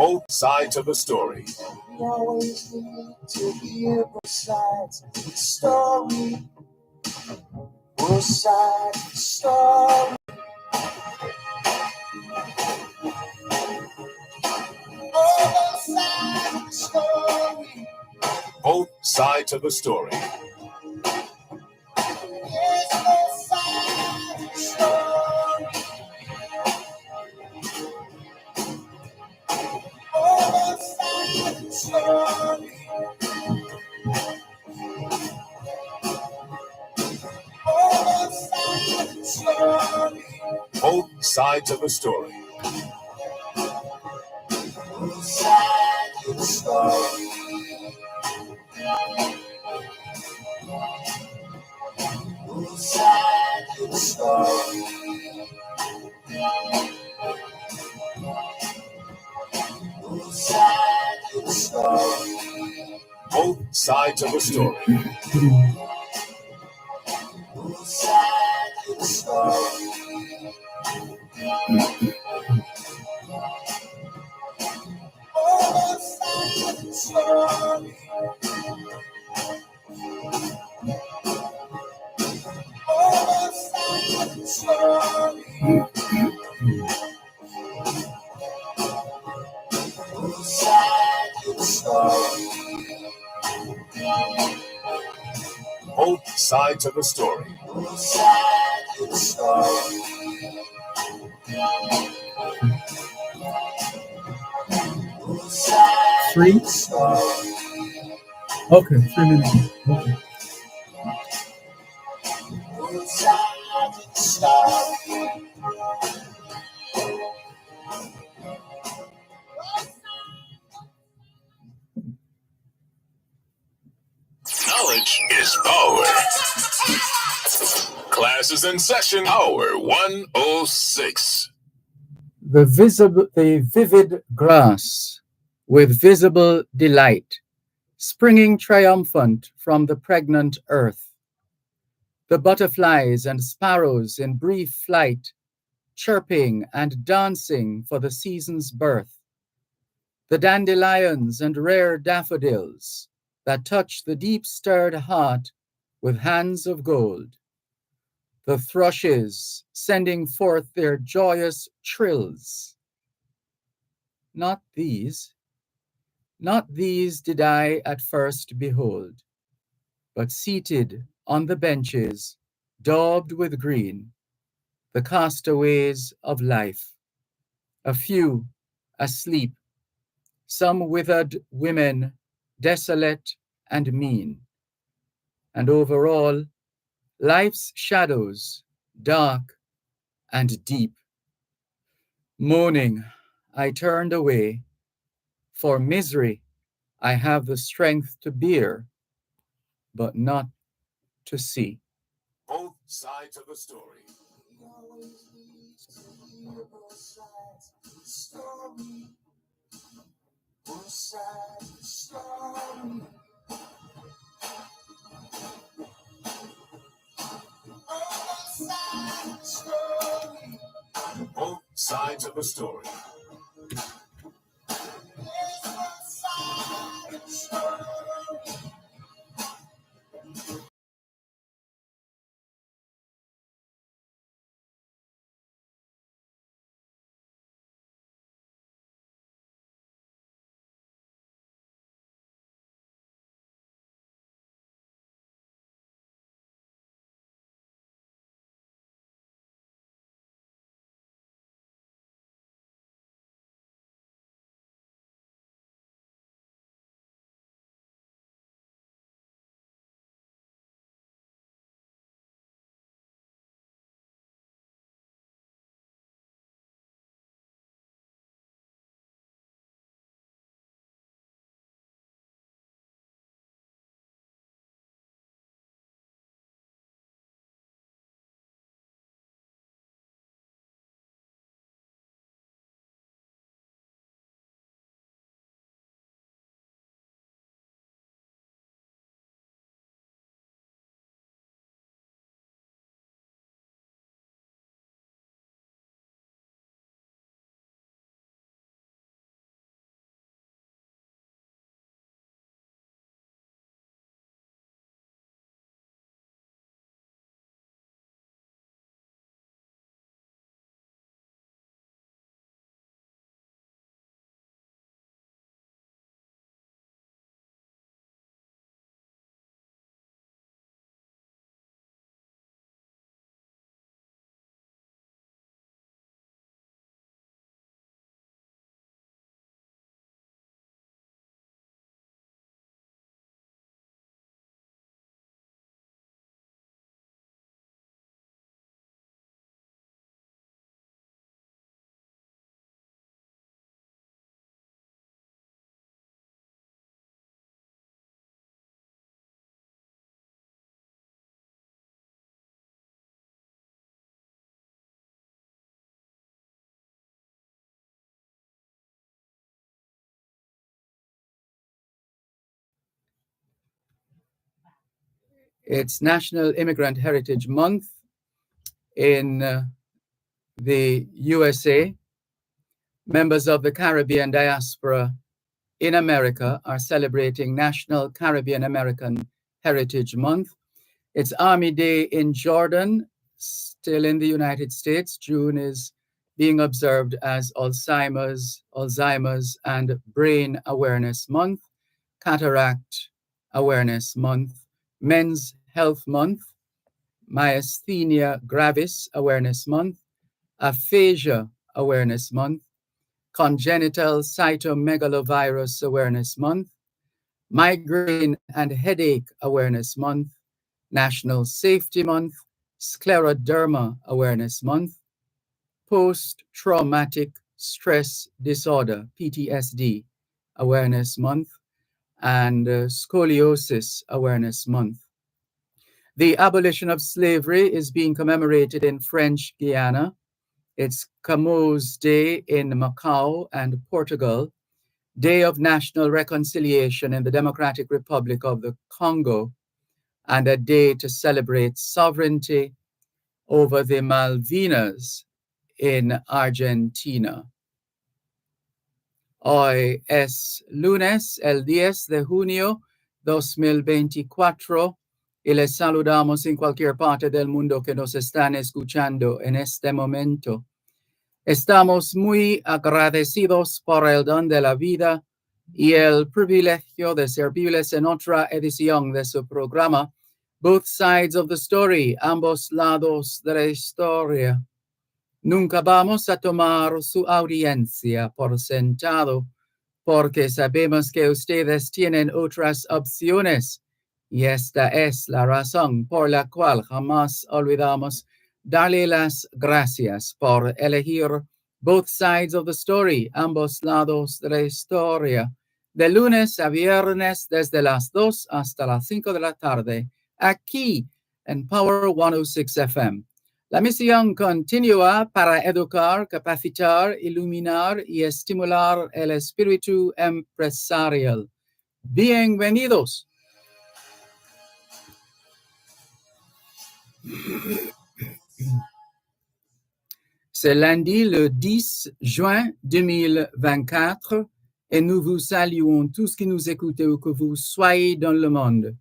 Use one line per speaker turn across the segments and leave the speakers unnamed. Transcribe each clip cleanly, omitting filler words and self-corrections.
Both sides of the story.
We always need to hear both sides of the story. Both sides of the story. Both sides of the story.
Both sides of the story.
Yes, both sides of the story. Both sides of the story. Both sides of the story.
Both sides of the story.
Both sides of the story. Both sides of the story. Both sides of the story.
Both sides of the story.
Both sides of the story. Both sides of the story. Both sides of the story. Both sides of the story.
Both sides of the story.
Both sides of the story. Both sides
Three?
of the story.
Okay, 3 minutes. Okay.
Both sides of the story.
Knowledge is power. Class is in session. Hour 106.
The vivid grass with visible delight, springing triumphant from the pregnant earth. The butterflies and sparrows in brief flight, chirping and dancing for the season's birth. The dandelions and rare daffodils that touch the deep-stirred heart with hands of gold. The thrushes sending forth their joyous trills. Not these did I at first behold, but seated on the benches, daubed with green, the castaways of life, a few asleep, some withered women, desolate and mean, and over all, life's shadows, dark and deep. Moaning, I turned away, for misery I have the strength to bear, but not to see.
Both sides of the story.
We always need to hear both sides of the story. Both sides of the story. Both sides of the story.
Both sides of the story.
Yes, both sides of the story.
It's National Immigrant Heritage Month in the USA. Members of the Caribbean diaspora in America are celebrating National Caribbean American Heritage Month. It's Army Day in Jordan, still in the United States. June is being observed as Alzheimer's and Brain Awareness Month, Cataract Awareness Month, Men's Health Month, Myasthenia Gravis Awareness Month, Aphasia Awareness Month, Congenital Cytomegalovirus Awareness Month, Migraine and Headache Awareness Month, National Safety Month, Scleroderma Awareness Month, Post-Traumatic Stress Disorder, PTSD Awareness Month, and Scoliosis Awareness Month. The abolition of slavery is being commemorated in French Guiana. It's Camus Day in Macau and Portugal, Day of National Reconciliation in the Democratic Republic of the Congo, and a day to celebrate sovereignty over the Malvinas in Argentina. Hoy es lunes, el 10 de junio 2024, y les saludamos en cualquier parte del mundo que nos están escuchando en este momento. Estamos muy agradecidos por el don de la vida y el privilegio de servirles en otra edición de su programa, Both Sides of the Story, ambos lados de la historia. Nunca vamos a tomar su audiencia por sentado, porque sabemos que ustedes tienen otras opciones, y esta es la razón por la cual jamás olvidamos darle las gracias por elegir Both Sides of the Story, ambos lados de la historia, de lunes a viernes desde las 2 hasta las 5 de la tarde, aquí en Power 106 FM. La misión continúa para educar, capacitar, iluminar y estimular el espíritu empresarial. Bienvenidos. C'est lundi le 10 juin 2024 et nous vous saluons tous qui nous écoutez où que vous soyez dans le monde.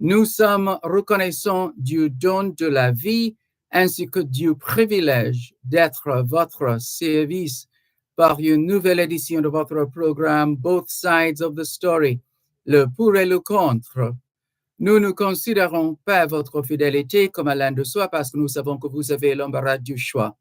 Nous sommes reconnaissants du don de la vie ainsi que du privilège d'être à votre service par une nouvelle édition de votre programme Both Sides of the Story, le pour et le contre. Nous ne considérons pas votre fidélité comme allant de soi parce que nous savons que vous avez l'embarras du choix.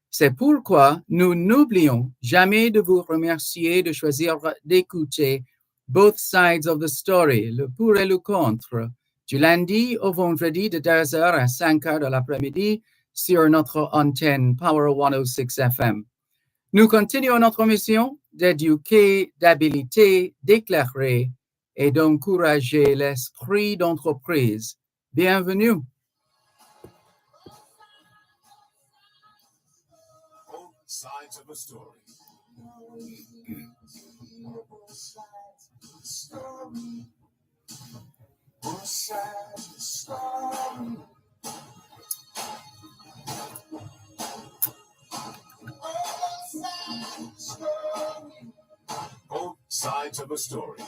C'est pourquoi nous n'oublions jamais de vous remercier de choisir d'écouter Both Sides of the Story, le pour et le contre, du lundi au vendredi de 2h à 5h de l'après-midi sur notre antenne Power 106 FM. Nous continuons notre mission d'éduquer, d'habiliter, d'éclairer et d'encourager l'esprit d'entreprise. Bienvenue.
Both sides of a story.
Both sides of the story.
Both sides of a story.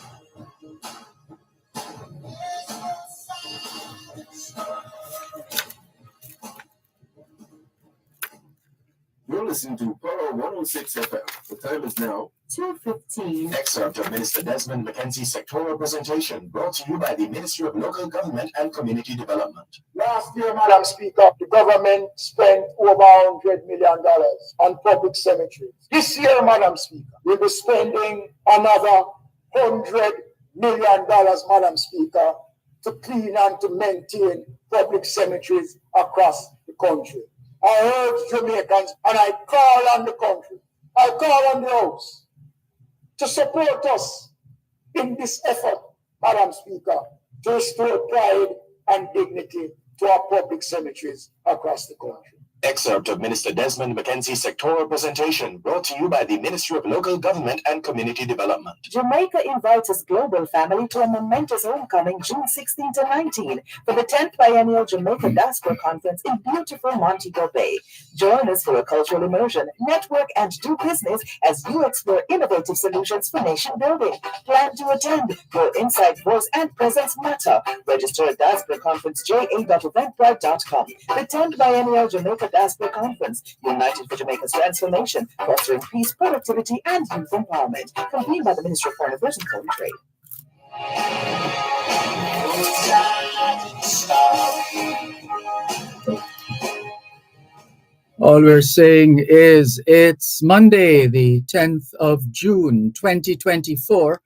You're listening to Power 106 FM. The time is now
2:15.
excerpt of Minister Desmond McKenzie's sectoral presentation brought to you by the Ministry of Local Government and Community Development.
Last year, Madam Speaker, the government spent over $100 million on public cemeteries. This year, Madam Speaker, we'll be spending another $100 million, Madam Speaker, to clean and to maintain public cemeteries across the country. I urge Jamaicans, and I call on the country, I call on the House to support us in this effort, Madam Speaker, to restore pride and dignity to our public cemeteries across the country.
Excerpt of Minister Desmond McKenzie's sectoral presentation brought to you by the Ministry of Local Government and Community Development.
Jamaica invites its global family to a momentous homecoming June 16 to 19 for the 10th Biennial Jamaica Diaspora Conference in beautiful Montego Bay. Join us for a cultural immersion, network, and do business as you explore innovative solutions for nation building. Plan to attend. Your insight, voice, and presence matter. Register at diasporaconferenceja.eventbrite.com. The 10th Biennial Jamaica Diaspora Conference, united for Jamaica's transformation, fostering peace, productivity, and youth empowerment. Convened by the Ministry of Foreign Affairs and Foreign Trade.
All we're saying is it's Monday, the 10th of June, 2024,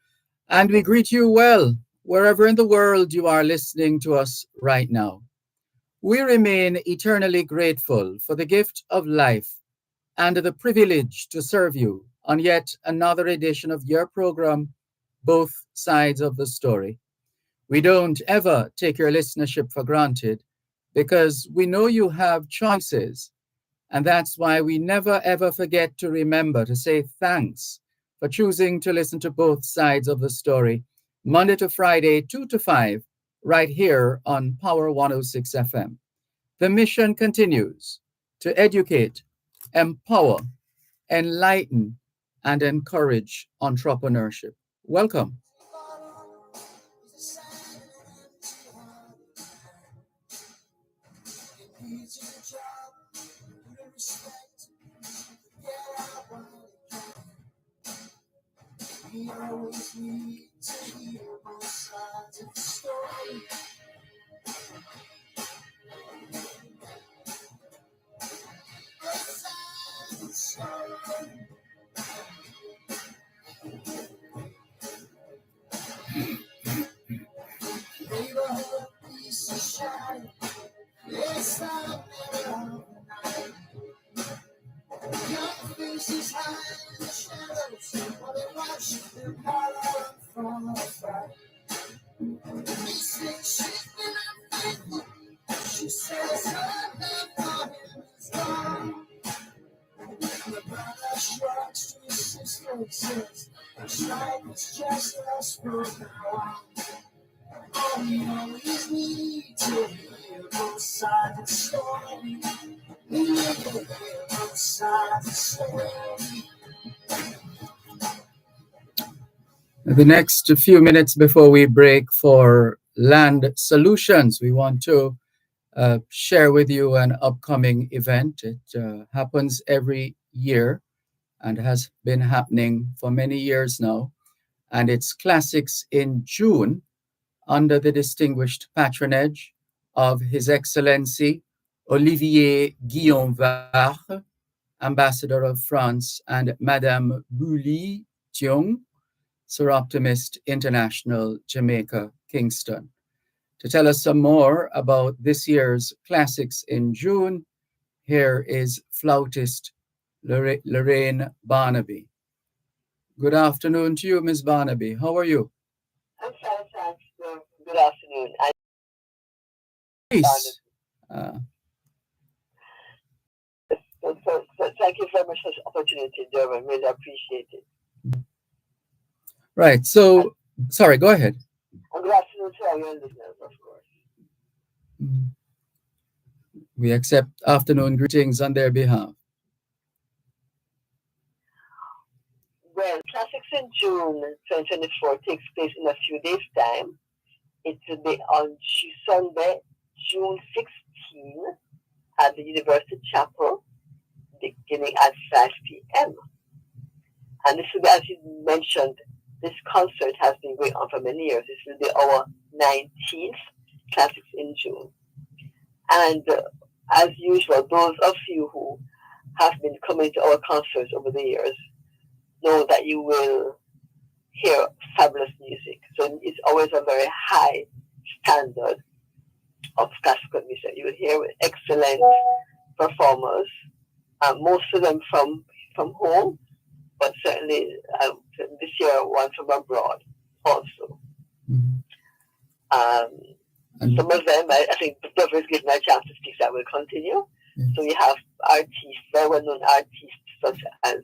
and we greet you well, wherever in the world you are listening to us right now. We remain eternally grateful for the gift of life and the privilege to serve you on yet another edition of your program, Both Sides of the Story. We don't ever take your listenership for granted because we know you have choices, and that's why we never ever forget to remember to say thanks for choosing to listen to Both Sides of the Story, Monday to Friday, 2 to 5, right here on Power 106 FM. The mission continues to educate, empower, enlighten, and encourage entrepreneurship. Welcome.
We always need to hear both sides of the story. Both sides of the story. Neighborhood piece of shadow. Yes, I've never of the night. Young faces hide in the shadows while they watch their mother from afar. He says she's been unfaithful. She says her love for him is gone. The brother shrugs to his sister and says, "Looks like it's just us both now." Oh, we always need to hear both sides of the story. We need to hear both sides of the story.
The next few minutes before we break for Land Solutions, we want to share with you an upcoming event. It happens every year and has been happening for many years now. And it's Classics in June under the distinguished patronage of His Excellency Olivier Guillaume-Varre, Ambassador of France, and Madame Buli Tiong, Sir Optimist International, Jamaica, Kingston. To tell us some more about this year's Classics in June, here is flautist Lorraine Barnaby. Good afternoon to you, Ms. Barnaby. How are you?
I'm fine, thanks. Good afternoon.
Please.
So thank you very much for this opportunity, Dervan. Really appreciate it.
Right. So, sorry, go ahead.
And good afternoon to all your listeners, of course.
We accept afternoon greetings on their behalf.
Well, Classics in June 2024 takes place in a few days' time. It will be on Sunday, June 16 at the University Chapel, beginning at 5 p.m. And this will be, as you mentioned, this concert has been going on for many years. This will be our 19th Classics in June. And as usual, those of you who have been coming to our concerts over the years know that you will hear fabulous music. So it's always a very high standard of classical music. You will hear excellent performers, most of them from home, but certainly this year one from abroad also.
Mm-hmm.
Some of them, I think the is given a chance to speak, that will continue. So we have artists, very well-known artists such as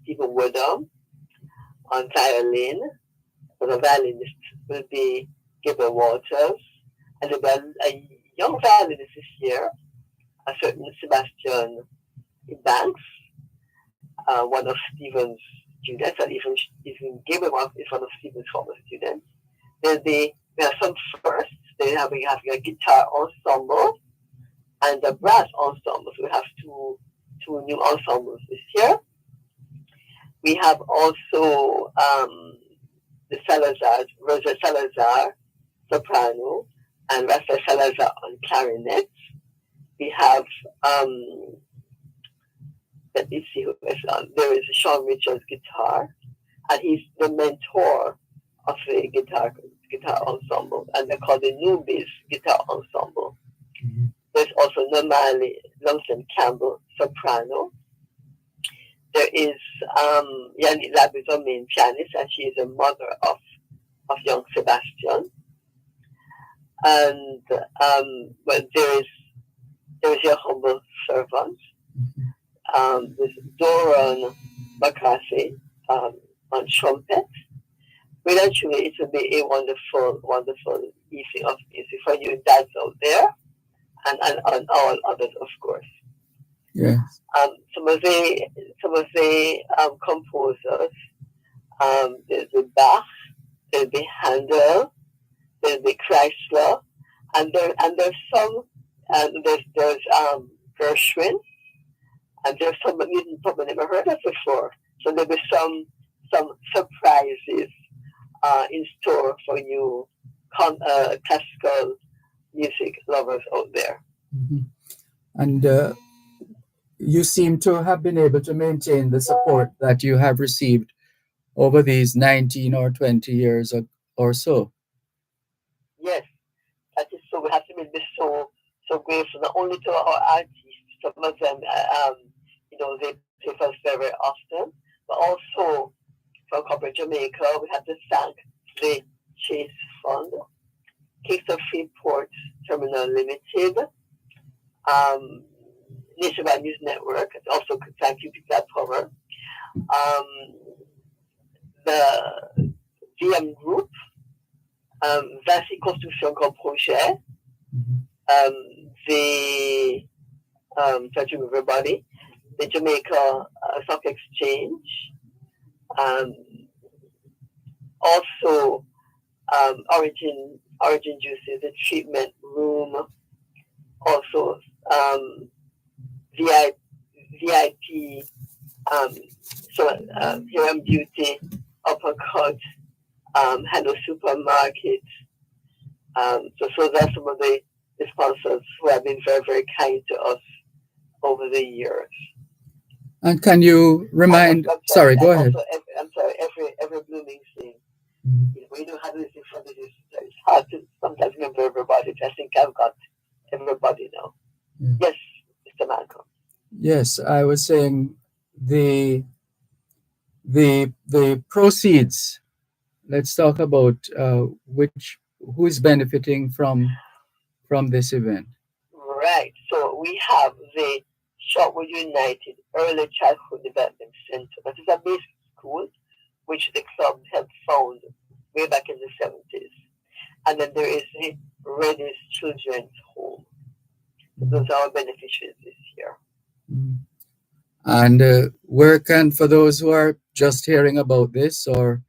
Stephen Woodham on violin. The violinist will be Gabriel Walters, and a young violinist this year, a certain Sebastian Banks, one of Stephen's students, and even Gabriel is one of Stephen's former students. We have some firsts. We have a guitar ensemble and a brass ensemble. So we have two new ensembles this year. We have also the Salazar, Rosa Salazar, soprano, and Rafael Salazar on clarinet. We have, let me see who is on. There is Sean Richards guitar, and he's the mentor of the guitar ensemble, and they're called the Nubis Guitar Ensemble. Mm-hmm. There's also Nomali Lumsden Campbell, soprano. There is Yanni Labizon, main pianist, and she is a mother of young Sebastian. And there is your humble servant. There's Doran McCarthy on trumpet. Eventually, it will be a wonderful, wonderful evening of music for you dads out there, and all others, of course.
Yes.
Some of the composers, there's the Bach, there's the Handel, there's the Chrysler, and there's some, there's Gershwin, and there's some that you probably never heard of before. So there'll be some surprises in store for you classical music lovers out there.
Mm-hmm. And you seem to have been able to maintain the support that you have received over these 19 or 20 years or so.
Yes, that is so. We have to be so grateful, not only to our artists, some of them, they play for us very often, but also for Corporate Jamaica, we have to thank the Chase Fund, Kingston Freeport Terminal Limited, Nationwide News Network, also thank you, Pizza Power, the VM Group, Vinci Construction comme Projet, touching everybody, the Jamaica Stock Exchange, also Origin Juices, the treatment room, also VIP, Here and Beauty, Uppercut, Hello Supermarket. So those are some of the sponsors who have been very, very kind to us over the years.
And can you remind? Sorry, go ahead.
Every blooming thing. Mm-hmm. We know how to do this in it's hard to sometimes remember everybody. I think I've got everybody now. Mm-hmm. Yes, Mr. Malcolm.
Yes, I was saying the proceeds. Let's talk about who is benefiting from this event.
Right. So we have the Shortwood United Early Childhood Development Center. That is a basic school which the club had found way back in the 70s. And then there is the Reddy's Children's Home. So those are our beneficiaries this year.
And where can, for those who are just hearing about this or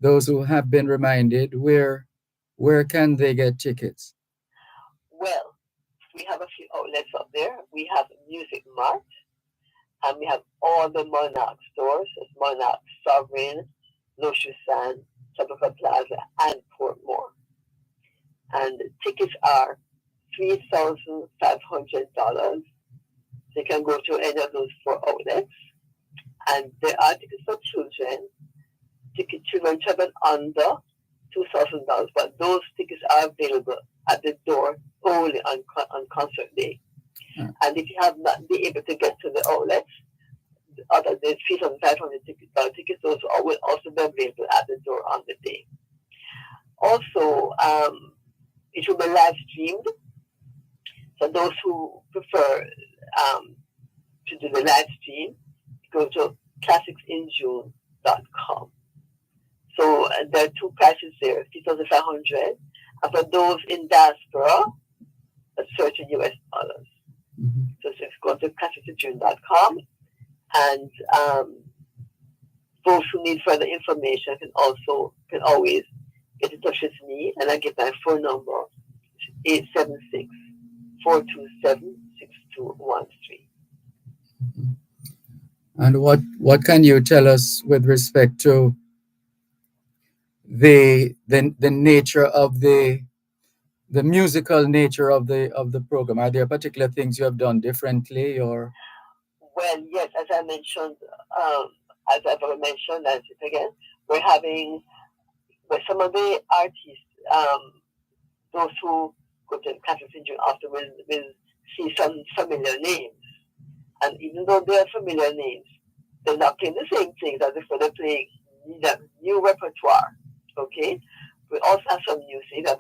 those who have been reminded, where can they get tickets?
Well, we have a few outlets up there. We have Music Mart, and we have all the Monarch stores. It's Monarch, Sovereign, Lochusan, Tropical Plaza, and Portmore. And tickets are $3,500. So you can go to any of those 4 outlets. And there are tickets for children. Children under $2,000, but those tickets are available at the door only on concert day. And if you have not been able to get to the outlets, other than $3,500 tickets, those will also be available at the door on the day. Also, it will be live streamed. So those who prefer to do the live stream, go to classicsinjune.com. So there are two prices there, $3,500. And for those in diaspora, search in US dollars.
Mm-hmm.
So just go to classicsinjune.com, and those who need further information can always get in touch with me, and I give my phone number, 876-427-6213.
And what can you tell us with respect to the nature of the musical nature of the program? Are there particular things you have done differently, or?
Well, yes, as I mentioned, as I've already mentioned, as it again, we're having with some of the artists, those who go to Classic Syndrome after will see some familiar names. And even though they are familiar names, they're not playing the same things as if they're playing new repertoire. Okay? We also have some new things. A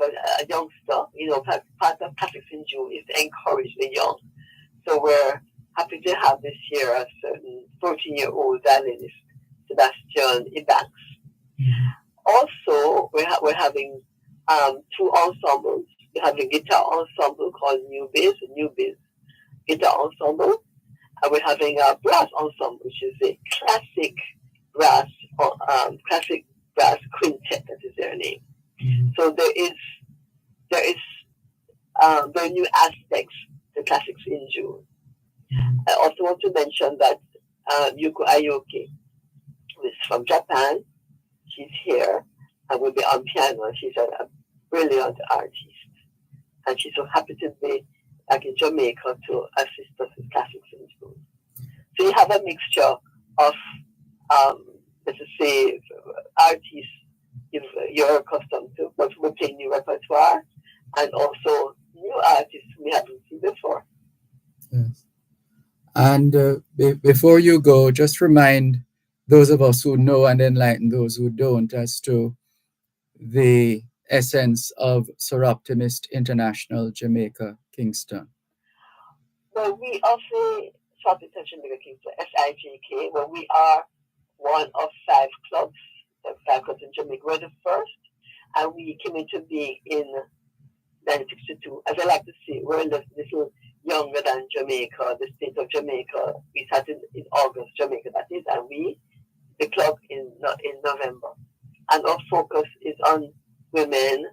youngster, part of Classic Syndrome is to encourage the young. So we're happy to have this year a certain 14-year-old violinist, Sebastian Ibanks. Also, we're having two ensembles. We have a guitar ensemble called New Biz Guitar Ensemble, and we're having a brass ensemble, which is a classic brass quintet. That is their name. Mm-hmm. So there are new aspects to Classics in June. Mm-hmm. I also want to mention that Yuko Ayoke, who is from Japan, she's here and will be on piano. She's a brilliant artist, and she's so happy to be back in Jamaica to assist us with Classics in June. So you have a mixture of, let's just say, artists you're accustomed to, but we're playing new repertoire, and also new artists we haven't seen before.
Yes. And before you go, just remind those of us who know and enlighten those who don't as to the essence of Soroptimist International Jamaica Kingston.
Well, we offer Soroptimist Jamaica Kingston, SIJK, where we are one of 5 clubs. The 5 clubs in Jamaica. We're the first, and we came into being in 1962. As I like to say, we're a little younger than Jamaica, the state of Jamaica. We started in August, Jamaica, that is, and the club in November. And our focus is on women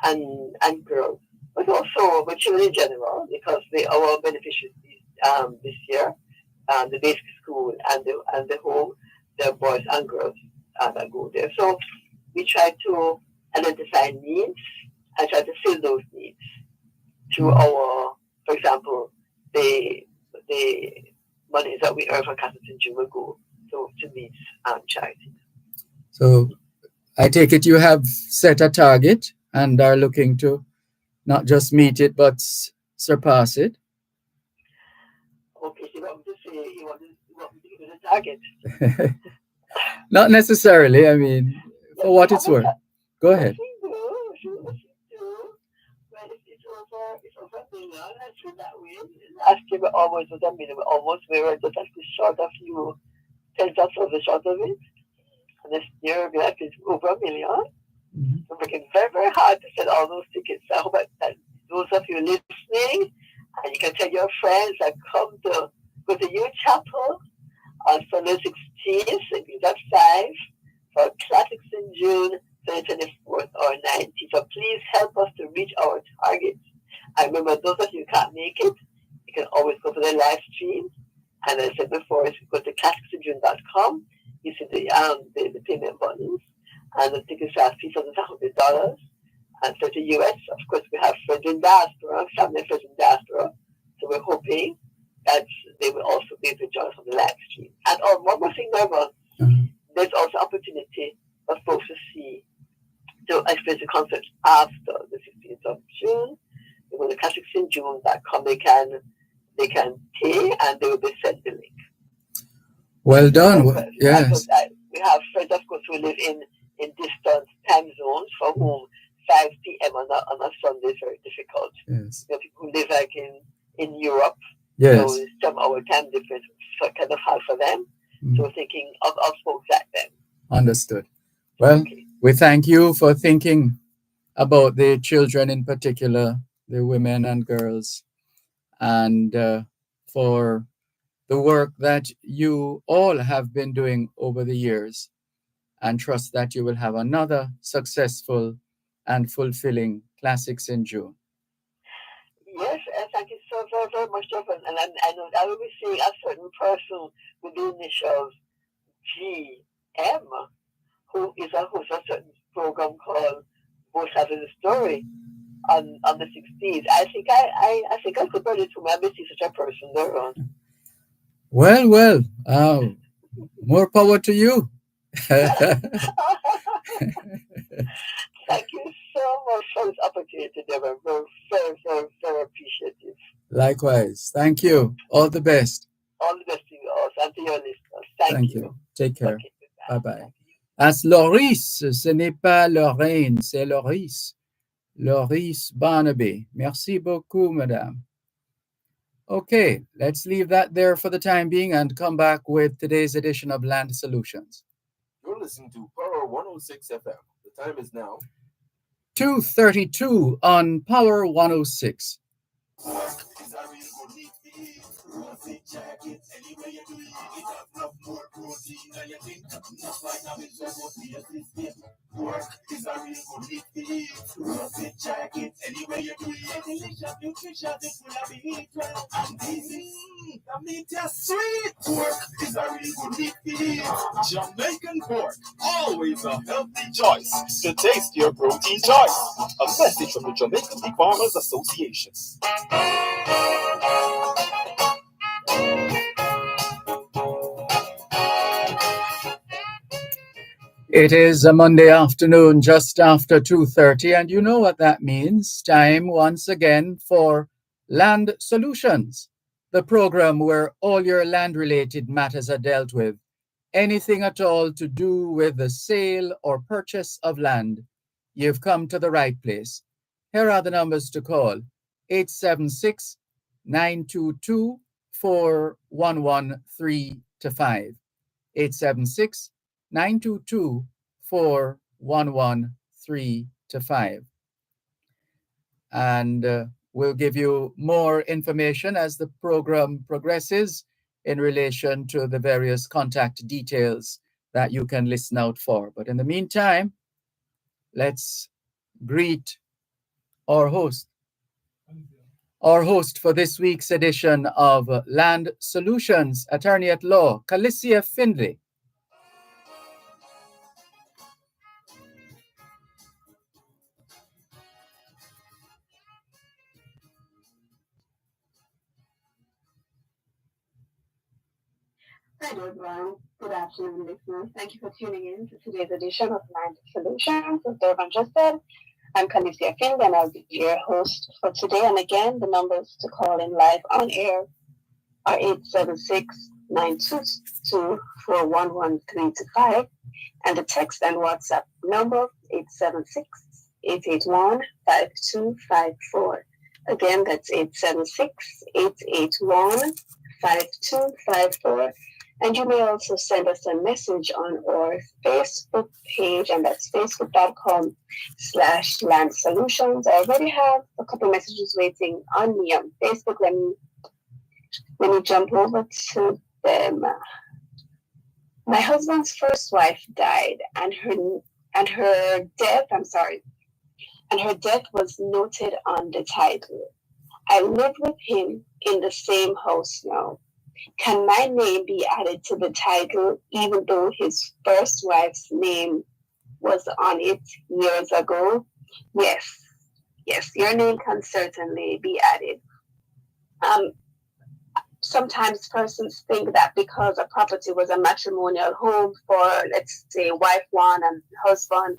and girls, but also with children in general, because our beneficiaries this year, the basic school and the home, they're boys and girls that go there. So we try to identify needs and try to fill those needs through our, for example, the monies that we earn from Catholic and Jew will go to these charities. So
I take it you have set a target and are looking to not just meet it, but surpass it.
Okay, so you want me to say, you want me to give you the target?
Not necessarily, I mean, for what it's worth. Go ahead.
It's over $1 million. I feel that way. Last year we almost was $1 million. We were just short of you, tens of the short of it. And this year we have over $1 million. Mm-hmm. We're working very, very hard to sell all those tickets. I hope that those of you listening, and you can tell your friends that go to your chapel on Sunday 16th, at 5 for Classics in June 2024 or 19th. So please help us to reach our targets. I remember those of you who can't make it, you can always go to the live stream. And as I said before, if you go to classicsinjune.com, you see the payment buttons, and the tickets are $3,500 and $30 US. Of course, we have friends in diaspora, family friends in diaspora. So we're hoping that they will also be able to join us on the live stream. And one more thing, Dervan, there's also opportunity for folks to experience the concert after the 16th of June. They go to classicsinjune.com. They can pay, and they will be sent the link.
Well done. Yes.
We have friends, of course, who live in distant time zones for whom 5 p.m. on a Sunday is very difficult.
Yes.
You know, people who live like in Europe,
Yes.
so some our time difference kind of hard for them. So we're thinking of folks like them.
Understood. Well,
Okay.
we thank you for thinking about the children in particular, the women and girls, and for the work that you all have been doing over the years, and trust that you will have another successful and fulfilling Classics in June.
Yes, thank you so very, very much, Dervan. And I know I will be seeing a certain person with the initials GM, who is a host of a certain program called Both Sides of the Story on the 16th. I think I could bring it to my see such a person there on.
Well, more power to you.
Thank you so much for this opportunity, Dervan. We're very, very, very appreciative.
Likewise. Thank you. All the best.
All the best to you all and to your listeners.
Thank you. Take care.
Okay,
Bye-bye. As Loris, ce n'est pas Lorraine, c'est Loris. Loris Barnaby. Merci beaucoup, madame. Okay, let's leave that there for the time being and come back with today's edition of Land Solutions.
You're listening to Power 106 FM. The time is now
2:32 on Power 106.
Work is a real good meat. Roasted jacket, anywhere you do it. Delicious, nutritious, it will be eat well and easy. The meat is sweet. Pork is a real good meat. Jamaican pork, always a healthy choice. To taste your protein choice. A message from the Jamaican Pig Farmers Association.
It is a Monday afternoon just after 2:30, and you know what that means. Time once again for Land Solutions, the program where all your land-related matters are dealt with. Anything at all to do with the sale or purchase of land, you've come to the right place. Here are the numbers to call: 876-922-4113-5. 876-922-4113-5. And we'll give you more information as the program progresses in relation to the various contact details that you can listen out for. But in the meantime, let's greet our host. Our host for this week's edition of Land Solutions, attorney at law, Calicia Findlay.
Hi, Dervan. Good afternoon, listeners. Thank you for tuning in to today's edition of Land Solutions. As Dervan just said, I'm Calicia Findlay, and I'll be your host for today. And again, the numbers to call in live on air are 876-922-4113-5, and the text and WhatsApp number 876-881-5254. Again, that's 876-881-5254. And you may also send us a message on our Facebook page, and that's facebook.com/Land Solutions. I already have a couple messages waiting on me on Facebook. Let me jump over to them. My husband's first wife died, and her death was noted on the title. I live with him in the same house now. Can my name be added to the title even though his first wife's name was on it years ago? Yes, your name can certainly be added. Sometimes persons think that because a property was a matrimonial home for, let's say, wife one and husband,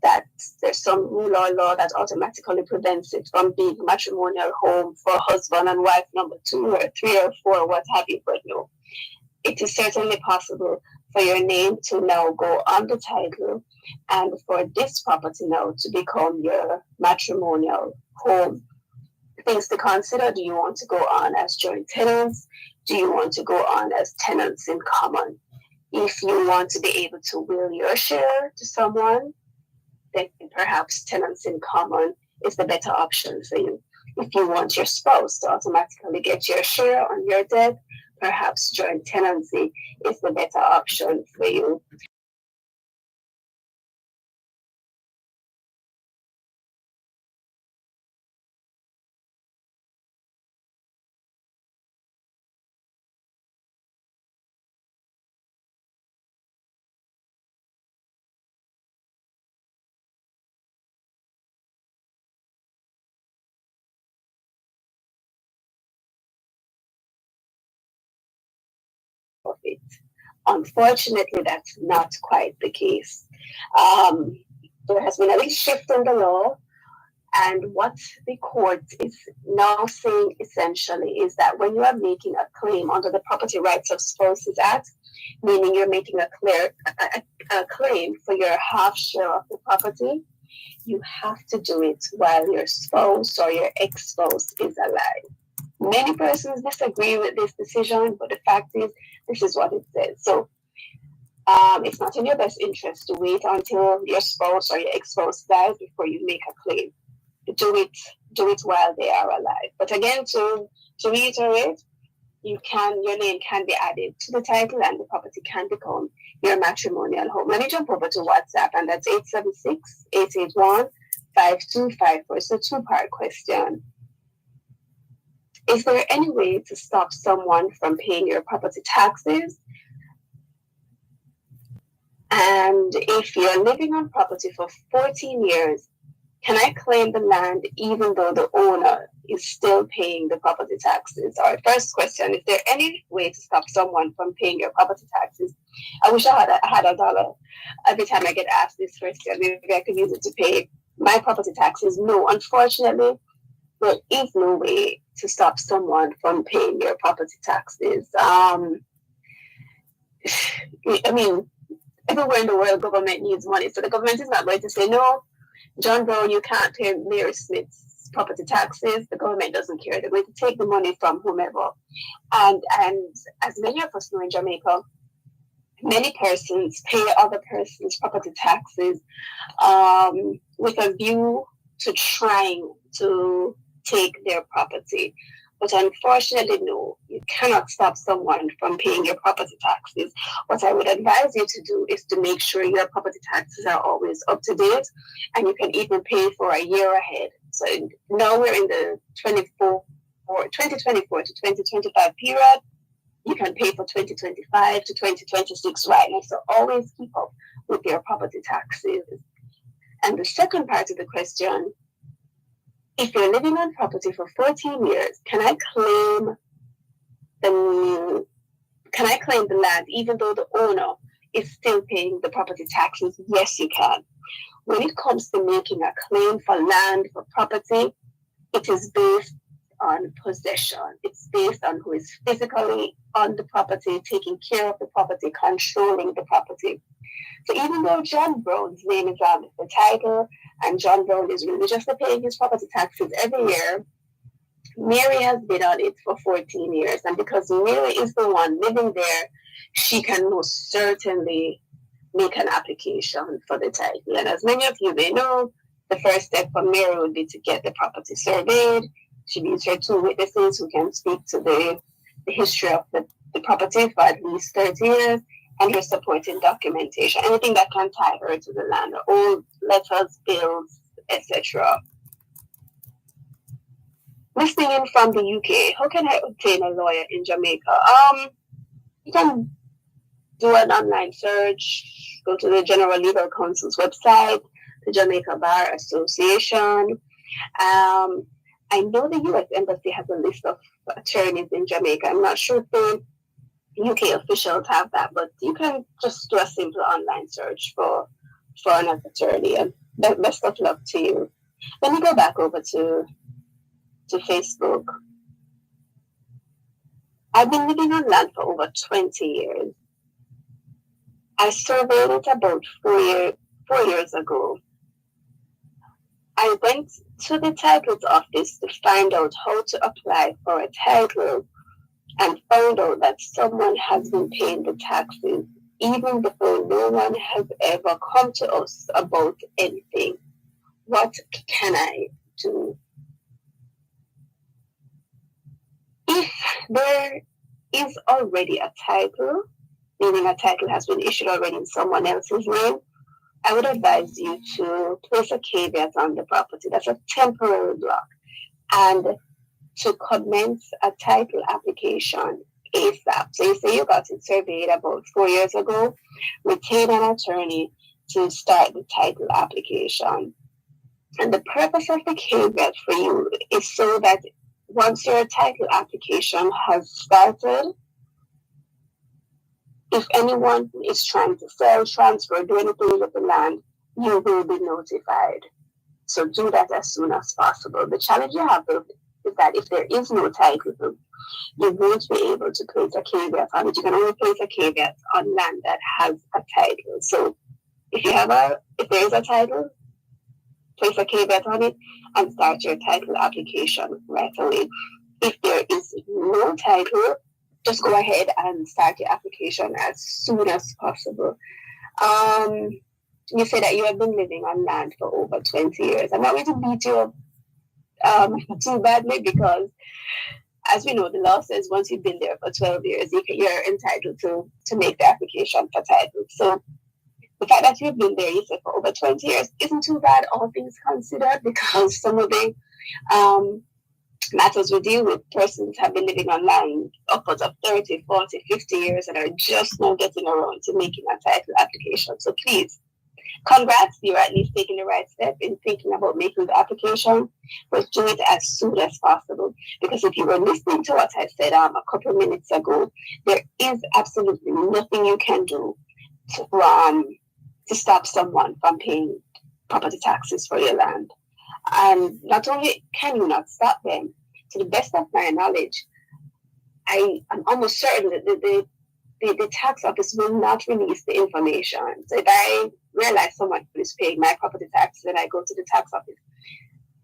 that there's some rule or law that automatically prevents it from being a matrimonial home for husband and wife number 2 or 3 or 4, what have you. But no, it is certainly possible for your name to now go on the title and for this property now to become your matrimonial home. Things to consider: do you want to go on as joint tenants? Do you want to go on as tenants in common? If you want to be able to will your share to someone, then perhaps tenants in common is the better option for you. If you want your spouse to automatically get your share on your debt, perhaps joint tenancy is the better option for you. Of it. Unfortunately, that's not quite the case. There has been a big shift in the law, and what the court is now saying essentially is that when you are making a claim under the Property Rights of Spouses Act, meaning you're making a claim for your half share of the property, you have to do it while your spouse or your ex-spouse is alive. Many persons disagree with this decision, but the fact is, this is what it says. So it's not in your best interest to wait until your spouse or your ex-spouse dies before you make a claim. Do it while they are alive. But again, to reiterate, your name can be added to the title and the property can become your matrimonial home. Let me jump over to WhatsApp, and that's 876-881-5254. It's a two-part question. Is there any way to stop someone from paying your property taxes? And if you're living on property for 14 years, can I claim the land even though the owner is still paying the property taxes? Our first question: is there any way to stop someone from paying your property taxes? I wish I had $1 every time I get asked this question. Maybe I could use it to pay my property taxes. No, unfortunately, there is no way to stop someone from paying your property taxes. I mean, everywhere in the world, government needs money. So the government is not going to say, no, John Brown, you can't pay Mary Smith's property taxes. The government doesn't care. They're going to take the money from whomever. And as many of us know in Jamaica, many persons pay other persons' property taxes with a view to trying to take their property. But unfortunately, no, you cannot stop someone from paying your property taxes. What I would advise you to do is to make sure your property taxes are always up to date, and you can even pay for a year ahead. So now we're in the 2024 to 2025 period. You can pay for 2025 to 2026 right now. So always keep up with your property taxes. And the second part of the question: if you're living on property for 14 years, can I claim the land even though the owner is still paying the property taxes? Yes, you can. When it comes to making a claim for land, for property, it is based on possession. It's based on who is physically on the property, taking care of the property, controlling the property. So even though John Brown's name is on the title and John Brown is religiously paying his property taxes every year, Mary has been on it for 14 years. And because Mary is the one living there, she can most certainly make an application for the title. And as many of you may know, the first step for Mary would be to get the property surveyed. She needs her 2 witnesses who can speak to the history of the property for at least 30 years, and her supporting documentation, anything that can tie her to the land, old letters, bills, etc. Listening in from the UK, how can I obtain a lawyer in Jamaica? You can do an online search, go to the General Legal Counsel's website, the Jamaica Bar Association. I know the U.S. Embassy has a list of attorneys in Jamaica. I'm not sure if the UK officials have that, but you can just do a simple online search for an attorney. And best of luck to you. Let me go back over to Facebook. I've been living on land for over 20 years. I surveyed it about 4 years ago. I went to the title's office to find out how to apply for a title and found out that someone has been paying the taxes even before no one has ever come to us about anything. What can I do? If there is already a title, meaning a title has been issued already in someone else's name, I would advise you to place a caveat on the property. That's a temporary block. And to commence a title application ASAP. So you say you got it surveyed about 4 years ago, retain an attorney to start the title application. And the purpose of the caveat for you is so that once your title application has started, if anyone is trying to sell, transfer, do anything with the land, you will be notified. So do that as soon as possible. The challenge you have is that if there is no title, you won't be able to place a caveat on it. You can only place a caveat on land that has a title. So if there is a title, place a caveat on it and start your title application right away. If there is no title, just go ahead and start your application as soon as possible. You say that you have been living on land for over 20 years. I'm not going to beat you up too badly because, as we know, the law says once you've been there for 12 years, you're entitled to make the application for title. So the fact that you've been there, you said, for over 20 years isn't too bad, all things considered, because some of the matters we deal with, persons have been living on land upwards of 30, 40, 50 years and are just now getting around to making a title application. So please, congrats, you're at least taking the right step in thinking about making the application, but do it as soon as possible. Because if you were listening to what I said a couple of minutes ago, there is absolutely nothing you can do to stop someone from paying property taxes for your land. And not only can you not stop them, to the best of my knowledge, I am almost certain that the tax office will not release the information. So if I realize someone is paying my property taxes and I go to the tax office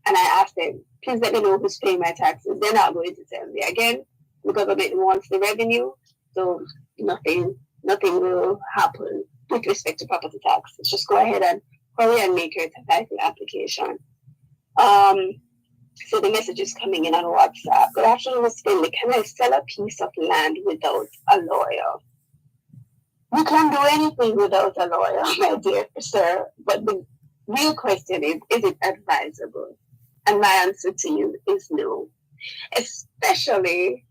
and I ask them, please let me know who's paying my taxes, they're not going to tell me. Again, the government wants the revenue, so nothing will happen with respect to property taxes. Just go ahead and hurry and make your title application. So the message is coming in on WhatsApp. Good afternoon, Ms. Finley. Can I sell a piece of land without a lawyer? You can do anything without a lawyer, my dear sir. But the real question is it advisable? And my answer to you is no. Especially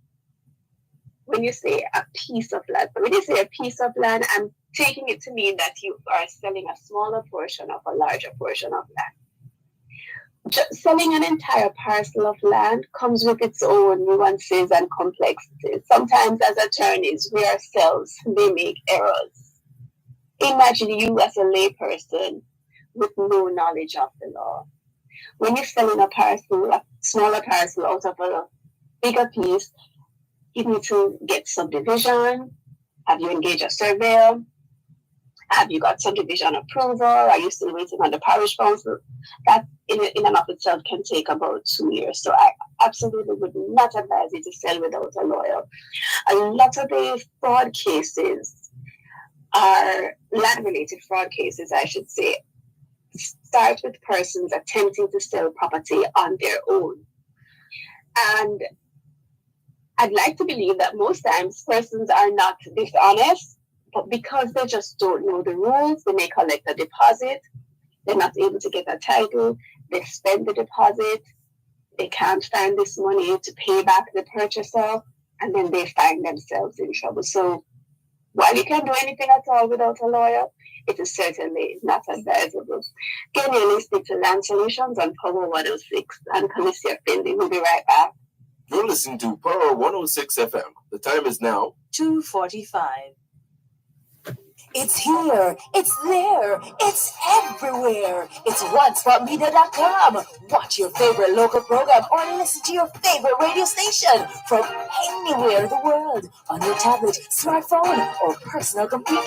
when you say a piece of land. But when you say a piece of land, I'm taking it to mean that you are selling a smaller portion of a larger portion of land. Selling an entire parcel of land comes with its own nuances and complexities. Sometimes as attorneys, we ourselves may make errors. Imagine you as a layperson with no knowledge of the law. When you're selling a smaller parcel out of a bigger piece, you need to get subdivision. Have you engaged a surveyor? Have you got subdivision approval? Are you still waiting on the parish council? That in and of itself can take about 2 years. So I absolutely would not advise you to sell without a lawyer. A lot of the fraud cases are land-related fraud cases, I should say, start with persons attempting to sell property on their own. And I'd like to believe that most times persons are not dishonest, but because they just don't know the rules, they may collect a deposit, they're not able to get a title, they spend the deposit, they can't find this money to pay back the purchaser, and then they find themselves in trouble. So while you can do anything at all without a lawyer, it is certainly not advisable. Again, you're listening to Land Solutions on Power 106, and Commissioner Finley will be right back.
You're listening to Power 106 FM. The time is now
2:45.
It's here, it's there, it's everywhere. It's onespotmedia.com. Watch your favorite local program or listen to your favorite radio station from anywhere in the world on your tablet, smartphone, or personal computer.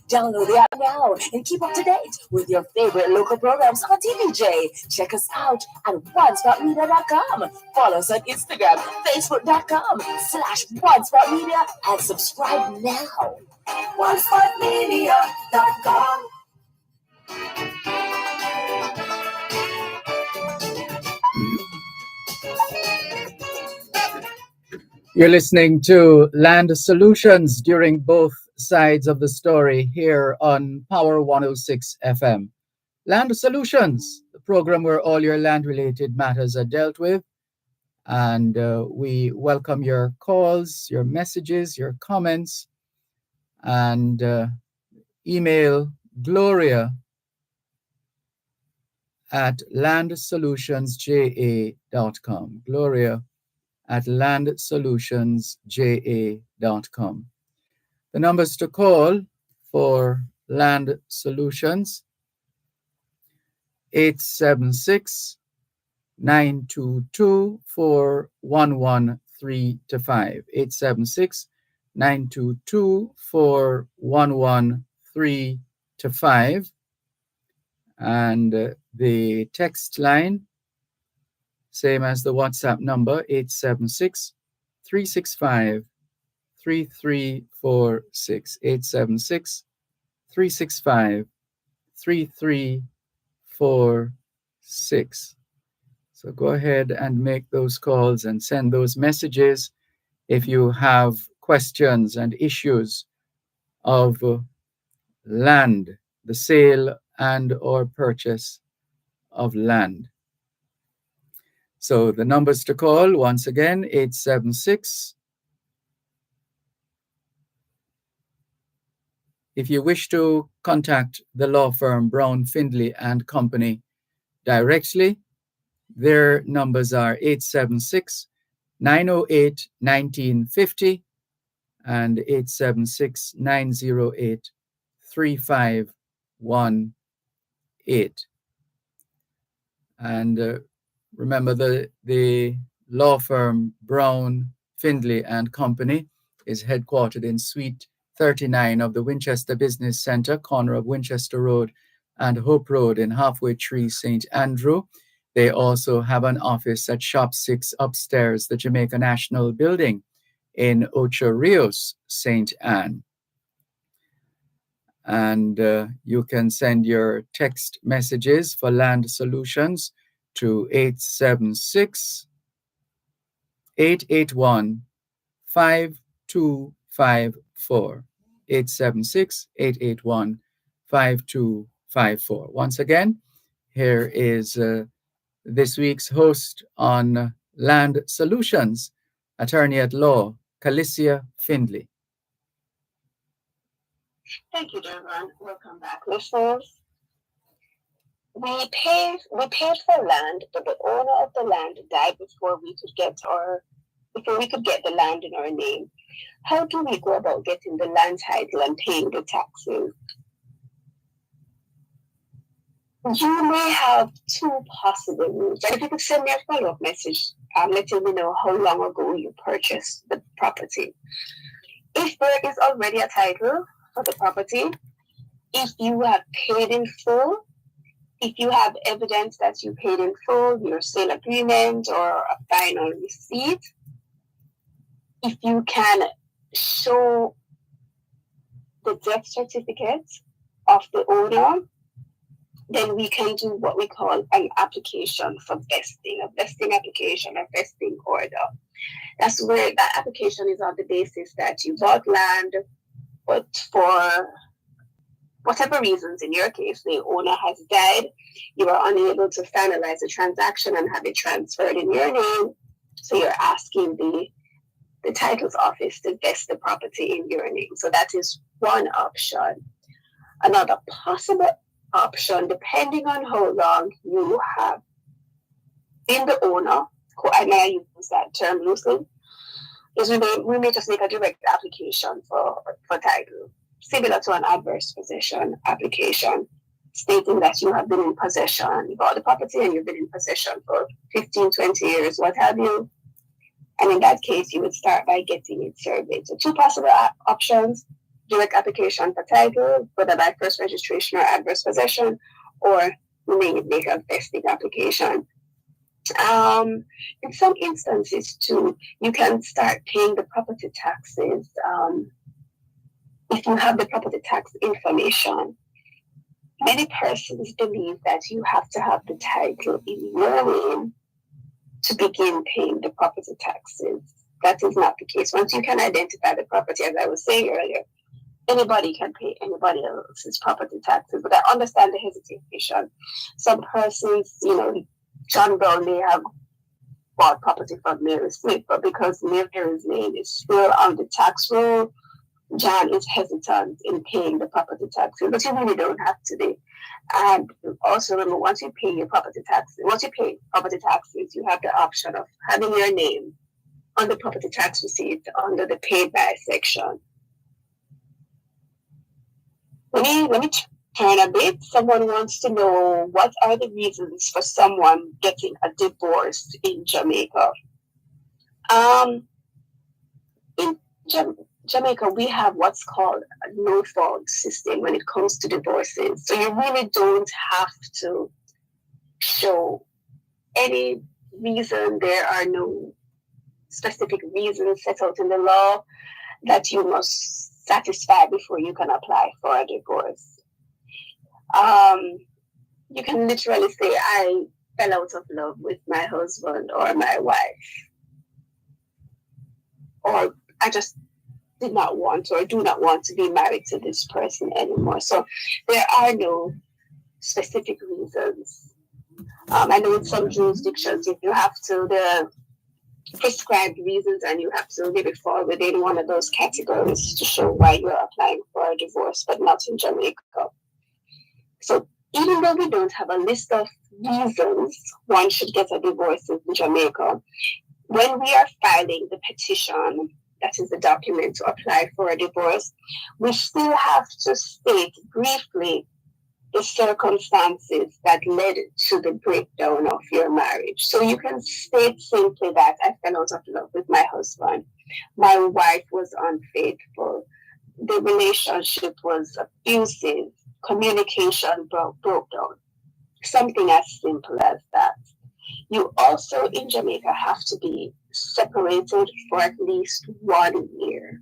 Download the app now and keep up to date with your favorite local programs on TVJ. Check us out at onespotmedia.com. Follow us on Instagram, facebook.com/onespotmedia, and subscribe now. OneSpotMedia.com.
You're listening to Land Solutions during both sides of the story here on Power 106 FM. Land Solutions, the program where all your land-related matters are dealt with. And we welcome your calls, your messages, your comments, and email Gloria at landsolutionsja.com. Gloria at landsolutionsja.com. The numbers to call for Land Solutions, 876-922-4113-5. 876-922-4113-5. And the text line, same as the WhatsApp number, 876-365-3346. 876-365-3346. So go ahead and make those calls and send those messages if you have questions and issues of land, the sale and or purchase of land. So the numbers to call, once again, 876. If you wish to contact the law firm Brown, Findlay and Company directly, their numbers are 876-908-1950 and 876-908-3518. And remember, the law firm Brown, Findlay and Company is headquartered in Suite 39 of the Winchester Business Center, corner of Winchester Road and Hope Road in Halfway Tree, St. Andrew. They also have an office at Shop 6 upstairs, the Jamaica National Building in Ocho Rios, St. Anne. And you can send your text messages for Land Solutions to 876-881-5254. 876-881-5254. Once again, here is this week's host on Land Solutions, attorney at law, Calicia Findlay.
Thank you, Dervan. Welcome back, listeners. We paid for land, but the owner of the land died before we could get the land in our name. How do we go about getting the land title and paying the taxes? You may have two possible routes. And if you could send me a follow-up message, letting me know how long ago you purchased the property. If there is already a title for the property, if you have paid in full, if you have evidence that you paid in full, your sale agreement or a final receipt, if you can show the death certificate of the owner, then we can do what we call an application for vesting, a vesting application, a vesting order. That's where that application is on the basis that you bought land, but for whatever reasons, in your case, the owner has died, you are unable to finalize the transaction and have it transferred in your name. So you're asking the titles office to vest the property in your name. So that is one option. Another possible option, depending on how long you have been the owner, and I use that term loosely, is we may just make a direct application for title. similar to an adverse possession application, stating that you have been in possession, you bought the property and you've been in possession for 15, 20 years, what have you. And in that case, you would start by getting it surveyed. So two possible options: direct application for title, whether by first registration or adverse possession, or you may make a vesting application. In some instances too, you can start paying the property taxes if you have the property tax information. Many persons believe that you have to have the title in your name to begin paying the property taxes. That is not the case. Once you can identify the property, as I was saying earlier, anybody can pay anybody else's property taxes. But I understand the hesitation. Some persons, John Brown may have bought property from Mary Smith, but because Mary's name is still on the tax roll, John is hesitant in paying the property taxes, but you really don't have to be. And also remember, once you pay property taxes, you have the option of having your name on the property tax receipt under the paid by section. Let me turn a bit. Someone wants to know, what are the reasons for someone getting a divorce in Jamaica? In Jamaica, we have what's called a no-fault system when it comes to divorces. So you really don't have to show any reason. There are no specific reasons set out in the law that you must satisfy before you can apply for a divorce. You can literally say, I fell out of love with my husband or my wife, or I just did not want or do not want to be married to this person anymore. So there are no specific reasons. I know in some jurisdictions, if you have to, there are prescribed reasons and you have to maybe fall within one of those categories to show why you're applying for a divorce, but not in Jamaica. So even though we don't have a list of reasons one should get a divorce in Jamaica, when we are filing the petition, that is the document to apply for a divorce, we still have to state briefly the circumstances that led to the breakdown of your marriage. So you can state simply that I fell out of love with my husband, my wife was unfaithful, the relationship was abusive, communication broke down, something as simple as that. You also in Jamaica have to be separated for at least 1 year.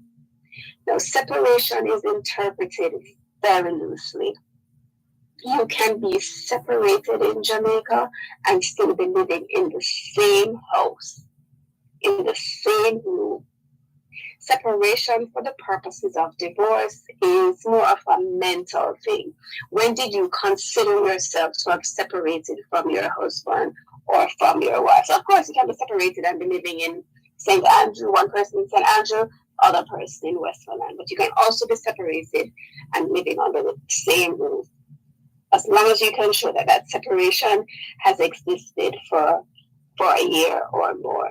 Now, separation is interpreted very loosely. You can be separated in Jamaica and still be living in the same house, in the same room. Separation for the purposes of divorce is more of a mental thing. When did you consider yourself to have separated from your husband or from your wife? So of course, you can be separated and be living in St. Andrew, one person in St. Andrew, other person in Westmoreland. But you can also be separated and living under the same roof, as long as you can show that that separation has existed for a year or more.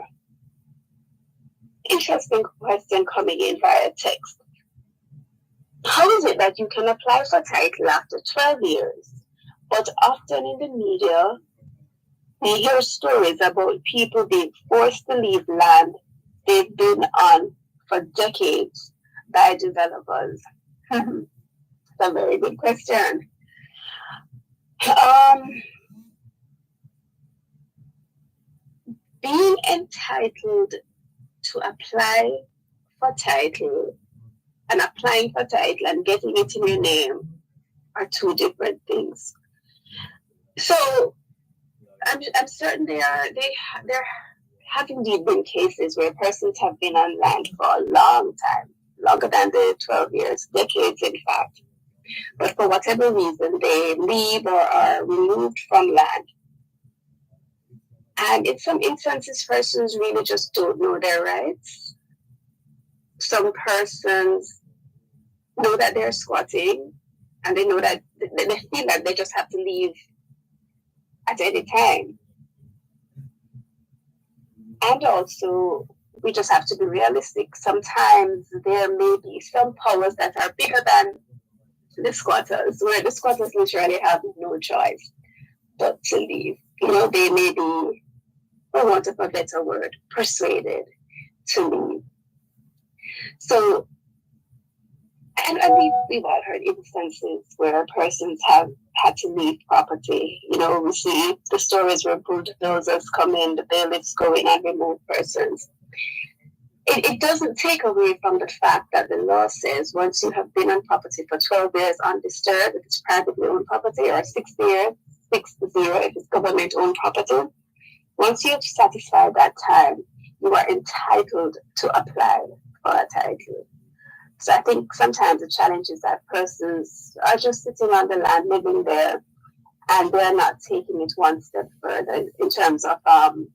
Interesting question coming in via text. How is it that you can apply for title after 12 years, but often in the media, we hear stories about people being forced to leave land they've been on for decades by developers? That's a very good question. Being entitled to apply for title and applying for title and getting it in your name are two different things. So I'm certain there have indeed been cases where persons have been on land for a long time, longer than the 12 years, decades in fact. But for whatever reason, they leave or are removed from land. And in some instances, persons really just don't know their rights. Some persons know that they're squatting and they know that they feel that they just have to leave at any time. And also, we just have to be realistic. Sometimes there may be some powers that are bigger than the squatters, where the squatters literally have no choice but to leave. They may be, for want of a better word, persuaded to leave. So, and we've all heard instances where persons have had to leave property. We see the stories where bulldozers come in, the bailiffs go in and remove persons. It doesn't take away from the fact that the law says once you have been on property for 12 years undisturbed, if it's privately owned property, or 6 years, 60 if it's government owned property, once you've satisfied that time, you are entitled to apply for a title. So I think sometimes the challenge is that persons are just sitting on the land, living there, and they're not taking it one step further in terms of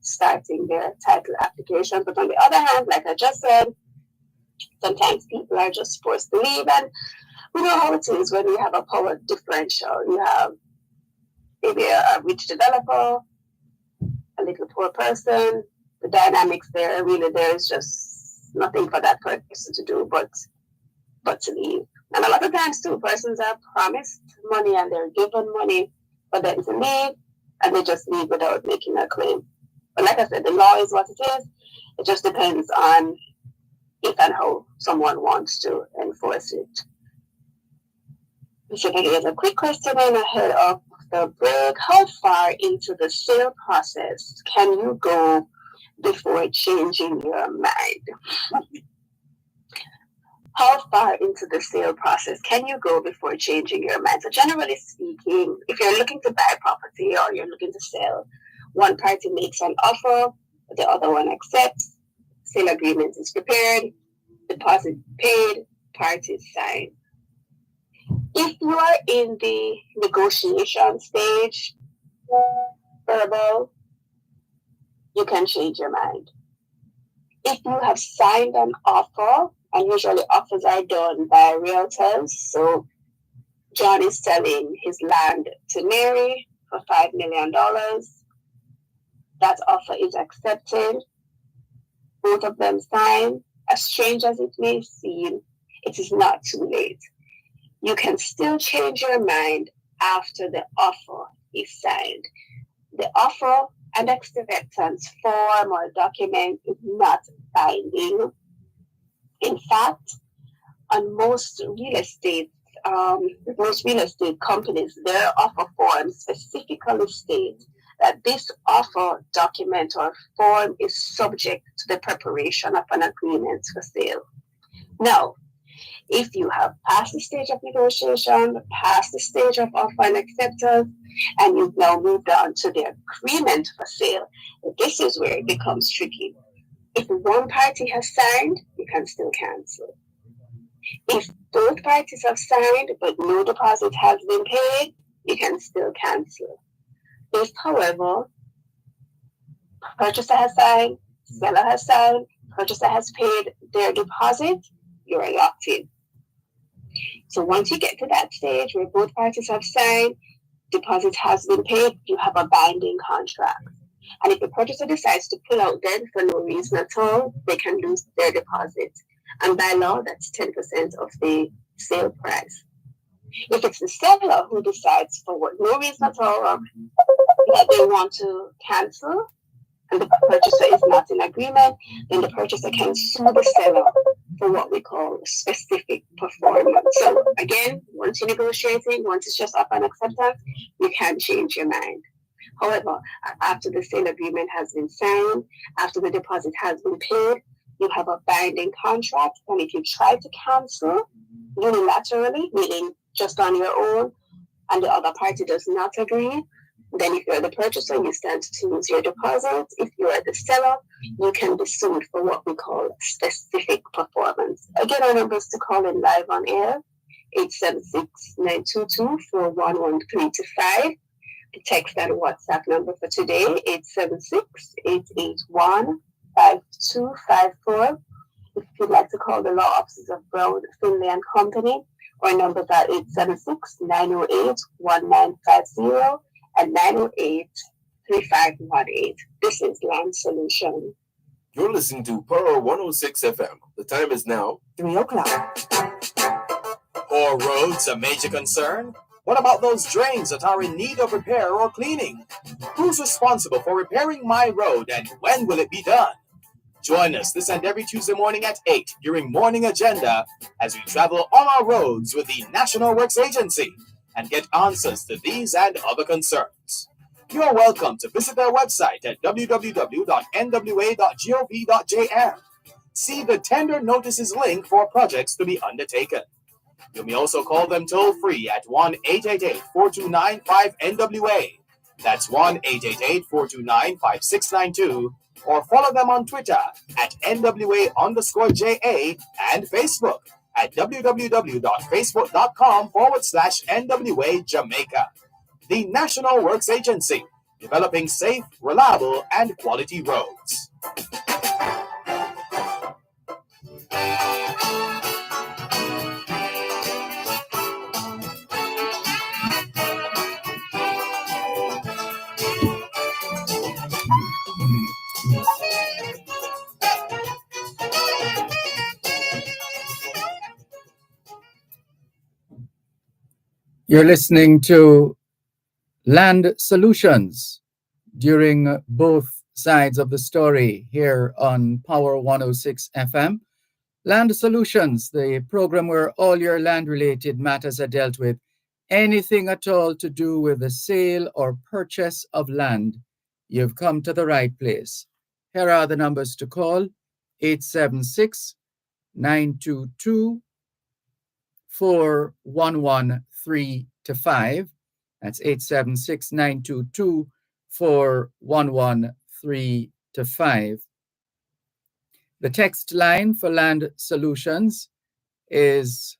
starting their title application. But on the other hand, like I just said, sometimes people are just forced to leave. And we know how it is when you have a power differential. You have maybe a rich developer, a little poor person. The dynamics there, really, there is just nothing for that person to do but to leave. And a lot of times, too, persons are promised money and they're given money for them to leave, and they just leave without making a claim. But like I said, the law is what it is. It just depends on if and how someone wants to enforce it. So here's a quick question ahead of the break. How far into the sale process can you go before changing your mind? How far into the sale process can you go before changing your mind? So generally speaking, if you're looking to buy property or you're looking to sell, one party makes an offer, the other one accepts, sale agreement is prepared, deposit paid, parties sign. If you are in the negotiation stage, verbal, you can change your mind. If you have signed an offer, and usually offers are done by realtors. So John is selling his land to Mary for $5 million. That offer is accepted. Both of them sign. As strange as it may seem, it is not too late. You can still change your mind after the offer is signed. The offer and acceptance form or document is not binding. In fact, on most real estate companies, their offer forms specifically state that this offer document or form is subject to the preparation of an agreement for sale. Now, if you have passed the stage of negotiation, passed the stage of offer and acceptance, and you've now moved on to the agreement for sale, this is where it becomes tricky. If one party has signed, you can still cancel. If both parties have signed but no deposit has been paid, you can still cancel. If, however, purchaser has signed, seller has signed, purchaser has paid their deposit, you're locked in. So once you get to that stage where both parties have signed, deposit has been paid, you have a binding contract. And if the purchaser decides to pull out then for no reason at all, they can lose their deposit. And by law, that's 10% of the sale price. If it's the seller who decides for no reason at all that they want to cancel, and the purchaser is not in agreement, then the purchaser can sue the seller for what we call specific performance. So again, once you're negotiating, once it's just up on acceptance, you can change your mind. However, after the sale agreement has been signed, after the deposit has been paid, you have a binding contract. And if you try to cancel unilaterally, meaning just on your own, and the other party does not agree, then if you're the purchaser, you stand to lose your deposit. If you are the seller, you can be sued for what we call specific performance. Again, our numbers to call in live on air, 876-922-411-325. The text and WhatsApp number for today, 876-881-5254. If you'd like to call the law offices of Brown, Finlay and Company, our numbers are 876-908-1950 and 908-3518. This is Land Solution.
You're listening to Power 106 FM. The time is now
3 o'clock.
Poor roads a major concern? What about those drains that are in need of repair or cleaning? Who's responsible for repairing my road and when will it be done? Join us this and every Tuesday morning at 8 during Morning Agenda as we travel on our roads with the National Works Agency and get answers to these and other concerns. You're welcome to visit their website at www.nwa.gov.jm. See the tender notices link for projects to be undertaken. You may also call them toll-free at 1-888-429-5NWA. That's 1-888-429-5692. Or follow them on Twitter at NWA_JA and Facebook at www.facebook.com/NWA Jamaica. The National Works Agency, developing safe, reliable, and quality roads.
You're listening to Land Solutions during both sides of the story here on Power 106 FM. Land Solutions, the program where all your land-related matters are dealt with. Anything at all to do with the sale or purchase of land, you've come to the right place. Here are the numbers to call: 876-922-4113-5. That's 876-922-4113-5. The text line for Land Solutions is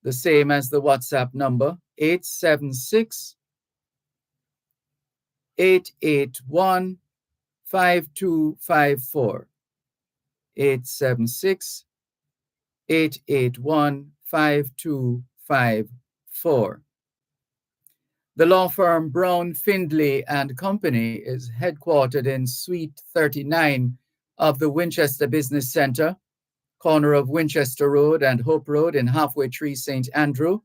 the same as the WhatsApp number, 876-881-5254. 876-881-5254. The law firm Brown, Findlay and Company is headquartered in Suite 39 of the Winchester Business Center, corner of Winchester Road and Hope Road in Halfway Tree, St. Andrew.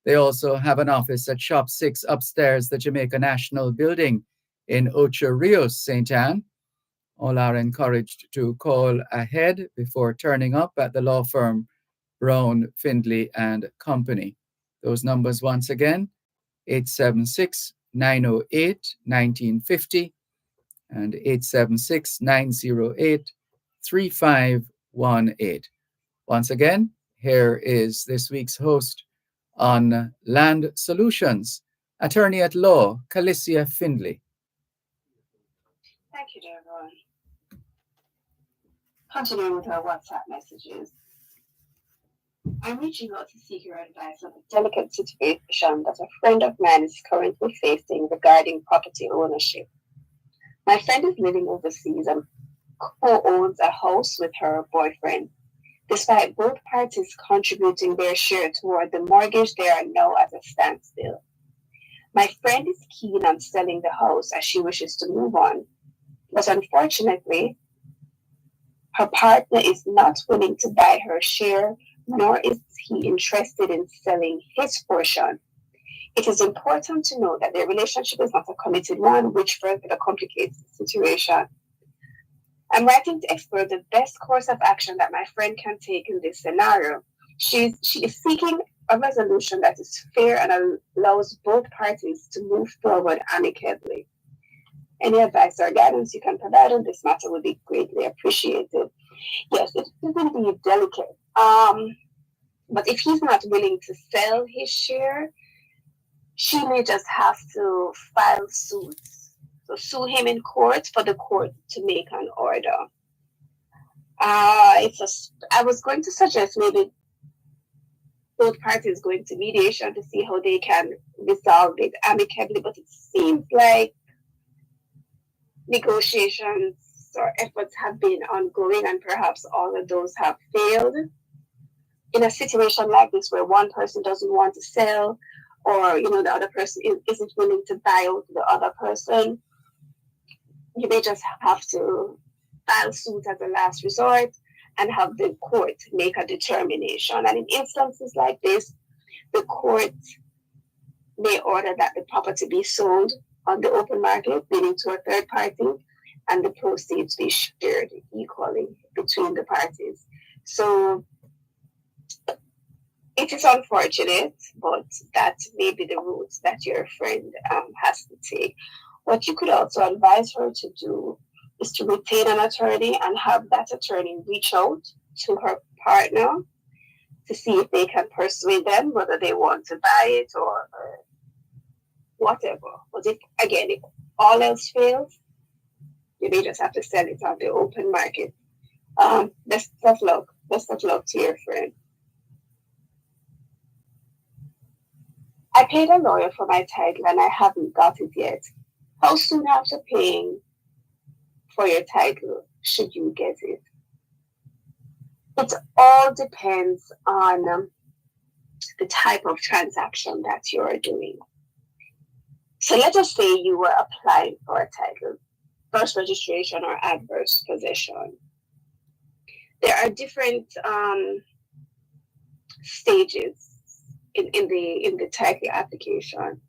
They also have an office at Shop 6 upstairs, the Jamaica National Building in Ocho Rios, St. Anne. All are encouraged to call ahead before turning up at the law firm Brown, Findlay and Company. Those numbers once again, 876-908-1950 and 876-908-3518. Once again, here is this week's host on Land Solutions, attorney at law, Calicia Findlay.
Thank you, Dervan. Continuing with our WhatsApp messages. I'm reaching out to seek your advice on a delicate situation that a friend of mine is currently facing regarding property ownership. My friend is living overseas and co-owns a house with her boyfriend. Despite both parties contributing their share toward the mortgage, they are now at a standstill. My friend is keen on selling the house as she wishes to move on, but unfortunately, her partner is not willing to buy her share, nor is he interested in selling his portion. It is important to know that their relationship is not a committed one, which further complicates the situation. I'm writing to explore the best course of action that my friend can take in this scenario. She is seeking a resolution that is fair and allows both parties to move forward amicably. Any advice or guidance you can provide on this matter would be greatly appreciated. Yes, it is indeed delicate. But if he's not willing to sell his share, she may just have to file suits. So sue him in court for the court to make an order. I was going to suggest maybe both parties going to mediation to see how they can resolve it amicably, but it seems like negotiations or efforts have been ongoing and perhaps all of those have failed. In a situation like this where one person doesn't want to sell or the other person isn't willing to buy out the other person, you may just have to file suit as a last resort and have the court make a determination. And in instances like this, the court may order that the property be sold on the open market, meaning to a third party, and the proceeds be shared equally between the parties. So it is unfortunate, but that may be the route that your friend has to take. What you could also advise her to do is to retain an attorney and have that attorney reach out to her partner to see if they can persuade them whether they want to buy it or whatever. But if all else fails, you may just have to sell it on the open market. Best of luck. Best of luck to your friend. I paid a lawyer for my title and I haven't got it yet. How soon after paying for your title should you get it? It all depends on the type of transaction that you're doing. So let us say you were applying for a title, first registration or adverse possession. There are different stages in the title application.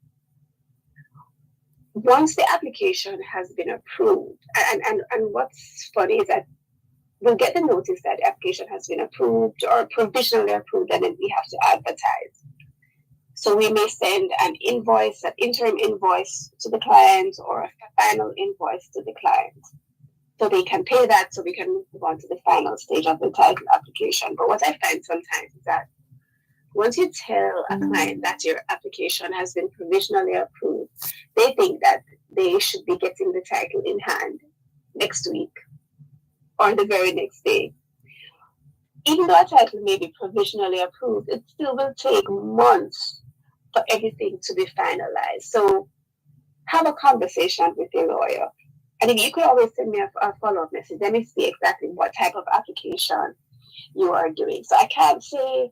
Once the application has been approved, and what's funny is that we'll get the notice that the application has been approved or provisionally approved, and then we have to advertise. So we may send an invoice, an interim invoice to the client or a final invoice to the client. So they can pay that so we can move on to the final stage of the title application. But what I find sometimes is that once you tell a client that your application has been provisionally approved, they think that they should be getting the title in hand next week or the very next day. Even though a title may be provisionally approved, it still will take months for everything to be finalized. So have a conversation with your lawyer. And if you could always send me a follow-up message, let me see exactly what type of application you are doing. So I can't say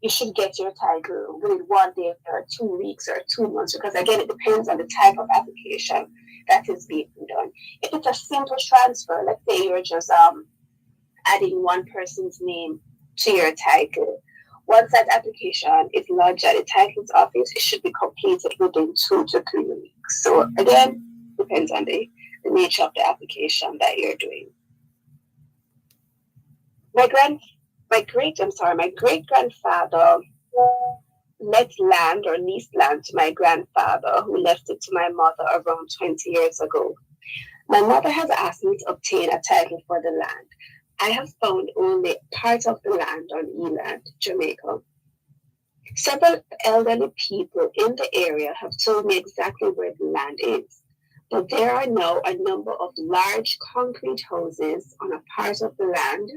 you should get your title within 1 day or 2 weeks or 2 months, because again, it depends on the type of application that is being done. If it's a simple transfer, let's say you're just adding one person's name to your title. Once that application is lodged at the title's office, it should be completed within 2 to 3 weeks. So again, depends on the nature of the application that you're doing. My great-grandfather let land or leased land to my grandfather, who left it to my mother around 20 years ago. My mother has asked me to obtain a title for the land. I have found only part of the land on Eland, Jamaica. Several elderly people in the area have told me exactly where the land is, but there are now a number of large concrete houses on a part of the land,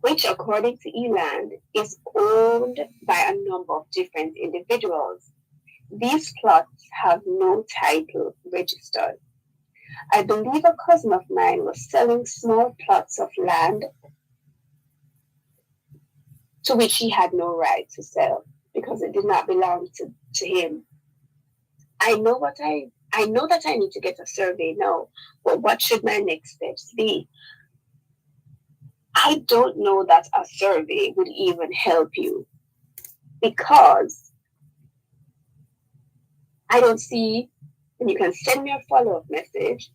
which, according to Eland, is owned by a number of different individuals. These plots have no title registered. I believe a cousin of mine was selling small plots of land to which he had no right to sell because it did not belong to him. I know that I need to get a survey now, but what should my next steps be? I don't know that a survey would even help you, because I don't see, and you can send me a follow-up message.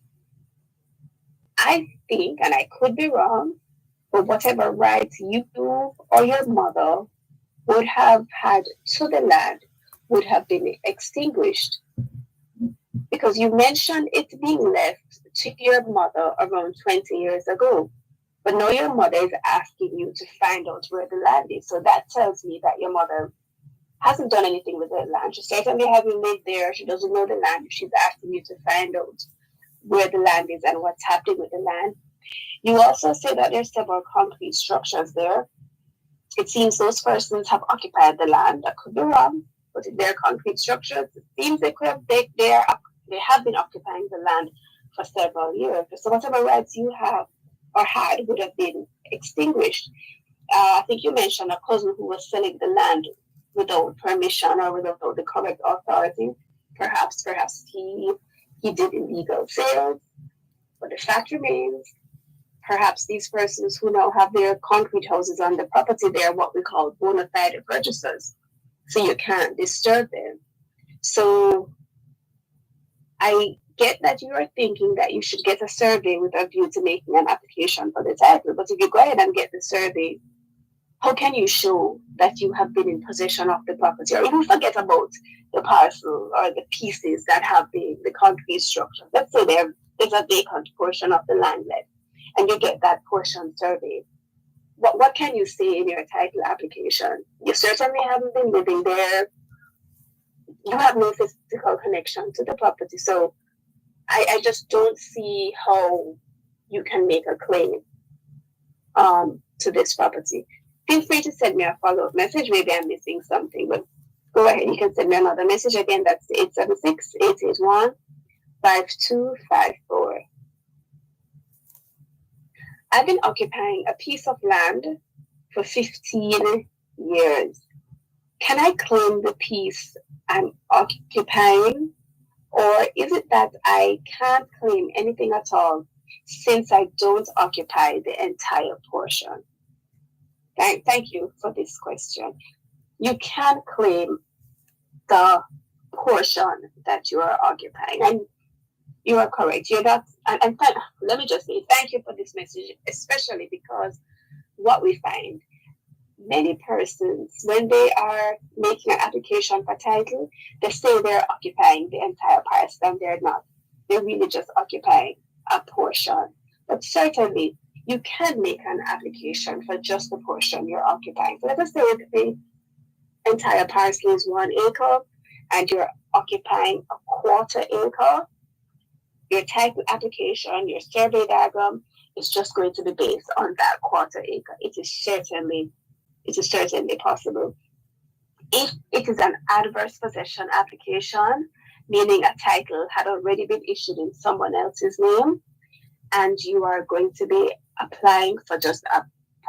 I think, and I could be wrong, but whatever rights you or your mother would have had to the land would have been extinguished, because you mentioned it being left to your mother around 20 years ago. But now your mother is asking you to find out where the land is. So that tells me that your mother hasn't done anything with the land. She certainly hasn't lived there. She doesn't know the land. She's asking you to find out where the land is and what's happening with the land. You also say that there's several concrete structures there. It seems those persons have occupied the land. I could be wrong, but if they're concrete structures, it seems they have been occupying the land for several years. So whatever rights you have or had would have been extinguished. I think you mentioned a cousin who was selling the land without permission or without the correct authority. Perhaps he did illegal sales, but the fact remains perhaps these persons who now have their concrete houses on the property, they are what we call bona fide purchasers. So you can't disturb them. So I get that you are thinking that you should get a survey with a view to making an application for the title. But if you go ahead and get the survey, how can you show that you have been in possession of the property? Or even forget about the parcel or the pieces that have the concrete structure. Let's say there's a vacant portion of the land left, and you get that portion surveyed. What can you say in your title application? You certainly haven't been living there. You have no physical connection to the property. So I just don't see how you can make a claim to this property. Feel free to send me a follow-up message. Maybe I'm missing something, but go ahead. You can send me another message. Again, that's 876-881-5254. I've been occupying a piece of land for 15 years. Can I claim the piece I'm occupying? Or is it that I can't claim anything at all since I don't occupy the entire portion? Thank you for this question. You can claim the portion that you are occupying, and you are correct. You're not, and let me just say thank you for this message, especially because what we find, many persons, when they are making an application for title, they say they're occupying the entire parcel, and they're not. They're really just occupying a portion. But certainly, you can make an application for just the portion you're occupying. So let us say the entire parcel is 1 acre, and you're occupying a 1/4 acre. Your title application, your survey diagram is just going to be based on that 1/4 acre. It is certainly possible. If it is an adverse possession application, meaning a title had already been issued in someone else's name, and you are going to be applying for just a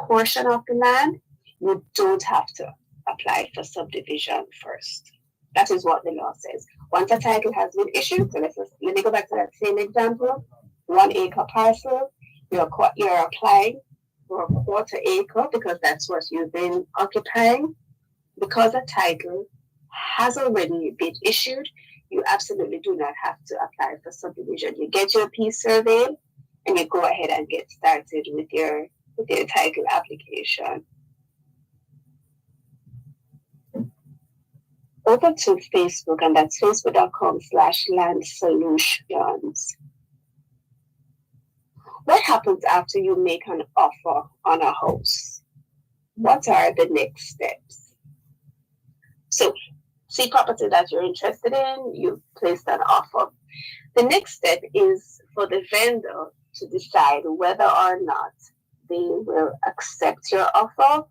portion of the land, you don't have to apply for subdivision first. That is what the law says. Once a title has been issued, so let me go back to that same example. 1 acre parcel, you're applying for a 1/4 acre because that's what you've been occupying. Because a title has already been issued, you absolutely do not have to apply for subdivision. You get your piece surveyed, and you go ahead and get started with your title application. Over to Facebook, and that's facebook.com/landsolutions. What happens after you make an offer on a house? What are the next steps? So, see property that you're interested in, you placed an offer. The next step is for the vendor to decide whether or not they will accept your offer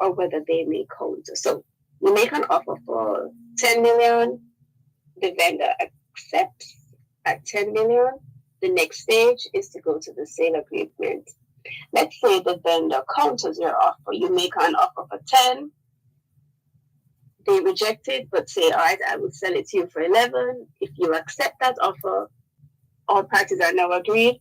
or whether they may counter. So you make an offer for 10 million, the vendor accepts at 10 million. The next stage is to go to the sale agreement. Let's say the vendor counters your offer. You make an offer for 10. They reject it, but say, all right, I will sell it to you for 11. If you accept that offer, all parties are now agreed,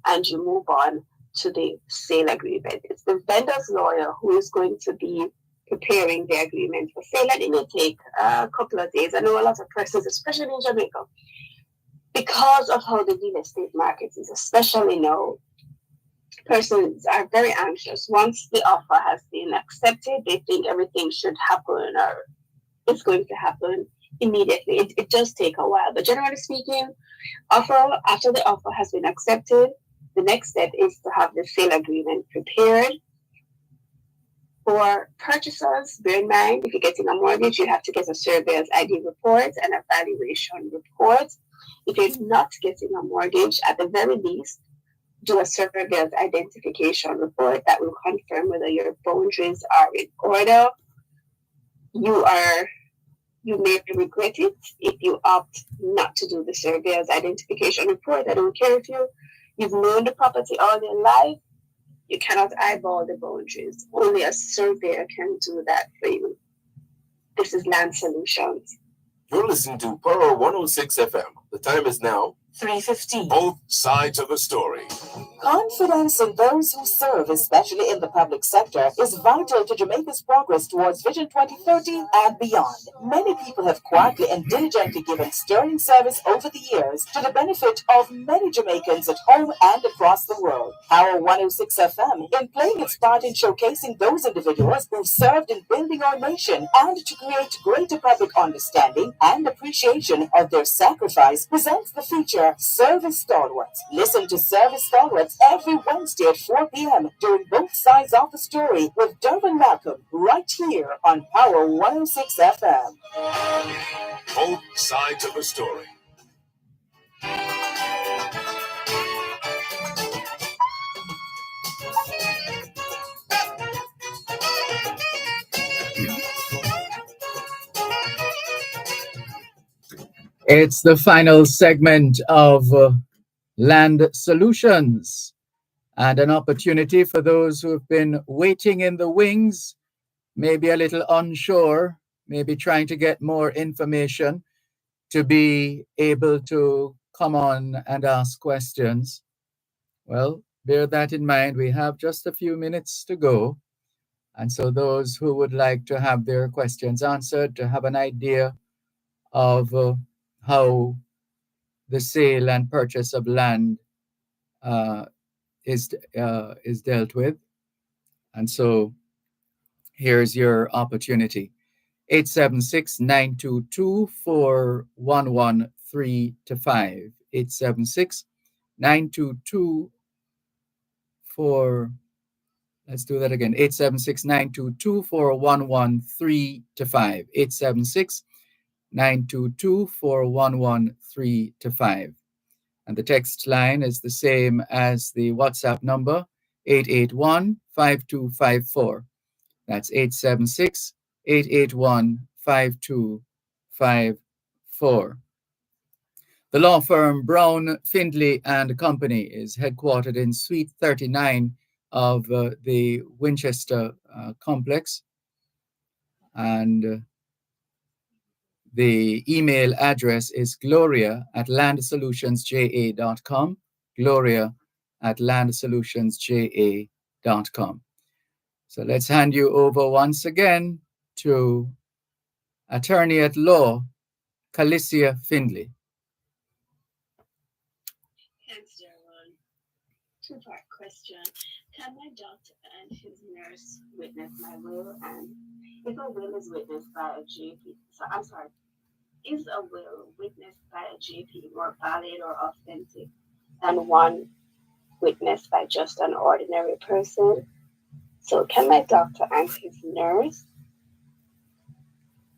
and you move on to the sale agreement. It's the vendor's lawyer who is going to be preparing the agreement for sale, and it may take a couple of days. I know a lot of persons, especially in Jamaica, because of how the real estate market is, especially now, persons are very anxious. Once the offer has been accepted, they think everything should happen or it's going to happen immediately. It does take a while, but generally speaking, after the offer has been accepted, the next step is to have the sale agreement prepared. For purchasers, bear in mind, if you're getting a mortgage, you have to get a surveyor's ID report and a valuation report. If you're not getting a mortgage, at the very least, do a surveyor's identification report that will confirm whether your boundaries are in order. You may regret it if you opt not to do the surveyor's identification report. I don't care if you've known the property all your life. You cannot eyeball the boundaries. Only a surveyor can do that for you. This is Land Solutions.
You're listening to Pearl 106 FM. The time is now
3:15.
Both sides of the story.
Confidence in those who serve, especially in the public sector, is vital to Jamaica's progress towards Vision 2030 and beyond. Many people have quietly and diligently given sterling service over the years to the benefit of many Jamaicans at home and across the world. Power 106 FM, in playing its part in showcasing those individuals who've served in building our nation and to create greater public understanding and appreciation of their sacrifice, presents the feature Service Stalwarts. Listen to Service Stalwarts every Wednesday at 4 p.m. during both sides of the story with Dervan Malcolm right here on Power 106 FM.
Both sides of a story.
It's the final segment of Land Solutions, and an opportunity for those who have been waiting in the wings, maybe a little unsure, maybe trying to get more information, to be able to come on and ask questions. Well, bear that in mind. We have just a few minutes to go. And so those who would like to have their questions answered, to have an idea of how the sale and purchase of land is dealt with. And so here's your opportunity. 876-922-4113-5. 876-922-4. Let's do that again. 876-922-4113-5. 876-922-4113-5. And the text line is the same as the WhatsApp number, 881-5254. That's 876-881-5254. The law firm Brown, Findlay and Company is headquartered in Suite 39 of the Winchester complex. And the email address is gloria@landsolutionsja.com. gloria@landsolutionsja.com. So let's hand you over once again to Attorney at Law, Calicia Findlay.
Thanks, Dervan. Two-part question. Can my doctor and his nurse witness my will? And if a will is witnessed by a GP, is a will witnessed by a GP more valid or authentic than one witnessed by just an ordinary person? So can my doctor and his nurse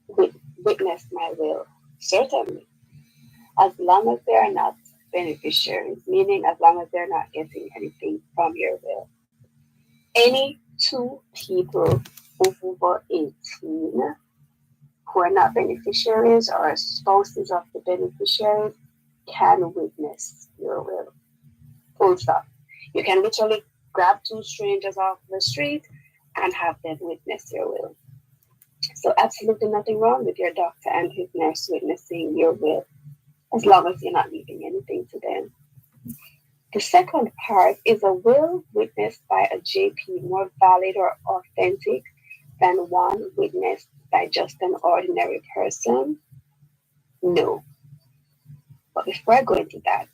witness my will? Certainly, as long as they are not beneficiaries, meaning as long as they're not getting anything from your will. Any two people over 18 who are not beneficiaries or spouses of the beneficiaries can witness your will. Full stop. You can literally grab two strangers off the street and have them witness your will. So absolutely nothing wrong with your doctor and his nurse witnessing your will, as long as you're not leaving anything to them. The second part, is a will witnessed by a JP more valid or authentic than one witnessed by just an ordinary person? No. But before I go into that,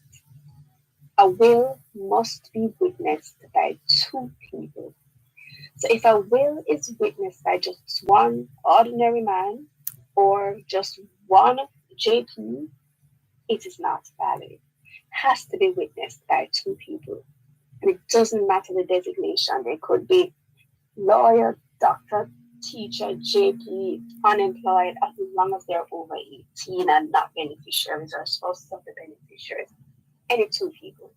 a will must be witnessed by two people. So if a will is witnessed by just one ordinary man or just one JP, it is not valid. It has to be witnessed by two people. And it doesn't matter the designation. They could be lawyer, doctor, teacher, JP, unemployed, as long as they're over 18 and not beneficiaries or spouses of the beneficiaries. Any two people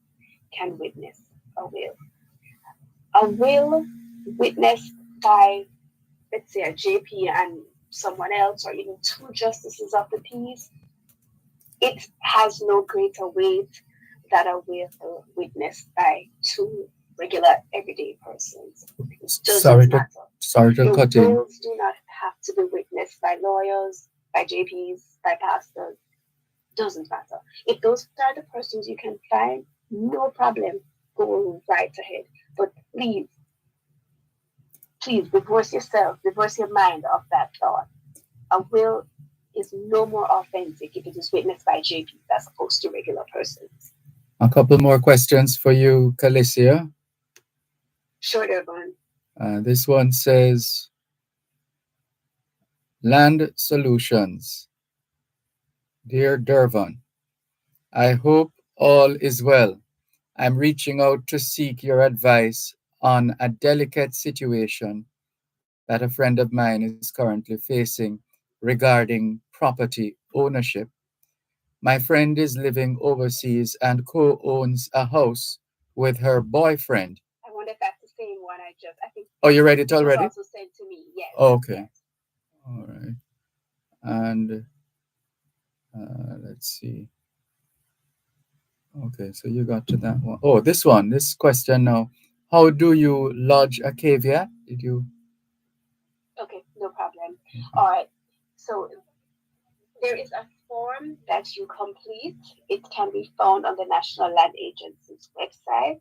can witness a will. A will witnessed by, let's say, a JP and someone else, or even two justices of the peace, it has no greater weight than a will witnessed by two regular everyday persons.
Sorry to cut in.
Wills do not have to be witnessed by lawyers, by JPs, by pastors. Doesn't matter. If those are the persons you can find, no problem. go right ahead. But please, divorce yourself, divorce your mind of that thought. A will is no more authentic if it is witnessed by JPs as opposed to regular persons.
A couple more questions for you, Calicia.
Sure, Dervan.
This one says, Land Solutions. Dear Dervan, I hope all is well. I'm reaching out to seek your advice on a delicate situation that a friend of mine is currently facing regarding property ownership. My friend is living overseas and co-owns a house with her boyfriend.
I wonder if that's the same one I think.
Oh, you read it already?
It was also sent to me, yes.
Okay.
Yes.
All right. And let's see. Okay, so you got to that one. Oh, this question now. How do you lodge a caveat? Did you?
Okay, no problem. All right. So there is a form that you complete. It can be found on the National Land Agency's website,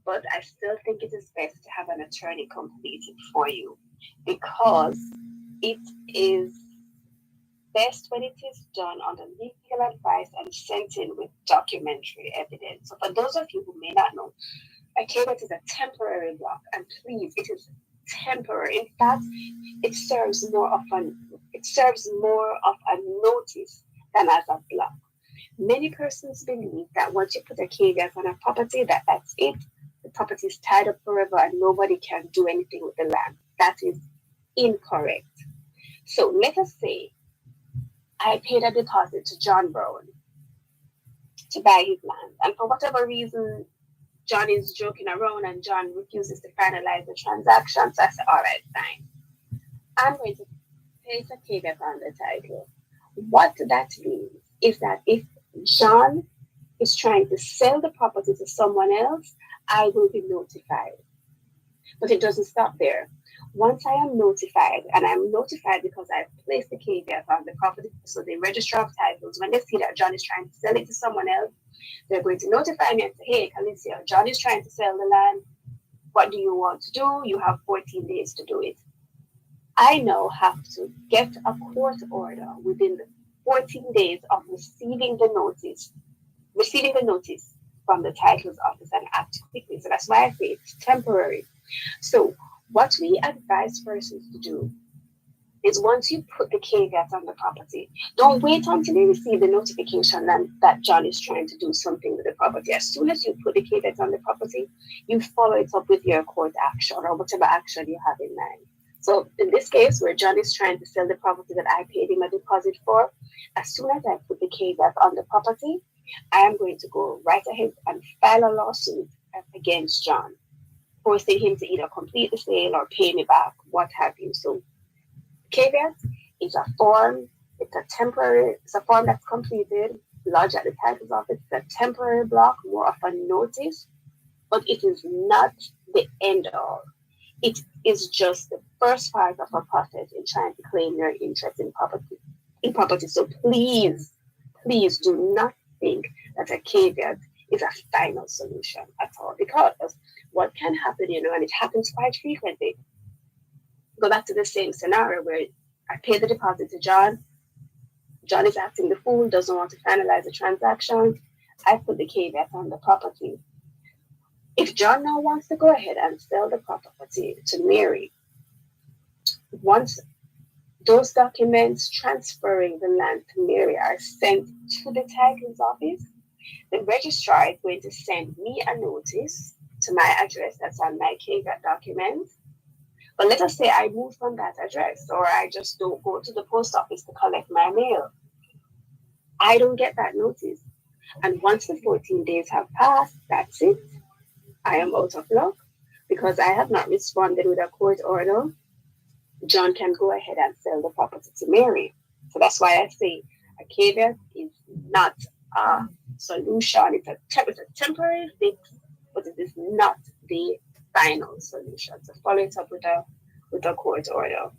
but I still think it is best to have an attorney complete it for you because it is best when it is done under legal advice and sent in with documentary evidence. So for those of you who may not know, a caveat is a temporary block, and please, it is temporary. In fact, it serves more of a notice than as a block. Many persons believe that once you put a caveat on a property, that's it. The property is tied up forever and nobody can do anything with the land. That is incorrect. So let us say I paid a deposit to John Brown to buy his land, and for whatever reason, John is joking around and John refuses to finalize the transaction. So I said, all right, fine. I'm going to place a caveat on the title. What that means is that if John is trying to sell the property to someone else, I will be notified. But it doesn't stop there. Once I am notified, and I'm notified because I've placed the caveat on the property, so the registrar of titles, when they see that John is trying to sell it to someone else, they're going to notify me and say, hey, Calicia, John is trying to sell the land. What do you want to do? You have 14 days to do it. I now have to get a court order within the 14 days of receiving the notice from the titles office and act quickly. So that's why I say it's temporary. So what we advise persons to do is once you put the caveat on the property, don't wait until you receive the notification that John is trying to do something with the property. As soon as you put the caveat on the property, you follow it up with your court action or whatever action you have in mind. So in this case, where John is trying to sell the property that I paid him a deposit for, as soon as I put the caveat on the property, I am going to go right ahead and file a lawsuit against John, forcing him to either complete the sale or pay me back, what have you. So caveat is a form, it's a form that's completed, lodged at the titles office. It's a temporary block, more of a notice, but it is not the end all. It is just the first part of a process in trying to claim your interest in property. So please do not think that a caveat is a final solution at all, because what can happen, and it happens quite frequently. Go back to the same scenario where I pay the deposit to John. John is acting the fool, doesn't want to finalize the transaction. I put the caveat on the property. If John now wants to go ahead and sell the property to Mary, once those documents transferring the land to Mary are sent to the titles office, the registrar is going to send me a notice to my address that's on my caveat document. But let us say I move from that address, or I just don't go to the post office to collect my mail. I don't get that notice. And once the 14 days have passed, that's it. I am out of luck because I have not responded with a court order. John can go ahead and sell the property to Mary. So that's why I say a caveat is not a solution. It's a temporary fix, but it is not the final solution. So follow it up with a court order.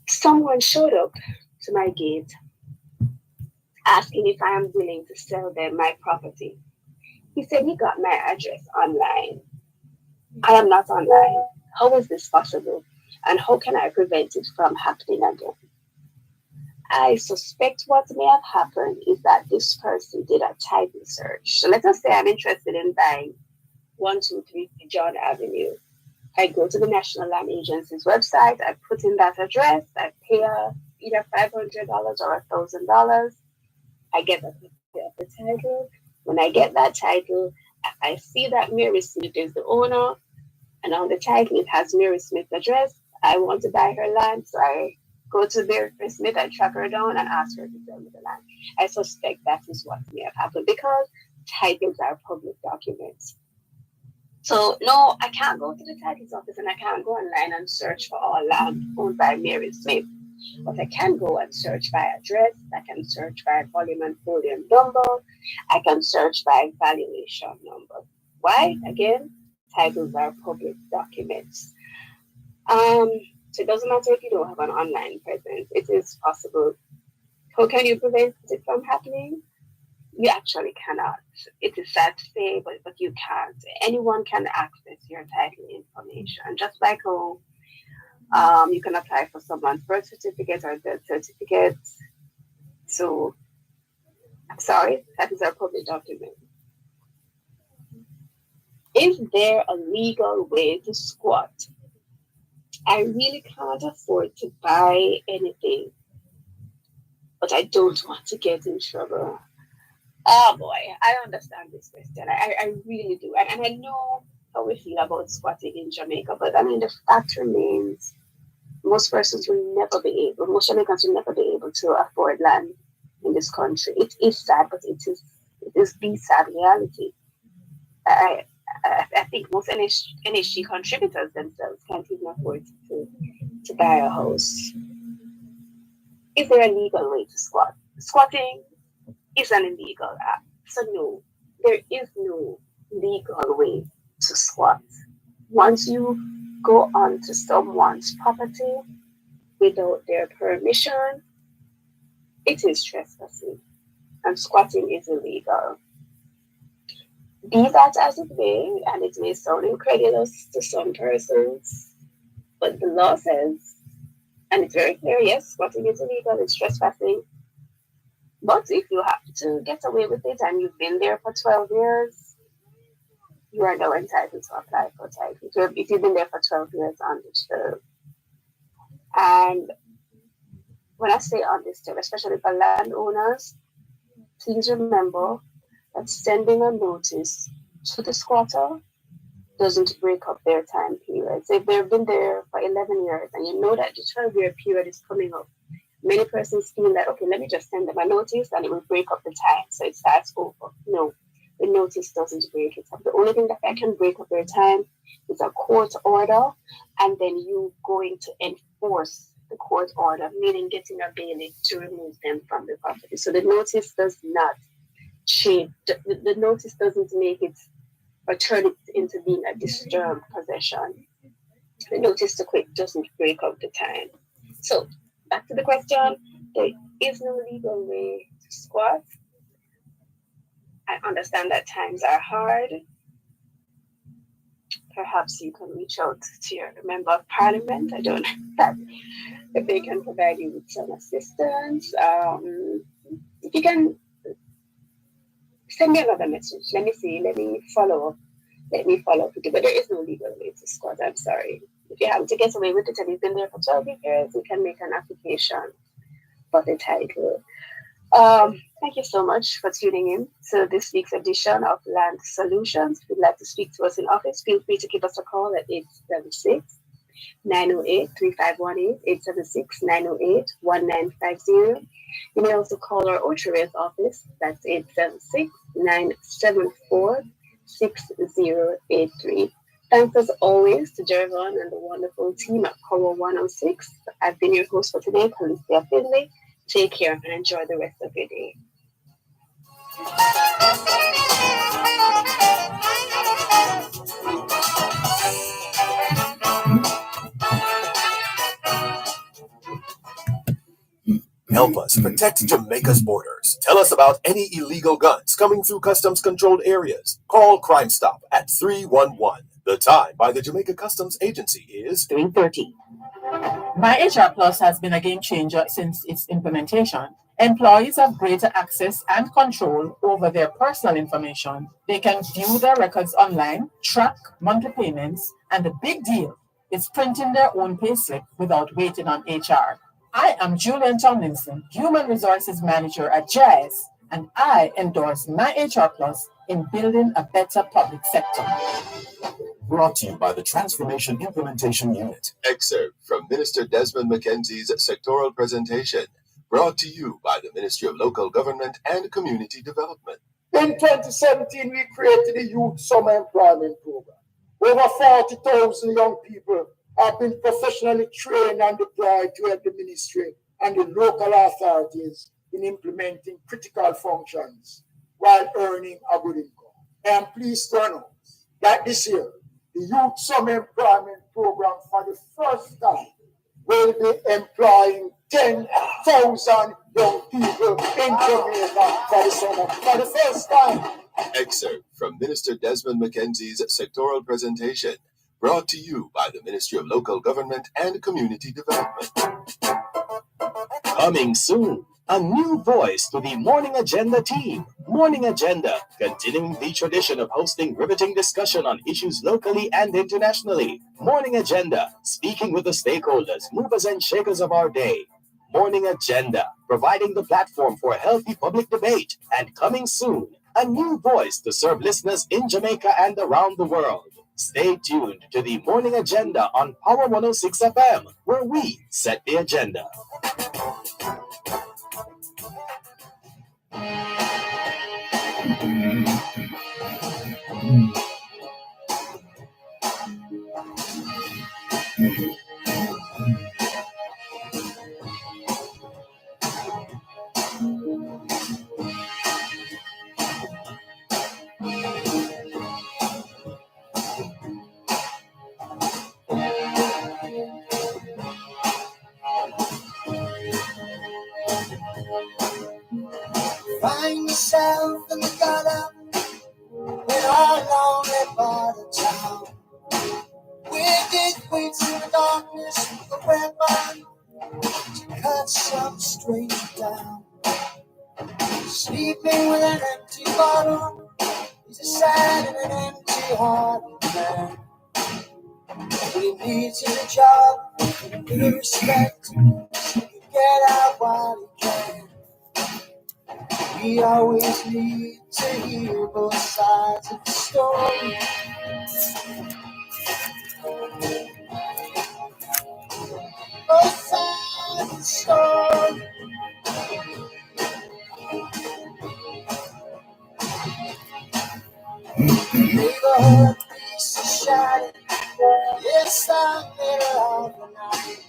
Someone showed up to my gate asking if I am willing to sell them my property. He said he got my address online. I am not online. How is this possible? And how can I prevent it from happening again? I suspect what may have happened is that this person did a title search. So let us say I'm interested in buying 123 John Avenue. I go to the National Land Agency's website, I put in that address, I pay either $500 or $1,000. I get a copy of the title. When I get that title, I see that Mary Smith is the owner, and on the title it has Mary Smith's address. I want to buy her land, so I go to Mary Smith, I track her down and ask her to sell me the land. I suspect that is what may have happened because titles are public documents. So no, I can't go to the titles office and I can't go online and search for all land owned by Mary Smith. But I can go and search by address, I can search by volume and folium number, I can search by valuation number. Why? Again, titles are public documents. So it doesn't matter if you don't have an online presence, it is possible. How can you prevent it from happening? You actually cannot. It is sad to say, but you can't. Anyone can access your title information, just like how you can apply for someone's birth certificate or death certificate. So, I'm sorry, that is our public document. Is there a legal way to squat? I really can't afford to buy anything, but I don't want to get in trouble. Oh boy, I understand this question. I really do. And I know how we feel about squatting in Jamaica, but I mean, the fact remains most Jamaicans will never be able to afford land in this country. It is sad, but it is the sad reality. I think most NHG contributors themselves can't even afford to buy a house. Is there a legal way to squat? Squatting is an illegal act. So no, there is no legal way to squat. Once you go onto someone's property without their permission, it is trespassing, and squatting is illegal. Be that as it may, and it may sound incredulous to some persons, but the law says, and it's very clear, yes, squatting is illegal, it's trespassing. But if you have to get away with it and you've been there for 12 years, you are now entitled to apply for title. If you've been there for 12 years undisturbed. And when I say undisturbed, especially for landowners, please remember that sending a notice to the squatter doesn't break up their time period. So if they've been there for 11 years and you know that the 12-year period is coming up, many persons feel that, okay, let me just send them a notice and it will break up the time. So it starts over. No, the notice doesn't break it up. The only thing that can break up their time is a court order, and then you going to enforce the court order, meaning getting a bailiff to remove them from the property. So the notice does not change. The notice doesn't make it or turn it into being a disturbed possession. The notice to quit doesn't break up the time. So back to the question, there is no legal way to squat. I understand that times are hard. Perhaps you can reach out to your member of parliament. I don't know if they can provide you with some assistance. If you can send me another message. Let me see. Let me follow up with you. But there is no legal way to squat. I'm sorry. If you have to get away with it and you've been there for 12 years, you can make an application for the title. Thank you so much for tuning in to this week's edition of Land Solutions. If you'd like to speak to us in office, feel free to give us a call at 876-908-3518, 876-908-1950. You may also call our Otrails office. That's 876-974-6083. Thanks as always to Dervan and the wonderful team at Power 106. I've been your host for today, Calicia Finley. Take care and enjoy the rest of your day.
Help us protect Jamaica's borders. Tell us about any illegal guns coming through customs-controlled areas. Call Crime Stop at 311. The time by the Jamaica Customs Agency is
3:30. My HR Plus has been a game changer since its implementation. Employees have greater access and control over their personal information. They can view their records online, track monthly payments, and the big deal is printing their own payslip without waiting on HR. I am Julian Tomlinson, Human Resources Manager at Jazz, and I endorse my HR Plus in building a better public sector.
Brought to you by the Transformation Implementation Unit.
Excerpt from Minister Desmond McKenzie's sectoral presentation. Brought to you by the Ministry of Local Government and Community Development.
In 2017, we created a Youth Summer Employment Program. Over 40,000 young people have been professionally trained and deployed to help the ministry and the local authorities in implementing critical functions while earning a good income. I am pleased to announce that this year, the Youth Summer Employment Program for the first time will be employing 10,000 young people in Jamaica for the summer for the first time.
Excerpt from Minister Desmond McKenzie's sectoral presentation. Brought to you by the Ministry of Local Government and Community Development.
coming soon. A new voice to the Morning Agenda team. Morning Agenda, continuing the tradition of hosting riveting discussion on issues locally and internationally. Morning Agenda, speaking with the stakeholders, movers and shakers of our day. Morning Agenda, providing the platform for healthy public debate. And coming soon, a new voice to serve listeners in Jamaica and around the world. Stay tuned to the Morning Agenda on Power 106 FM, where we set the agenda.
Find yourself in the gutter in our lonely part of town. Wicked waits in the darkness with a weapon to cut some stranger down. Sleeping with an empty bottle, he's a sad and an empty-hearted man. But he needs a job, a bit of respect, so he can get out while he can. We always need to hear both sides of the story. Both sides of the story. Neighborhood peace is shining. It's the middle of the night.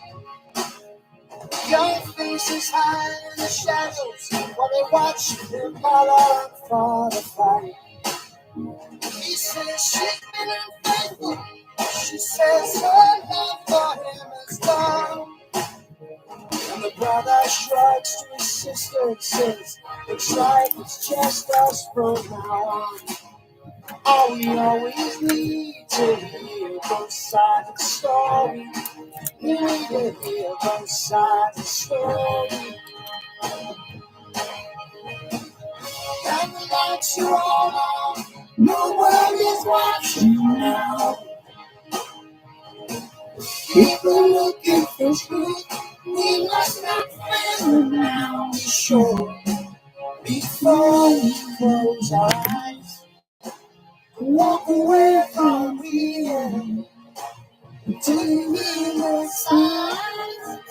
Young faces hide in the shadows while they watch their mother for the fight. He says she's been unfaithful. She says her love for him is gone. And the brother shrugs to his sister and says, looks like it's just us from now on. Oh, we always need to hear both sides of the story. We need to hear both sides of the story. And the lights are all on. The world is watching you now. People looking for truth. We must not fail them now. Be sure before we close our eyes. Walk away from real to hear the signs.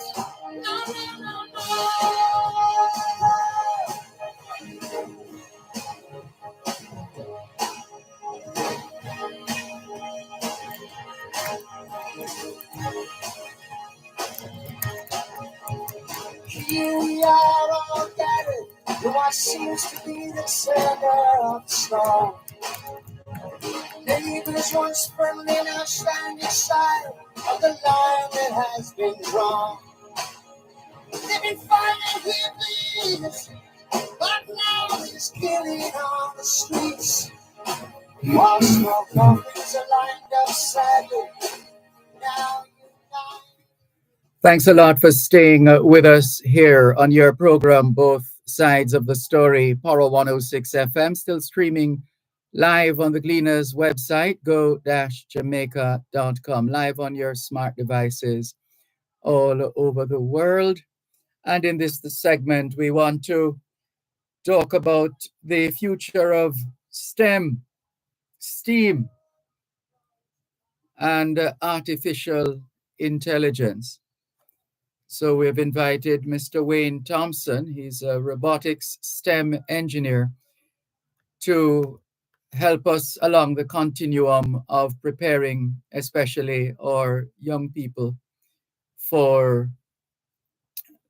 Here we are all gathered in what seems to be the center of the storm. Neighbors once friendly now stand aside of the line that has been drawn. Living fire he bleeds, but now he's killing on the streets. While small coffins are lined up sadly, now you know.
Thanks a lot for staying with us here on your program, Both Sides of the Story, Poro 106 FM, still streaming live on the Gleaners website, go-jamaica.com, live on your smart devices all over the world. And in this segment, we want to talk about the future of STEAM, and artificial intelligence. So we've invited Mr. Wayne Thompson. He's a robotics STEM engineer to help us along the continuum of preparing, especially our young people, for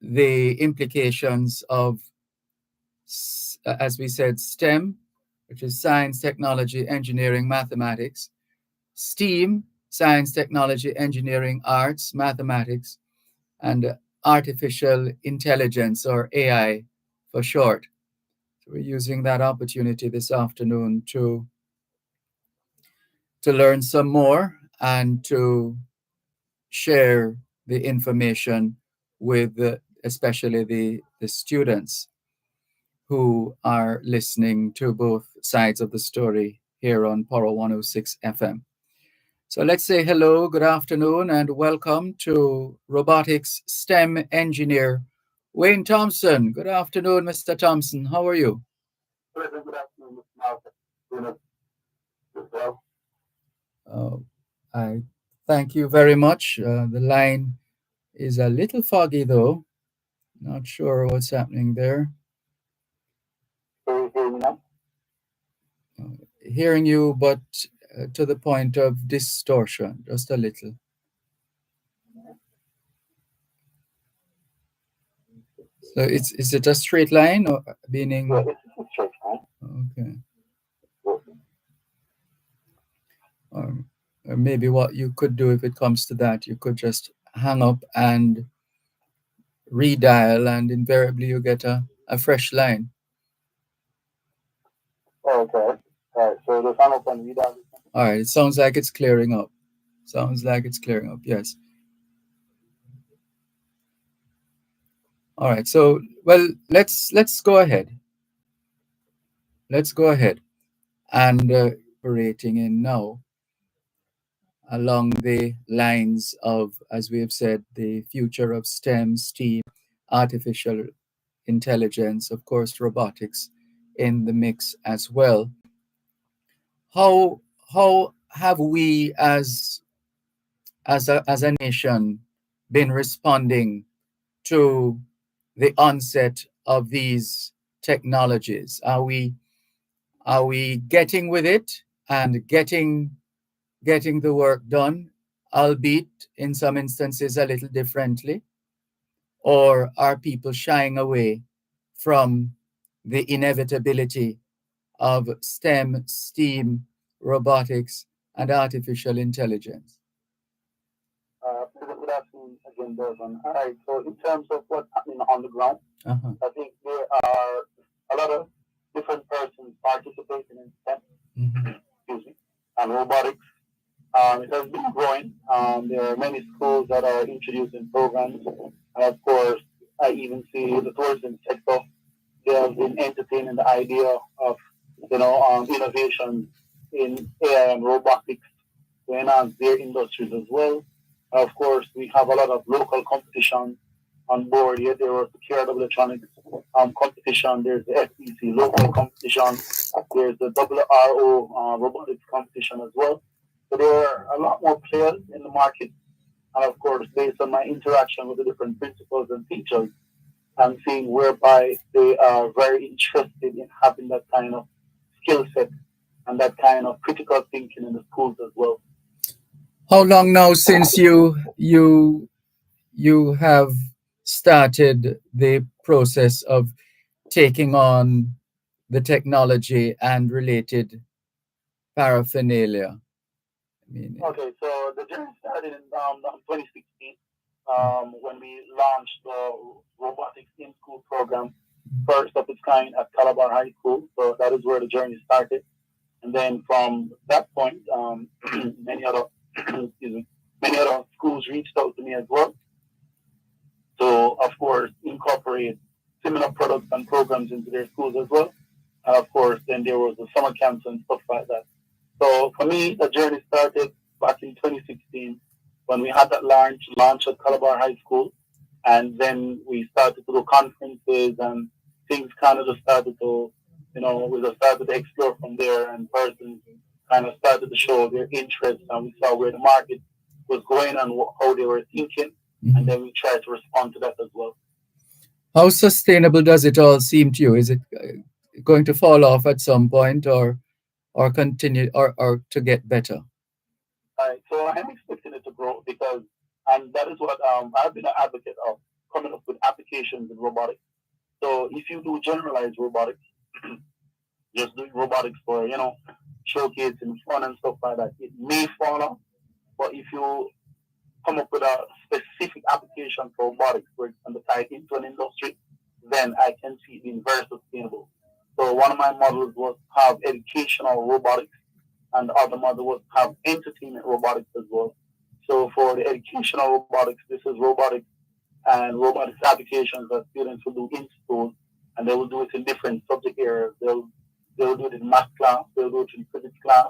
the implications of, as we said, STEM, which is science, technology, engineering, mathematics, STEAM, science, technology, engineering, arts, mathematics, and artificial intelligence, or AI for short. So we're using that opportunity this afternoon to learn some more and to share the information with especially the students who are listening to both sides of the story here on Poro 106 FM. So let's say hello, good afternoon, and welcome to robotics STEM engineer Wayne Thompson. Good afternoon, Mr. Thompson. How are you?
Good afternoon, Mr. Malcolm.
I thank you very much. The line is a little foggy, though. Not sure what's happening there.
Can you hear me now?
Hearing you, but to the point of distortion, just a little. So is it a straight line, or meaning?
Yeah, it's a straight line.
Okay. Or maybe what you could do, if it comes to that, you could just hang up and redial, and invariably you get a fresh line.
Okay. All right. So the hang up and redial.
All right. It sounds like it's clearing up. Yes. All right. So, well, let's go ahead. And operating in now along the lines of, as we have said, the future of STEM, STEAM, artificial intelligence, of course, robotics in the mix as well. How have we as a nation been responding to the onset of these technologies? Are we getting with it and getting the work done, albeit in some instances a little differently? Or are people shying away from the inevitability of STEM, STEAM, robotics, and artificial intelligence?
Good afternoon again, Dervan. All right. So in terms of what's happening on the ground, I think there are a lot of different persons participating in STEM, and robotics. It has been growing. There are many schools that are introducing programs. And of course, I even see the tourism sector. They have been entertaining the idea of, innovation in AI and robotics to enhance their industries as well. Of course, we have a lot of local competition on board here. There was the Care Electronics competition. There's the FEC local competition. There's the WRO robotics competition as well. So there are a lot more players in the market. And of course, based on my interaction with the different principals and teachers, I'm seeing whereby they are very interested in having that kind of skill set and that kind of critical thinking in the schools as well.
How long now since you have started the process of taking on the technology and related paraphernalia?
Okay, so the journey started in 2016. when we launched the robotics in school program, first of its kind at Calabar High School. So that is where the journey started. And then from that point, many other many other schools reached out to me as well. So of course, incorporate similar products and programs into their schools as well. And of course, then there was the summer camps and stuff like that. So for me, the journey started back in 2016 when we had that launch at Calabar High School. And then we started to do conferences and things kind of just started to, we just started to explore from there, and persons kind of started to show their interest, and we saw where the market was going and how they were thinking. And then we tried to respond to that as well.
How sustainable does it all seem to you? Is it going to fall off at some point, or continue, or to get better?
All right, so I'm expecting it to grow because, and that is what I've been an advocate of, coming up with applications in robotics. So if you do generalized robotics, just doing robotics for, showcasing fun and stuff like that, it may fall off. But if you come up with a specific application for robotics where it's going to tie into an industry, then I can see it being very sustainable. So one of my models was have educational robotics, and the other model was have entertainment robotics as well. So for the educational robotics, this is robotics and robotics applications that students will do in school, and they will do it in different subject areas. They'll do it in math class, they'll do it in physics class,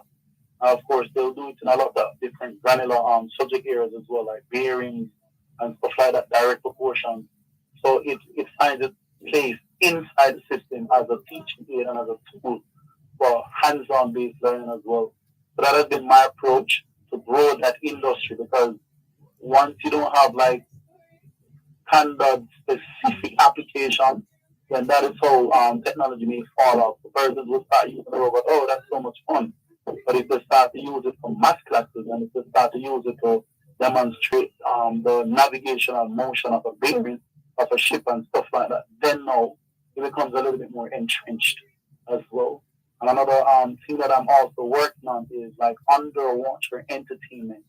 and of course they'll do it in a lot of different granular subject areas as well, like bearings and stuff like that, direct proportion. So it finds its place inside the system as a teaching aid and as a tool for hands-on based learning as well. So that has been my approach to grow that industry, because once you don't have like standard specific application, then that is how technology may fall off. The persons will start using the robot. Oh, that's so much fun. But if they start to use it for math classes, and if they start to use it to demonstrate the navigational motion of a bearing of a ship and stuff like that, then now it becomes a little bit more entrenched as well. And another thing that I'm also working on is like underwater entertainment.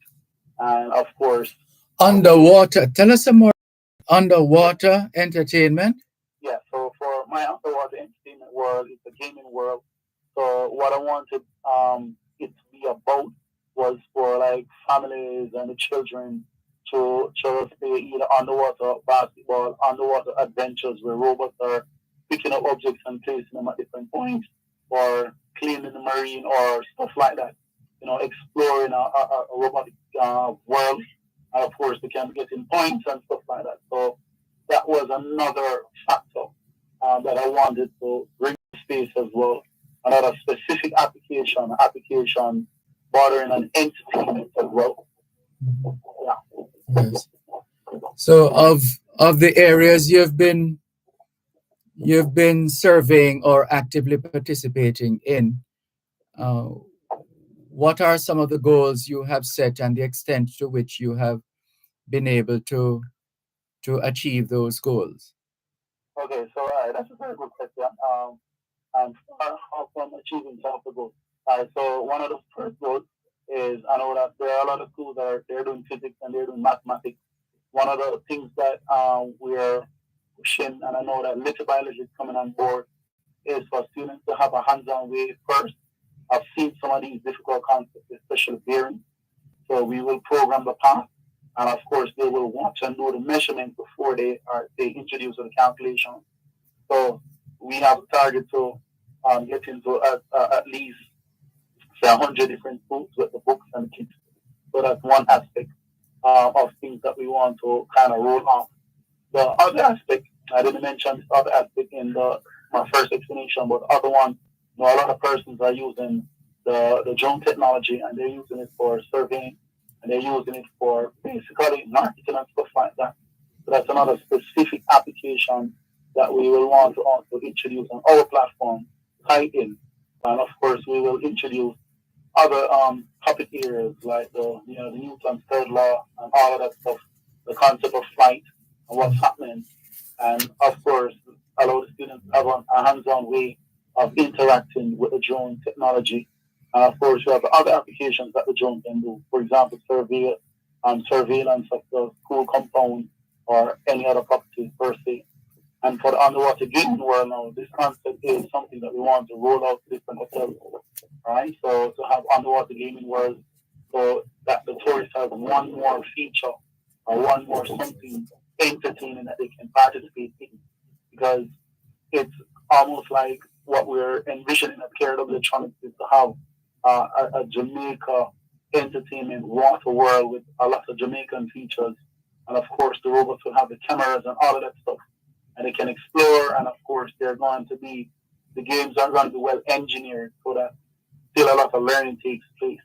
And of course,
underwater. Tell us some more. Underwater entertainment.
Yeah, so for my underwater entertainment world, it's a gaming world. So what I wanted it to be about was for like families and the children to play either underwater basketball, underwater adventures where robots are picking up objects and placing them at different points, or cleaning the marine or stuff like that. Exploring a robotic world. And of course, they can be getting points and stuff like that. So that was another factor that I wanted to bring to space as well. Another specific application bordering on entertainment as well. Yeah.
Yes. So of the areas you've been surveying or actively participating in, what are some of the goals you have set and the extent to which you have been able to achieve those goals?
Okay, so that's a very good question. And how from achieving some of the goals. So one of the first goals is, I know that there are a lot of schools that they're doing physics and they're doing mathematics. One of the things that we're pushing, and I know that litter biology is coming on board, is for students to have a hands-on way first. I've seen some of these difficult concepts, especially bearing. So we will program the path, and of course they will watch and do the measurements before they introduce the calculation. So we have a target to get into at least say 100 different schools with the books and the kits. So that's one aspect of things that we want to kind of roll off. The other aspect, I didn't mention this other aspect in my first explanation, but the other one, a lot of persons are using the drone technology, and they're using it for surveying, and they're using it for basically marketing and stuff like that. So that's another specific application that we will want to also introduce on our platform, tie in. And of course, we will introduce other topic areas like the Newton's third law and all of that stuff, the concept of flight and what's happening, and of course allow the students to have a hands-on way of interacting with the drone technology. And of course, we have other applications that the drone can do. For example, survey surveillance of the school compound or any other properties per se. And for the underwater gaming world now, this concept is something that we want to roll out to different hotels, right? So to have underwater gaming world, so that the tourists have one more feature or one more something entertaining that they can participate in, because it's almost like what we're envisioning at KRW Electronics is to have a Jamaica entertainment water world with a lot of Jamaican features. And of course, the robots will have the cameras and all of that stuff. And they can explore. And of course, the games are going to be well engineered so that still a lot of learning takes place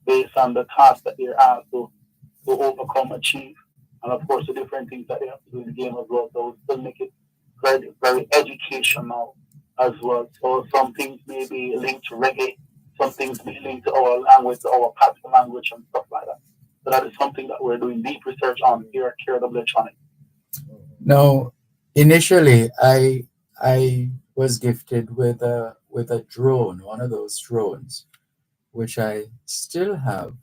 based on the tasks that they're asked to overcome, achieve. And of course, the different things that they have to do in the game as well. So still make it very, very educational as well. So some things may be linked to reggae, some things may be linked to our language, to our Pascal language and stuff like that. So that is something that we're doing deep research on here at KRW Electronics.
Now, initially, I was gifted with a drone, one of those drones, which I still have.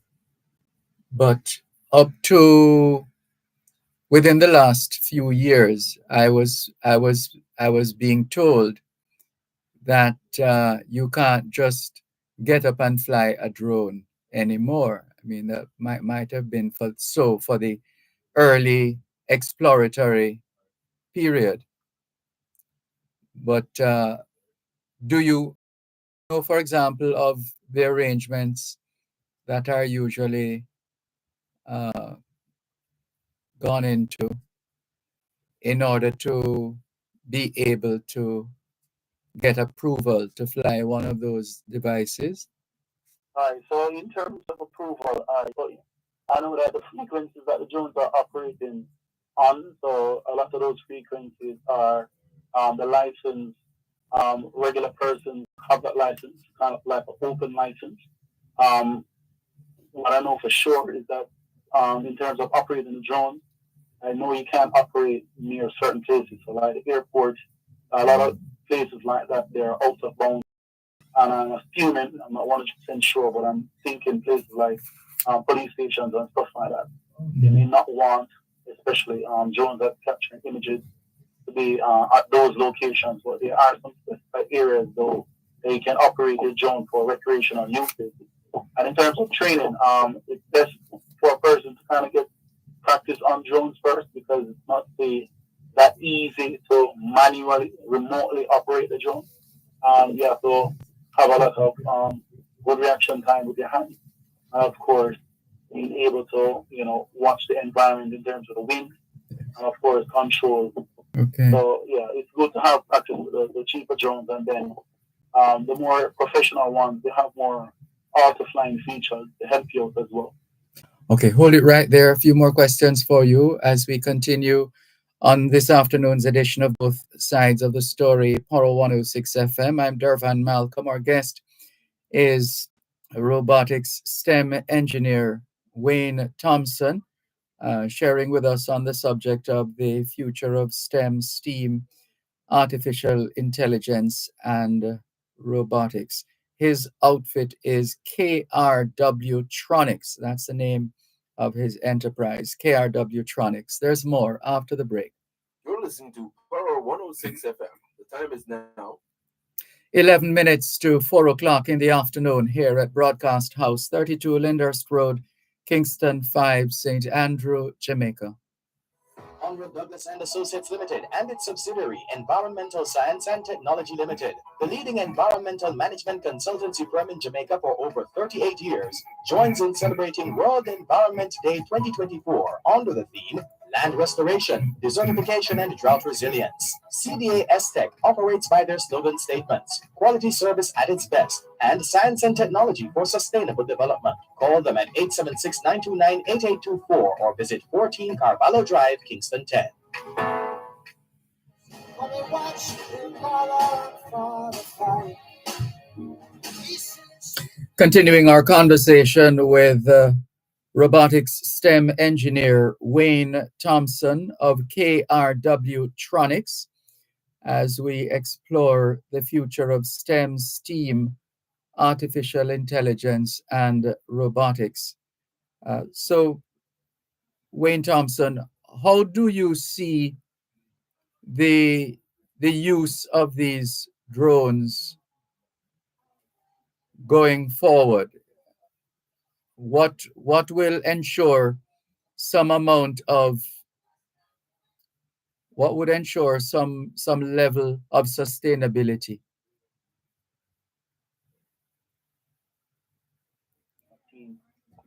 But up to within the last few years, I was being told that you can't just get up and fly a drone anymore. I mean, that might have been for the early exploratory period. But do you know, for example, of the arrangements that are usually gone into in order to be able to get approval to fly one of those devices?
All right. So in terms of approval, I know that the frequencies that the drones are operating on, so a lot of those frequencies are the license. Regular persons have that license, kind of like an open license. What I know for sure is that in terms of operating the drone, I know you can't operate near certain places. So like the airport, a lot of places like that, they're out of bounds. And I'm assuming, I'm not 100% sure, but I'm thinking places like police stations and stuff like that. They may not want, especially drones that capture images, to be at those locations, but there are some specific areas though they can operate a drone for recreational uses. And in terms of training, it's best for a person to kind of get practice on drones first, because it's not that easy to manually, remotely operate the drone. You have to have a lot of good reaction time with your hands. And of course, being able to, watch the environment in terms of the wind, and of course, control.
Okay.
So yeah, it's good to have practice with the cheaper drones, and then the more professional ones, they have more auto-flying features to help you out as well.
Okay, hold it right there. A few more questions for you as we continue on this afternoon's edition of Both Sides of the Story, Poro 106 FM. I'm Dervan Malcolm. Our guest is robotics STEM engineer Wayne Thompson, sharing with us on the subject of the future of STEM, artificial intelligence, and robotics. His outfit is KRW Tronics. That's the name of his enterprise, KRW Tronics. There's more after the break.
You're listening to Power 106 FM. The time is now
11 minutes to 4 o'clock in the afternoon here at Broadcast House, 32 Lyndhurst Road, Kingston 5, St. Andrew, Jamaica.
Conrad Douglas and Associates Limited and its subsidiary Environmental Science and Technology Limited, the leading environmental management consultancy firm in Jamaica for over 38 years, joins in celebrating World Environment Day 2024 under the theme Land Restoration, Desertification and Drought Resilience. CDA Tech operates by their slogan statements: quality service at its best and science and technology for sustainable development. Call them at 876-929-8824 or visit 14 Carvalho Drive, Kingston 10.
Continuing our conversation with robotics STEM engineer Wayne Thompson of KRW Tronics as we explore the future of STEM, artificial intelligence, and robotics. So Wayne Thompson, how do you see the use of these drones going forward? What will ensure some amount of what would ensure some level of sustainability?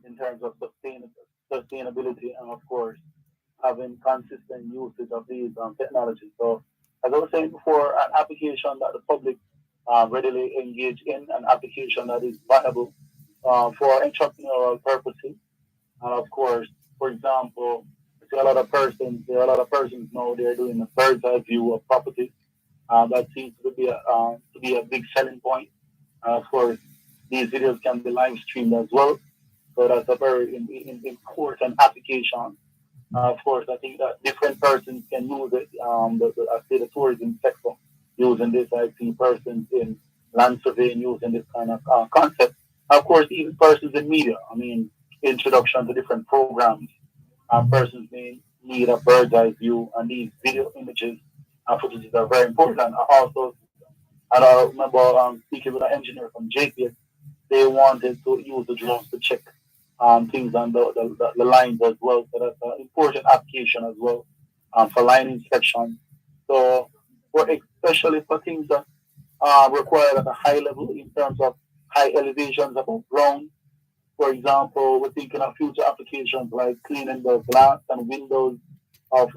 In terms of sustainability and of course having consistent usage of these technologies. So as I was saying before, an application that the public readily engage in, an application that is viable for entrepreneurial purposes. And of course, for example, there are a lot of persons now they're doing a bird's eye view of properties. That seems to be a big selling point. Of course, these videos can be live streamed as well. So that's a very important application. Of course, I think that different persons can use it. I say the tourism sector using this. I see persons in land surveying using this kind of concept. Of course, even persons in media. I mean, introduction to different programs. Persons may need a bird's eye view, and these video images and footages are very important. And I remember speaking with an engineer from JPS. They wanted to use the drones to check things on the lines as well. So that's an important application as well for line inspection. So especially for things that are required at a high level in terms of high elevations above ground. For example, we're thinking of future applications like cleaning the glass and windows of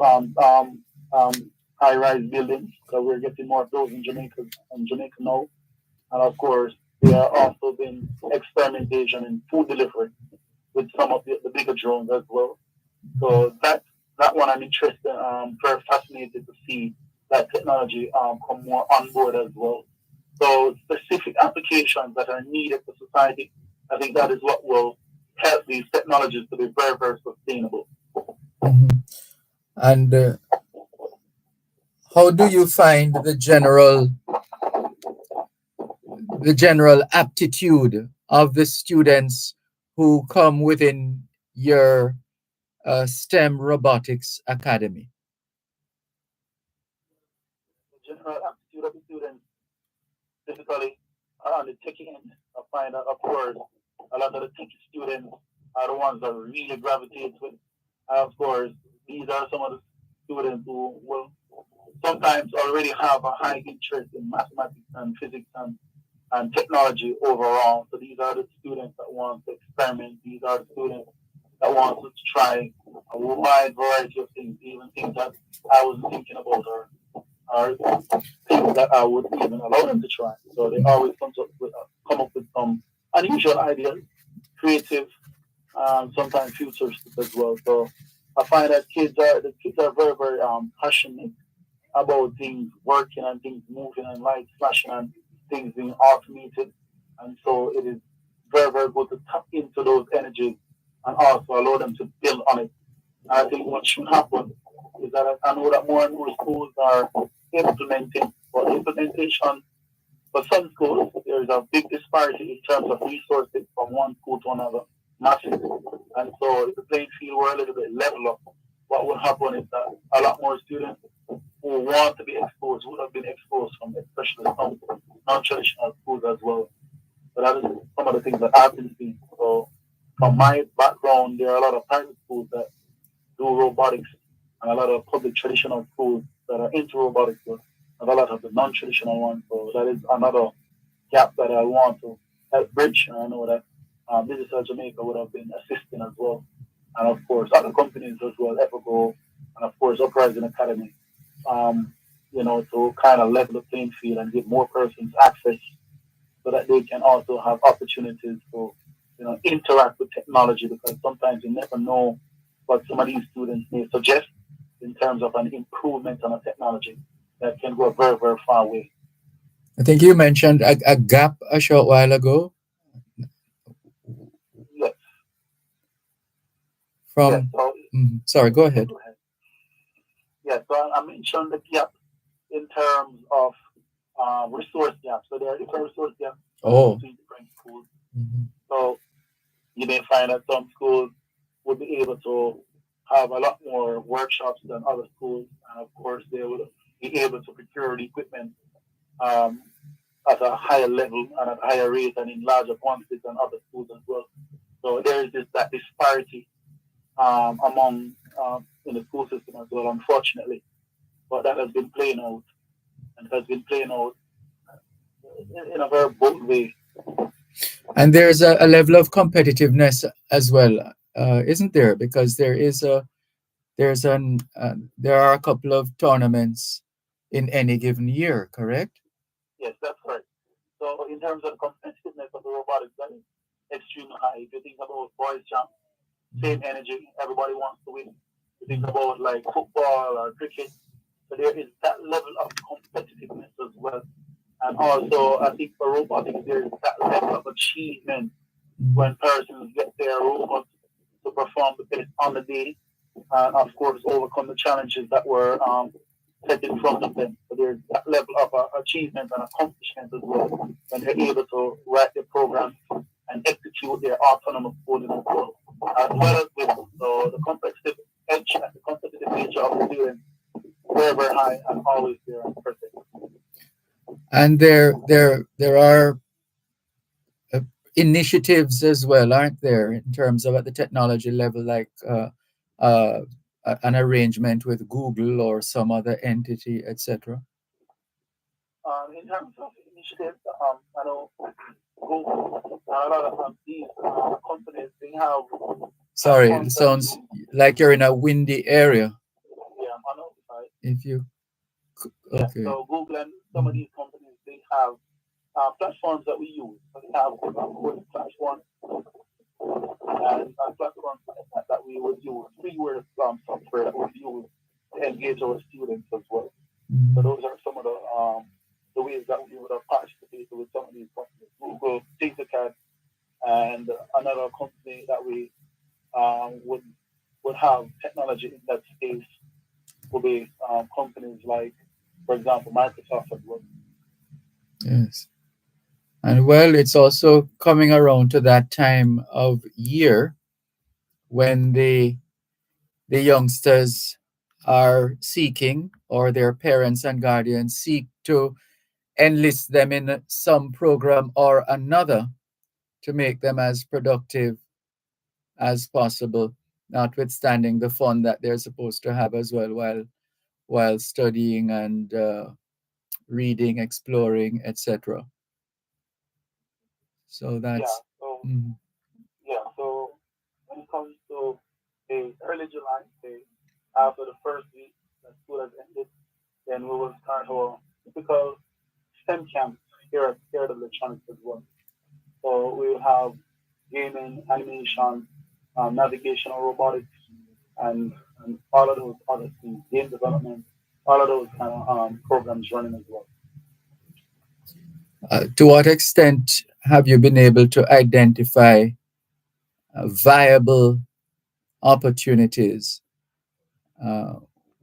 high-rise buildings. So we're getting more of those in Jamaica now. And of course, there are also been experimentation in food delivery with some of the bigger drones as well. So that one I'm interested, very fascinated to see that technology come more on board as well. So specific applications that are needed for society, I think that is what will help these technologies to be very, very sustainable.
Mm-hmm. And how do you find the general aptitude of the students who come within your STEM Robotics Academy?
The general aptitude of the students typically are on the techie end. I find that, of course, a lot of the techie students are the ones that really gravitate with. Of course, these are some of the students who will sometimes already have a high interest in mathematics and physics and technology overall. So these are the students that want to experiment. These are the students that want to try a wide variety of things, even things that I wasn't thinking about or things that I would even allow them to try. So they always come up with some unusual ideas, creative, sometimes futuristic as well. So I find that the kids are very, very passionate about things working and things moving and lights flashing and things being automated. And so it is very, very good to tap into those energies and also allow them to build on it. And I think what should happen is that I know that more and more schools are implementing, but implementation for some schools, there is a big disparity in terms of resources from one school to another, massive. And so if the playing field were a little bit level up, what would happen is that a lot more students who want to be exposed would have been exposed from especially some non-traditional schools as well. So that is some of the things that I've been seeing. So from my background, there are a lot of private schools that do robotics and a lot of public traditional schools that are into robotics, and a lot of the non-traditional ones. So that is another gap that I want to help bridge. And I know that Digital Jamaica would have been assisting as well. And of course, other companies as well, Epico, and of course, Uprising Academy, to kind of level the playing field and give more persons access so that they can also have opportunities to, interact with technology, because sometimes you never know what some of these students may suggest in terms of an improvement on a technology that can go very, very far away.
I think you mentioned a gap a short while ago.
Yes.
Sorry, go ahead.
Yes, so I mentioned the gap in terms of resource gaps. So there are different resource gaps between different schools.
Mm-hmm.
So you may find that some schools would be able to have a lot more workshops than other schools, and of course they will be able to procure the equipment um, at a higher level and at a higher rate and in larger quantities than other schools as well. So there is that disparity among in the school system as well, unfortunately. But that has been playing out, and it has been playing out in a very bold way.
And there's a level of competitiveness as well, isn't there? Because there are a couple of tournaments in any given year, correct?
Yes, that's correct. So in terms of the competitiveness of the robotics, that is extremely high. If you think about boys jump, same energy, everybody wants to win. You think about like football or cricket, so there is that level of competitiveness as well. And also, I think for robotics, there is that level of achievement when persons get their robot to perform the best on the day, and of course, overcome the challenges that were set in front of them. So there's that level of achievement and accomplishment as well when they're able to write their programs and execute their autonomous coding as well. As well as with the competitive edge and the competitive nature of the students, very, very high and always there and perfect.
And there are initiatives as well, aren't there, in terms of at the technology level, like an arrangement with Google or some other entity, etc.
In terms of initiatives, I know Google, a lot of these companies, they have.
Sorry, it sounds like you're in a windy area.
Yeah, I'm on outside.
If you,
okay. Yeah, so Google and some of these companies, they have platforms that we use. So they have platforms and platforms that we would use, freeware software that we would use to engage our students as well. So those are some of the ways that we would have participated with some of these companies. Google, DataCAD, and another company that we would have technology in that space will be companies like, for example, Microsoft as well.
Yes. And well, it's also coming around to that time of year when the youngsters are seeking, or their parents and guardians seek to enlist them in some program or another to make them as productive as possible, notwithstanding the fun that they're supposed to have as well while studying and reading, exploring, etc. So that's
so when it comes to the early July, after the first week that school has ended, then we will start our typical STEM camps here at Electronics as well. So we will have gaming, animation, navigational robotics, and all of those other things, game development, all of those kind of programs running as well.
To what extent have you been able to identify viable opportunities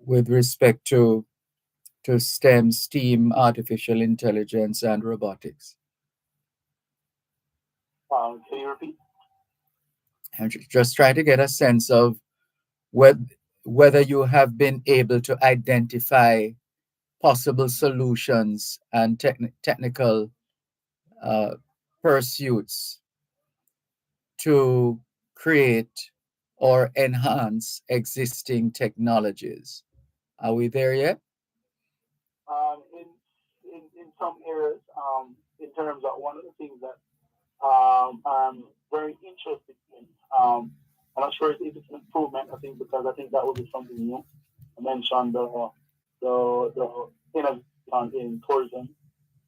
with respect to STEM, artificial intelligence, and robotics?
Can you repeat?
I'm just trying to get a sense of whether you have been able to identify possible solutions and technical pursuits to create or enhance existing technologies. Are we there yet?
In some areas, in terms of one of the things that I'm very interested in, I'm not sure if it's an improvement. I think because I think that would be something new. I mentioned the innovation in tourism,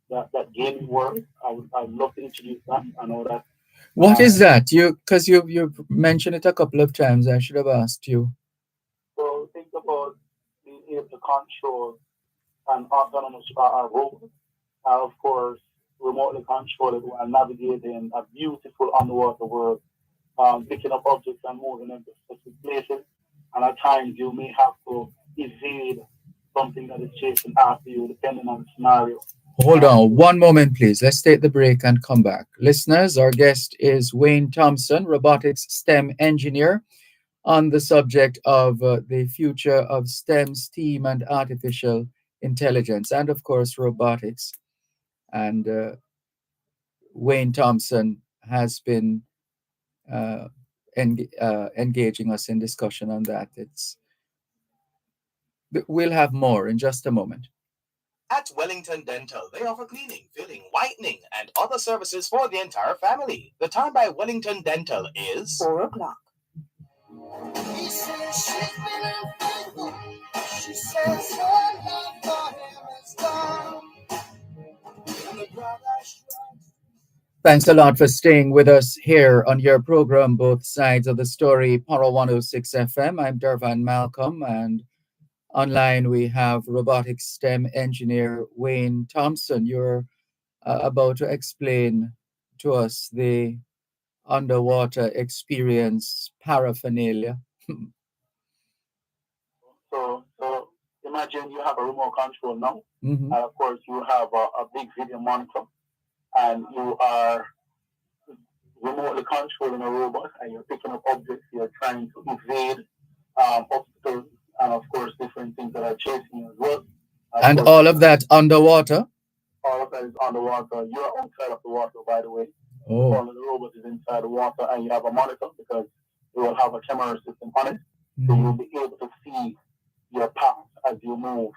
that gaming world. I'd love to introduce that. I know that.
What is that? Because you mentioned it a couple of times. I should have asked you.
So think about being able to control an autonomous road. Of course, remotely control it while navigating a beautiful underwater world, picking up objects and moving them to specific places. And at times you may have to evade something that is chasing after you, depending on the scenario.
Hold on one moment, please. Let's take the break and come back. Listeners, our guest is Wayne Thompson, robotics STEM engineer on the subject of the future of STEM, STEAM, and artificial intelligence, and of course, robotics. And Wayne Thompson has been engaging us in discussion on that. We'll have more in just a moment.
At Wellington Dental, they offer cleaning, filling, whitening, and other services for the entire family. The time by Wellington Dental is
4 o'clock.
He says she's been unfaithful. She says her love for him is gone. And the brother strikes.
Thanks a lot for staying with us here on your program, Both Sides of the Story, Power 106 FM. I'm Dervan Malcolm, and online we have robotics STEM engineer Wayne Thompson. You're about to explain to us the underwater experience paraphernalia.
So imagine you have a remote control now,
Mhm.
and of course you have a big video monitor, and you are remotely controlling a robot, and you're picking up objects, you're trying to evade obstacles, and of course different things that are chasing you as well.
And all of that underwater?
All of that is underwater. You're outside of the water, by the way.
Oh.
All of the robot is inside the water, and you have a monitor because you will have a camera system on it, so you'll be able to see your path as you move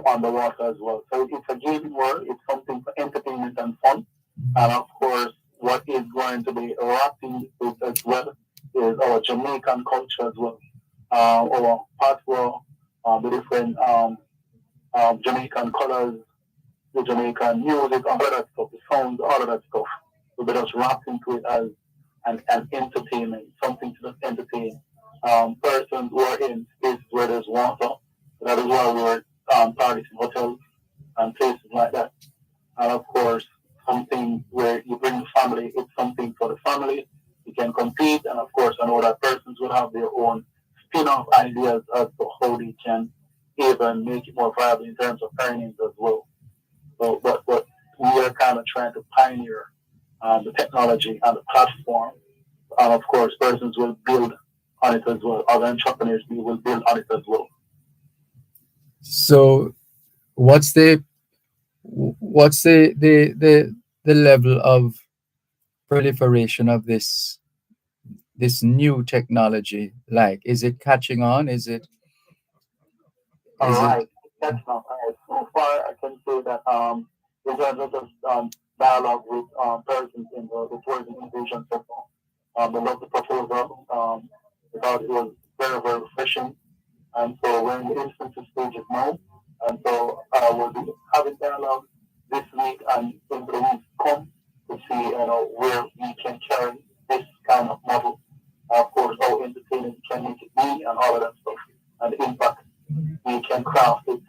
underwater as well. So it's a gaming world. It's something for entertainment and fun. And of course, what is going to be wrapping with as well is our Jamaican culture as well. Our patois, the different Jamaican colors, the Jamaican music, all of that stuff, the sounds, all of that stuff. So we just wrapped into it as an entertainment, something to just entertain persons who are in spaces where there's water. That is why we're targeting hotels and places like that. And of course, something where you bring the family, it's something for the family. You can compete, and of course, I know that persons will have their own spin-off ideas as to how they can even make it more viable in terms of earnings as well. So, but we are kind of trying to pioneer the technology and the platform. And of course, persons will build on it as well. Other entrepreneurs will build on it as well.
So, what's the level of proliferation of this new technology like? Is it catching on? Is it?
All right, that's not right. So far, I can say that in terms of just dialogue with persons in the tourism innovation sector, they love the proposal because it was very, very refreshing. And so we're in the infancy stages now. And so we'll be having dialogue this week and in the weeks to come to see where we can carry this kind of model. Of course, how entertaining can make it be and all of that stuff. And the impact we can craft it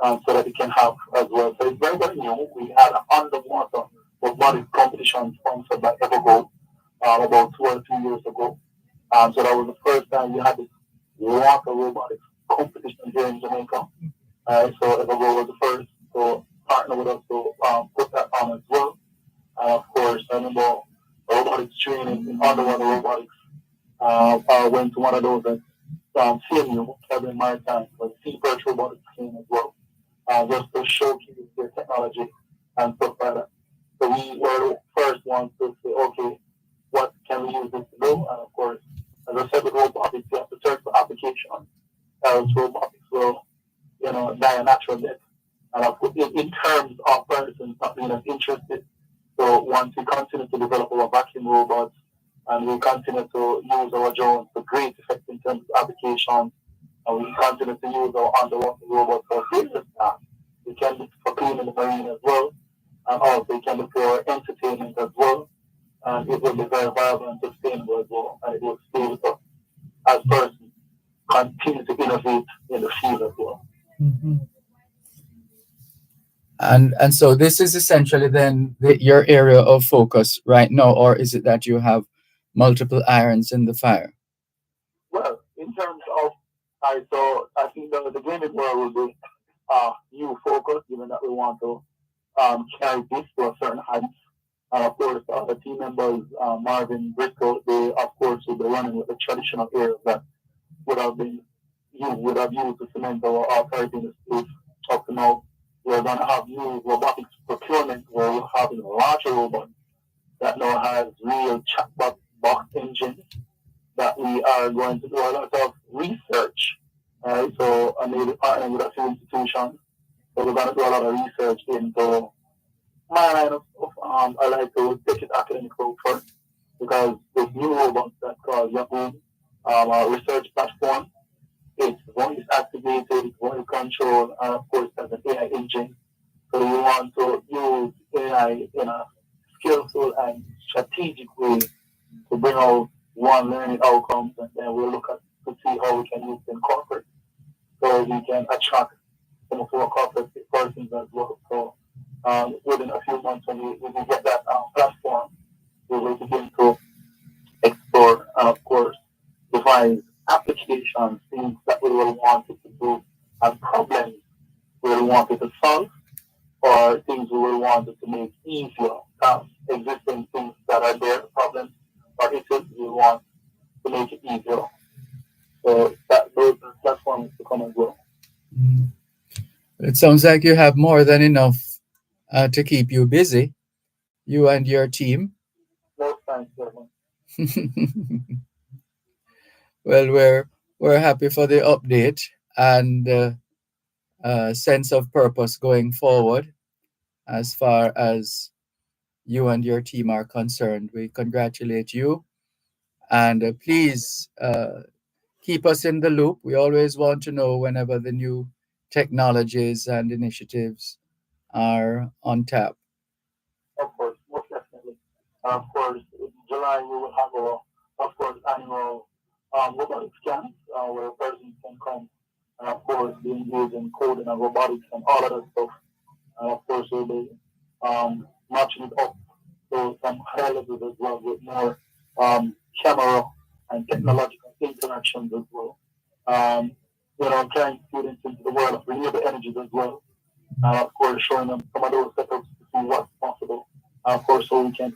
so that we can have as well. So it's very, very new. We had an underwater robotic competition sponsored by Evergo about 2 or 3 years ago. So that was the first time we had this water robotics competition here in Jamaica. So Evergo was the first to partner with us to put that on as well. Of course, I remember robotics training in underwater robotics. I went to one of those at CMU, Caribbean Maritime, where Sea Perch Robotics came as well, just to showcase their technology and stuff like that. So we were the first ones to say, okay, what can we use this to do? And of course, as I said with robotics, you have to search for applications. Else robotics will, die a natural death. And of course, in terms of persons not being as interested, so once we continue to develop our vacuum robots and we continue to use our drones to great effect in terms of applications, and we continue to use our underwater robots for business tasks. We can do for cleaning the marine as well, and also we can do for entertainment as well. And it will be very viable and sustainable as well, and it will stay with us as persons continue to innovate in the field as well.
Mm-hmm. And so this is essentially then your area of focus right now, or is it that you have multiple irons in the fire?
Well, in terms of, so I think the gaming world will be new focus, given that we want to carry this to a certain height. And of course, the team members, Marvin, Briscoe, they of course will be running with the traditional areas that would have used to cement our authority in the state up to now. We're going to have new robotics procurement where we're having larger robots that now has real chatbot box engines that we are going to do a lot of research. Right? So I may be partnering with a few institutions. So we're going to do a lot of research into my line of stuff. I like to take it academic route first because this new robots that called Yahoo our research platform, it's voice activated, it's voice controlled, and of course has an AI engine. So we want to use AI in a skillful and strategic way to bring out one learning outcomes, and then we'll look at to see how we can use it in corporate so we can attract some of our corporate persons as well. So within a few months when we get that platform, we will begin to explore and of course devise applications, things that we will want it to do, and problems we will want it to solve, or things we will want it to make easier. Existing things that are there, problems or issues we want to make it easier. So that those platforms to come as well.
Mhm. It sounds like you have more than enough to keep you busy, you and your team.
No thanks, Dervan.
Well, we're happy for the update and sense of purpose going forward as far as you and your team are concerned. We congratulate you and please keep us in the loop. We always want to know whenever the new technologies and initiatives are on tap.
Of course, most definitely. Of course, in July we will have our, of course, annual robotic scans where a person can come and of course be engaged in coding and robotics and all of that stuff. And of course we'll be matching it up to some high levels as well with more camera and technological interactions as well. Carrying students into the world of renewable energies as well. And of course showing them some of those setups to see what's possible. And of course so we can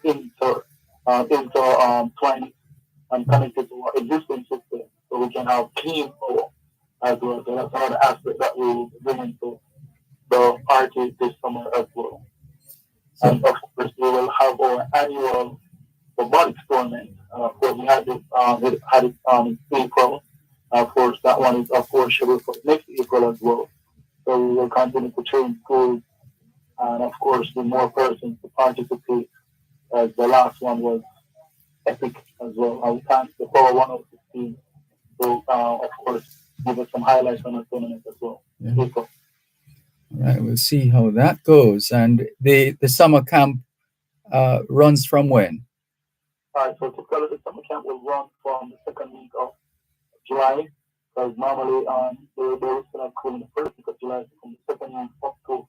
twine and connect it to our existing system so we can have clean power as well. So that's another aspect that we will bring into the party this summer as well. And of course, we will have our annual robotics tournament. Of course, we had it in April. Of course, that one is of course scheduled for next April as well. So we will continue to train schools and of course with more persons to participate as the last one was epic as well. We thank the Power 106 to of course give us some highlights on the tournament as well.
Yeah. All right, we'll see how that goes. And the summer camp runs from when?
All right, so typically the summer camp will run from the second week of July, because normally they will start school in the first week of July, so from the second week up to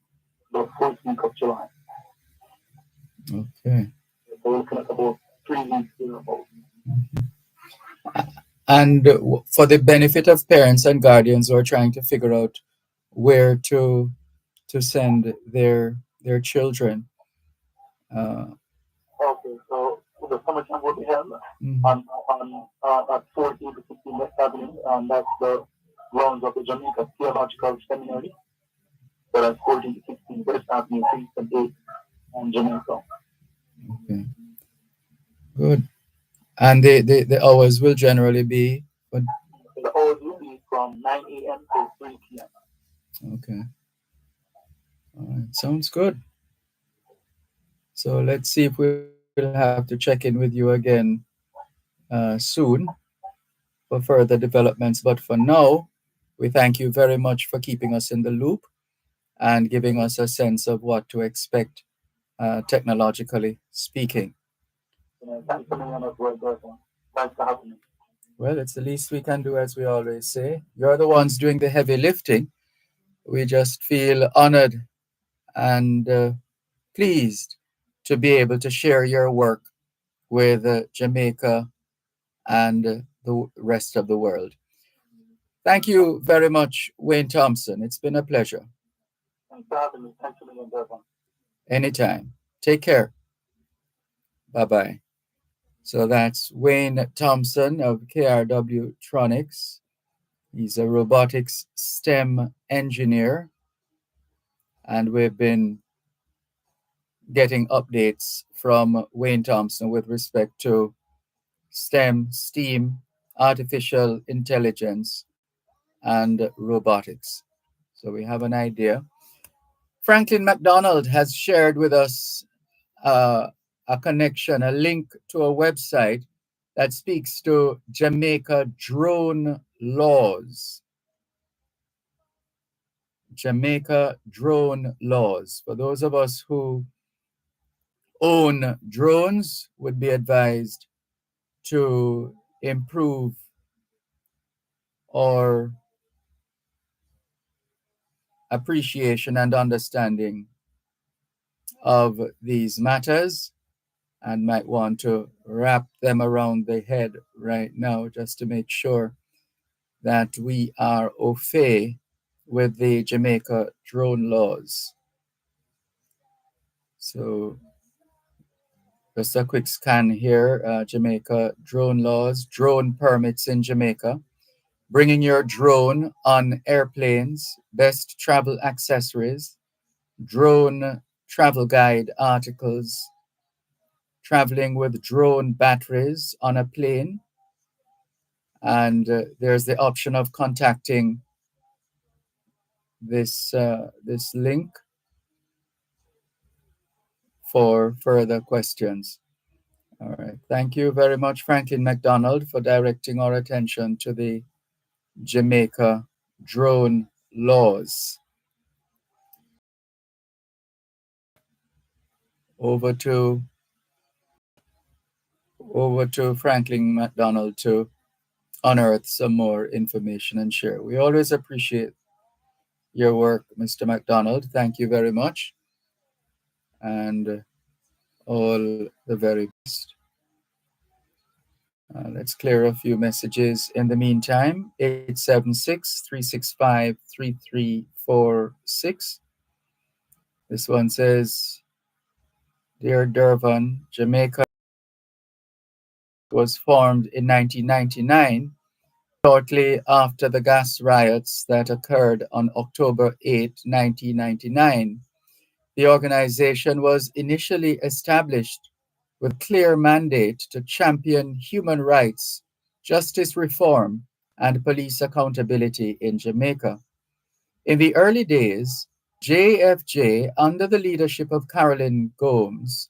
the fourth week of July.
Okay.
So we're looking at about 3 weeks here about.
And for the benefit of parents and guardians who are trying to figure out where to send their children.
Okay, so the summer camp will be held on at 14 to 16 West Avenue, and that's the grounds of the Jamaica Theological Seminary. So that's 14 to 16 West Avenue, Kingston 8, and Jamaica.
Okay. Good. And the hours will generally be what?
The hours will be from 9 a.m. to 3 p.m.
Okay. All right. Sounds good. So let's see if we'll have to check in with you again soon for further developments. But for now, we thank you very much for keeping us in the loop and giving us a sense of what to expect technologically speaking.
Thanks for being on as well, Dervan. Thanks for having me.
Well, it's the least we can do, as we always say. You're the ones doing the heavy lifting. We just feel honored and pleased to be able to share your work with Jamaica and the rest of the world. Thank you very much, Wayne Thompson. It's been a pleasure.
Thanks for having me. Thanks for being on, Dervan.
Anytime. Take care. Bye-bye. So that's Wayne Thompson of KRW Tronics. He's a robotics STEM engineer, and we've been getting updates from Wayne Thompson with respect to STEM, STEAM, artificial intelligence, and robotics. So we have an idea. Franklin McDonald has shared with us a connection, a link to a website that speaks to Jamaica drone laws. Jamaica drone laws. For those of us who own drones, would be advised to improve our appreciation and understanding of these matters, and might want to wrap them around the head right now just to make sure that we are au fait with the Jamaica drone laws. So just a quick scan here, Jamaica drone laws, drone permits in Jamaica, bringing your drone on airplanes, best travel accessories, drone travel guide articles, traveling with drone batteries on a plane, and there's the option of contacting this link for further questions. All right. Thank you very much, Franklin McDonald, for directing our attention to the Jamaica drone laws. Over to Franklin McDonald to unearth some more information and share. We always appreciate your work, Mr. McDonald. Thank you very much. And all the very best. Let's clear a few messages in the meantime. 876-365-3346. This one says, Dear Dervan, Jamaica was formed in 1999, shortly after the gas riots that occurred on October 8, 1999. The organization was initially established with a clear mandate to champion human rights, justice reform, and police accountability in Jamaica. In the early days, JFJ, under the leadership of Carolyn Gomes,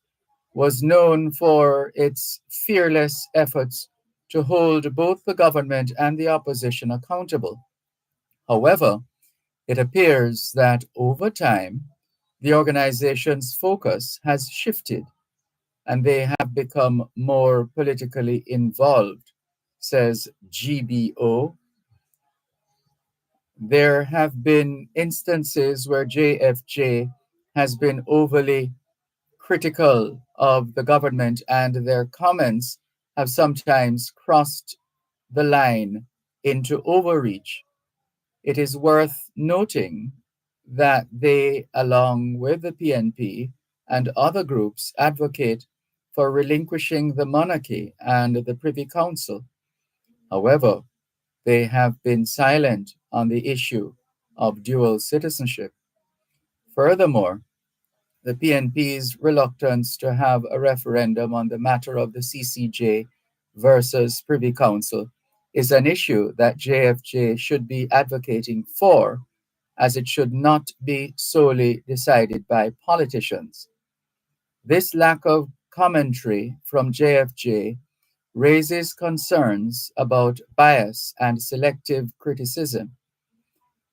was known for its fearless efforts to hold both the government and the opposition accountable. However, it appears that over time, the organization's focus has shifted and they have become more politically involved, says GBO. There have been instances where JFJ has been overly critical of the government, and their comments have sometimes crossed the line into overreach. It is worth noting that they, along with the PNP and other groups, advocate for relinquishing the monarchy and the Privy Council. However, they have been silent on the issue of dual citizenship. Furthermore, the PNP's reluctance to have a referendum on the matter of the CCJ versus Privy Council is an issue that JFJ should be advocating for, as it should not be solely decided by politicians. This lack of commentary from JFJ raises concerns about bias and selective criticism.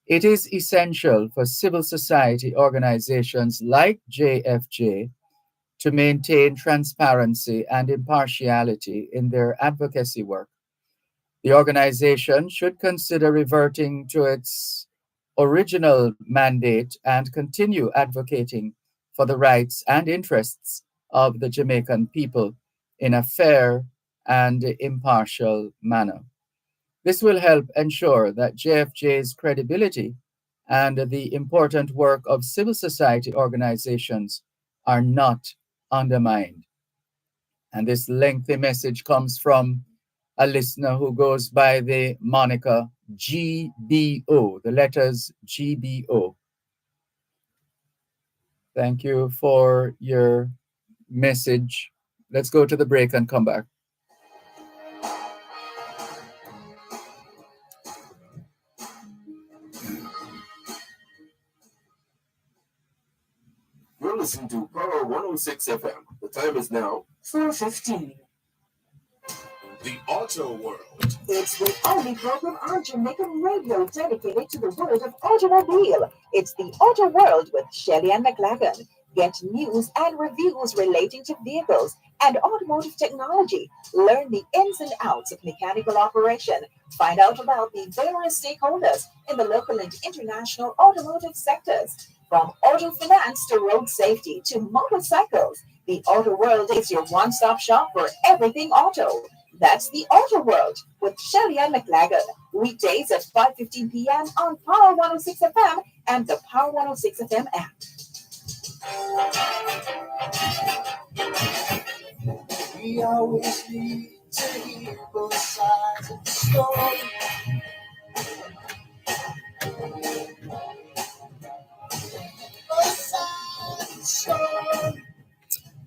It is essential for civil society organizations like JFJ to maintain transparency and impartiality in their advocacy work. The organization should consider reverting to its original mandate and continue advocating for the rights and interests of the Jamaican people in a fair and impartial manner. This will help ensure that JFJ's credibility and the important work of civil society organizations are not undermined. And this lengthy message comes from a listener who goes by the moniker GBO, the letters GBO. Thank you for your message. Let's go to the break and come back.
You're listening to Power 106 FM. The time is now
4:15.
The Auto World.
It's the only program on Jamaican radio dedicated to the world of automobile. It's the Auto World with Shelley and McLagan. Get news and reviews relating to vehicles and automotive technology. Learn the ins and outs of mechanical operation. Find out about the various stakeholders in the local and international automotive sectors. From auto finance to road safety to motorcycles, the Auto World is your one-stop shop for everything auto. That's the Auto World with Shelley and McLagan. Weekdays at 5:15 p.m. on Power 106 FM and the Power 106 FM app.
We always need to hear both sides of the story. Both sides of the story.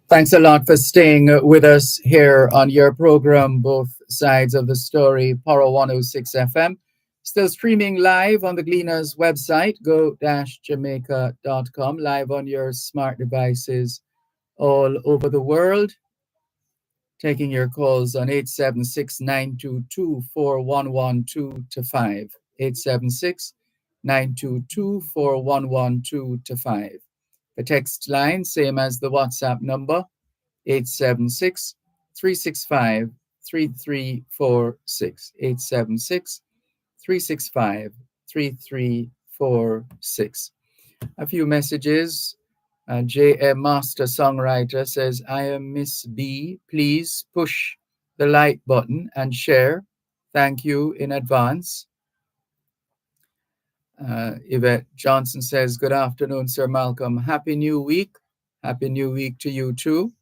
Thanks a lot for staying with us here on your program, Both Sides of the Story, Power 106 FM. Still streaming live on the Gleaners website, go-jamaica.com, live on your smart devices all over the world. Taking your calls on 876-922-4112-5, 876-922-4112-5. The text line, same as the WhatsApp number, 876-365-3346, 876-365-3346. A few messages. J.M. Master Songwriter says, I am Miss B. Please push the like button and share. Thank you in advance. Yvette Johnson says, good afternoon, Sir Malcolm. Happy New Week. Happy New Week to you too.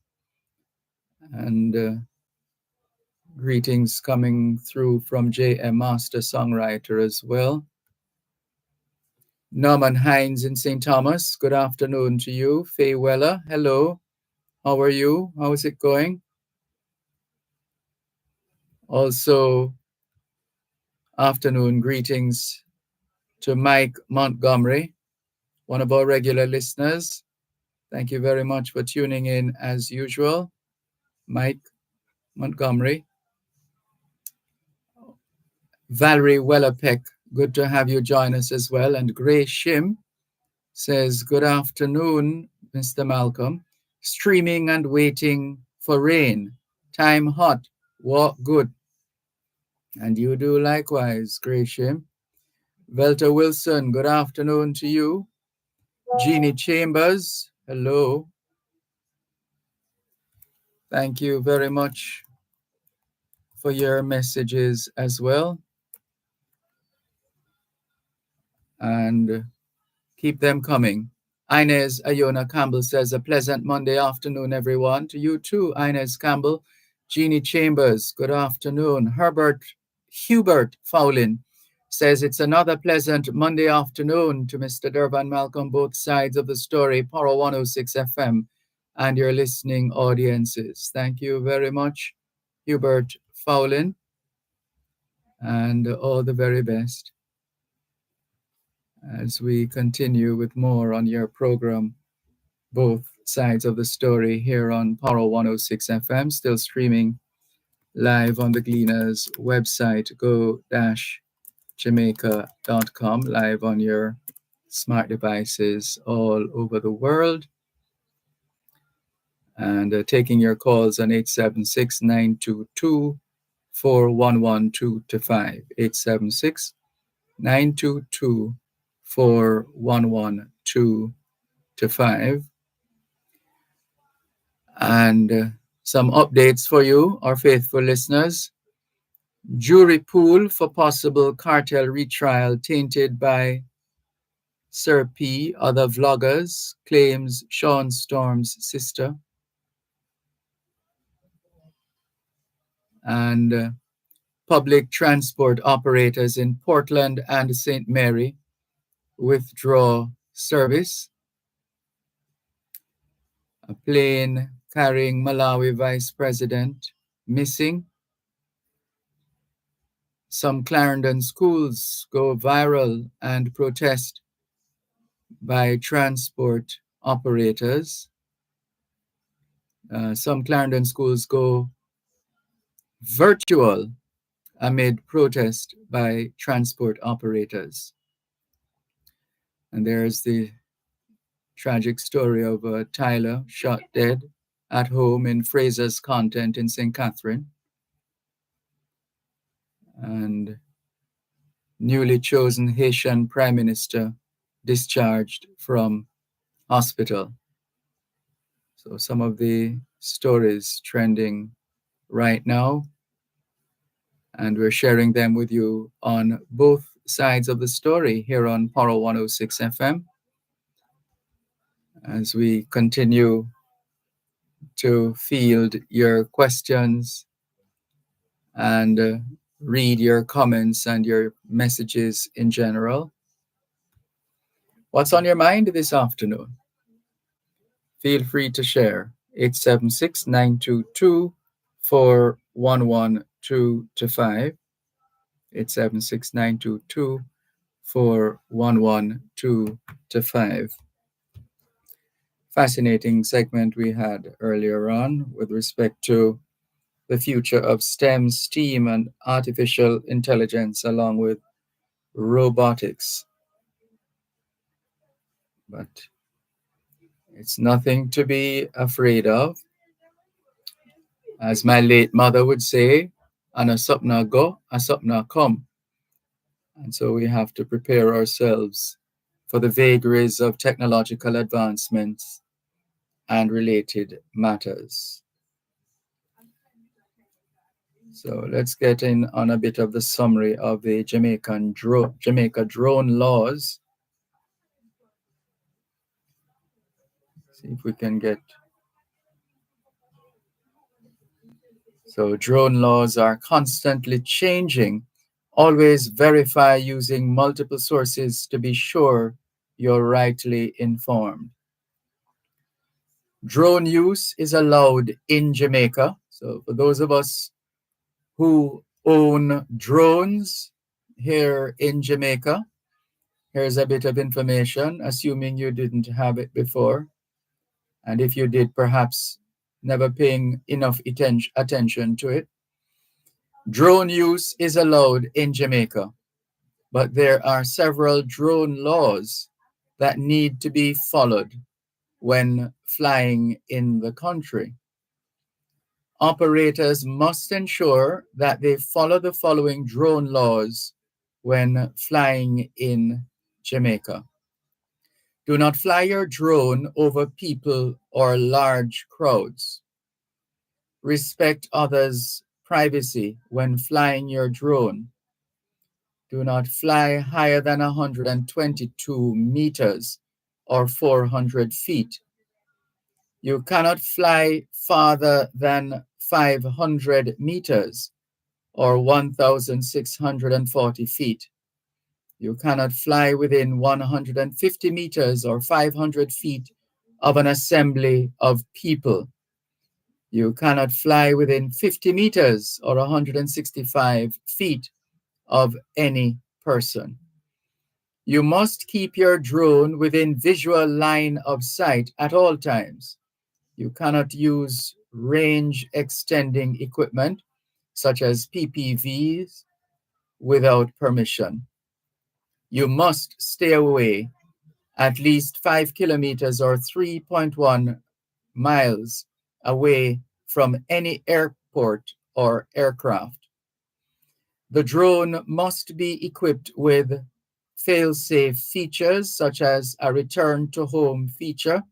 And greetings coming through from J.M. Master Songwriter as well. Norman Hines in St. Thomas, good afternoon to you. Faye Weller, hello. How are you? How is it going? Also, afternoon greetings to Mike Montgomery, one of our regular listeners. Thank you very much for tuning in as usual. Mike Montgomery. Valerie Wellerpeck, good to have you join us as well. And Gray Shim says, good afternoon, Mr. Malcolm. Streaming and waiting for rain. Time hot, walk good. And you do likewise, Gray Shim. Velta Wilson, good afternoon to you. Jeannie Chambers, hello. Thank you very much for your messages as well. And keep them coming. Inez Ayona Campbell says, a pleasant Monday afternoon, everyone. To you too, Inez Campbell. Jeannie Chambers, good afternoon. Hubert Fowlin says, it's another pleasant Monday afternoon to Mr. Dervan Malcolm, both sides of the story, Power 106 FM, and your listening audiences. Thank you very much, Hubert Fowlin, and all the very best as we continue with more on your program, Both Sides of the Story, here on Power 106 FM, still streaming live on the Gleaners website, go-jamaica.com, live on your smart devices all over the world. And taking your calls on 876-922-4112-5, 876-922-4112-5. And some updates for you, our faithful listeners. Jury pool for possible cartel retrial tainted by Sir P, other vloggers, claims Sean Storm's sister. and public transport operators in Portland and St. Mary withdraw service. A plane carrying Malawi vice president missing. Some Clarendon schools go viral and protest by transport operators. Some Clarendon schools go virtual amid protest by transport operators. And there's the tragic story of Tyler shot dead at home in Fraser's Content in St. Catherine. And newly chosen Haitian Prime Minister discharged from hospital. So some of the stories trending right now, and we're sharing them with you on both sides of the story here on Poro 106 FM as we continue to field your questions and read your comments and your messages in general. What's on your mind this afternoon? Feel free to share. 876-922-411225. 876-922-411225. Fascinating segment we had earlier on with respect to the future of STEM, STEAM, and artificial intelligence, along with robotics. But it's nothing to be afraid of. As my late mother would say, "And a supna go, a supna come." And so we have to prepare ourselves for the vagaries of technological advancements and related matters. So let's get in on a bit of the summary of the Jamaica drone laws. See if we can get. So drone laws are constantly changing. Always verify using multiple sources to be sure you're rightly informed. Drone use is allowed in Jamaica. So for those of us who own drones here in Jamaica, here's a bit of information, assuming you didn't have it before. And if you did, perhaps never paying enough attention to it. Drone use is allowed in Jamaica, but there are several drone laws that need to be followed when flying in the country. Operators must ensure that they follow the following drone laws when flying in Jamaica. Do not fly your drone over people or large crowds. Respect others' privacy when flying your drone. Do not fly higher than 122 meters or 400 feet. You cannot fly farther than 500 meters or 1,640 feet. You cannot fly within 150 meters or 500 feet of an assembly of people. You cannot fly within 50 meters or 165 feet of any person. You must keep your drone within visual line of sight at all times. You cannot use range extending equipment such as PPVs without permission. You must stay away at least 5 kilometers or 3.1 miles away from any airport or aircraft. The drone must be equipped with fail-safe features such as a return to home feature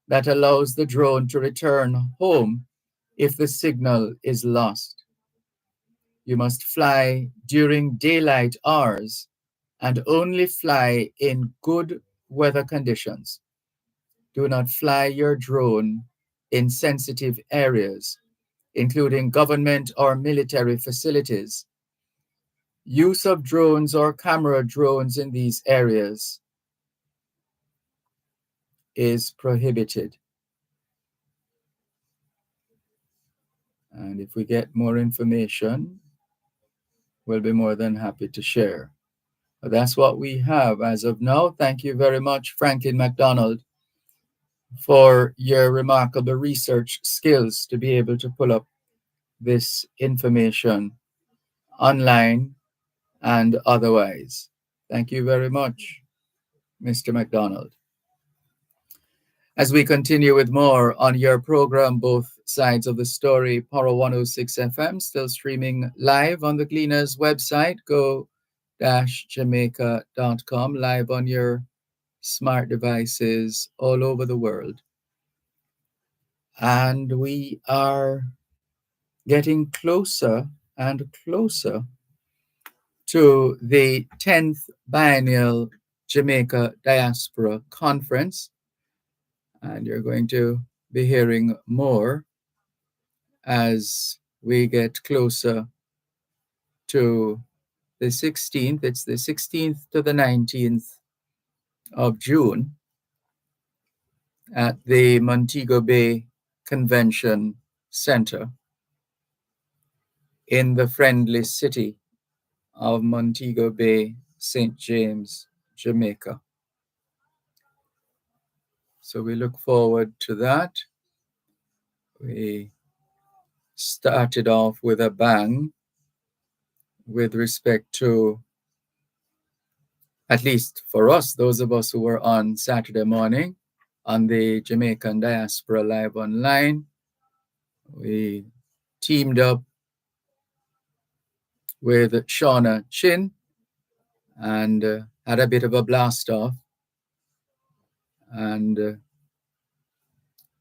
that allows the drone to return home if the signal is lost. You must fly during daylight hours and only fly in good weather conditions. Do not fly your drone in sensitive areas. including government or military facilities. Use of drones or camera drones in these areas is prohibited. And if we get more information, we'll be more than happy to share. But that's what we have as of now. Thank you very much, Franklin McDonald, for your remarkable research skills to be able to pull up this information online and otherwise. Thank you very much, Mr. McDonald. As we continue with more on your program, Both Sides of the Story, Power 106 FM, still streaming live on the Gleaners website, go-jamaica.com, live on your smart devices all over the world. And we are getting closer and closer to the 10th Biennial Jamaica Diaspora Conference. And you're going to be hearing more as we get closer to the 16th. It's the 16th to the 19th of June at the Montego Bay Convention Center in the friendly city of Montego Bay, St. James, Jamaica. So we look forward to that. We started off with a bang with respect to, at least for us, those of us who were on Saturday morning on the Jamaican Diaspora Live Online. We teamed up with Shauna Chin and had a bit of a blast off. And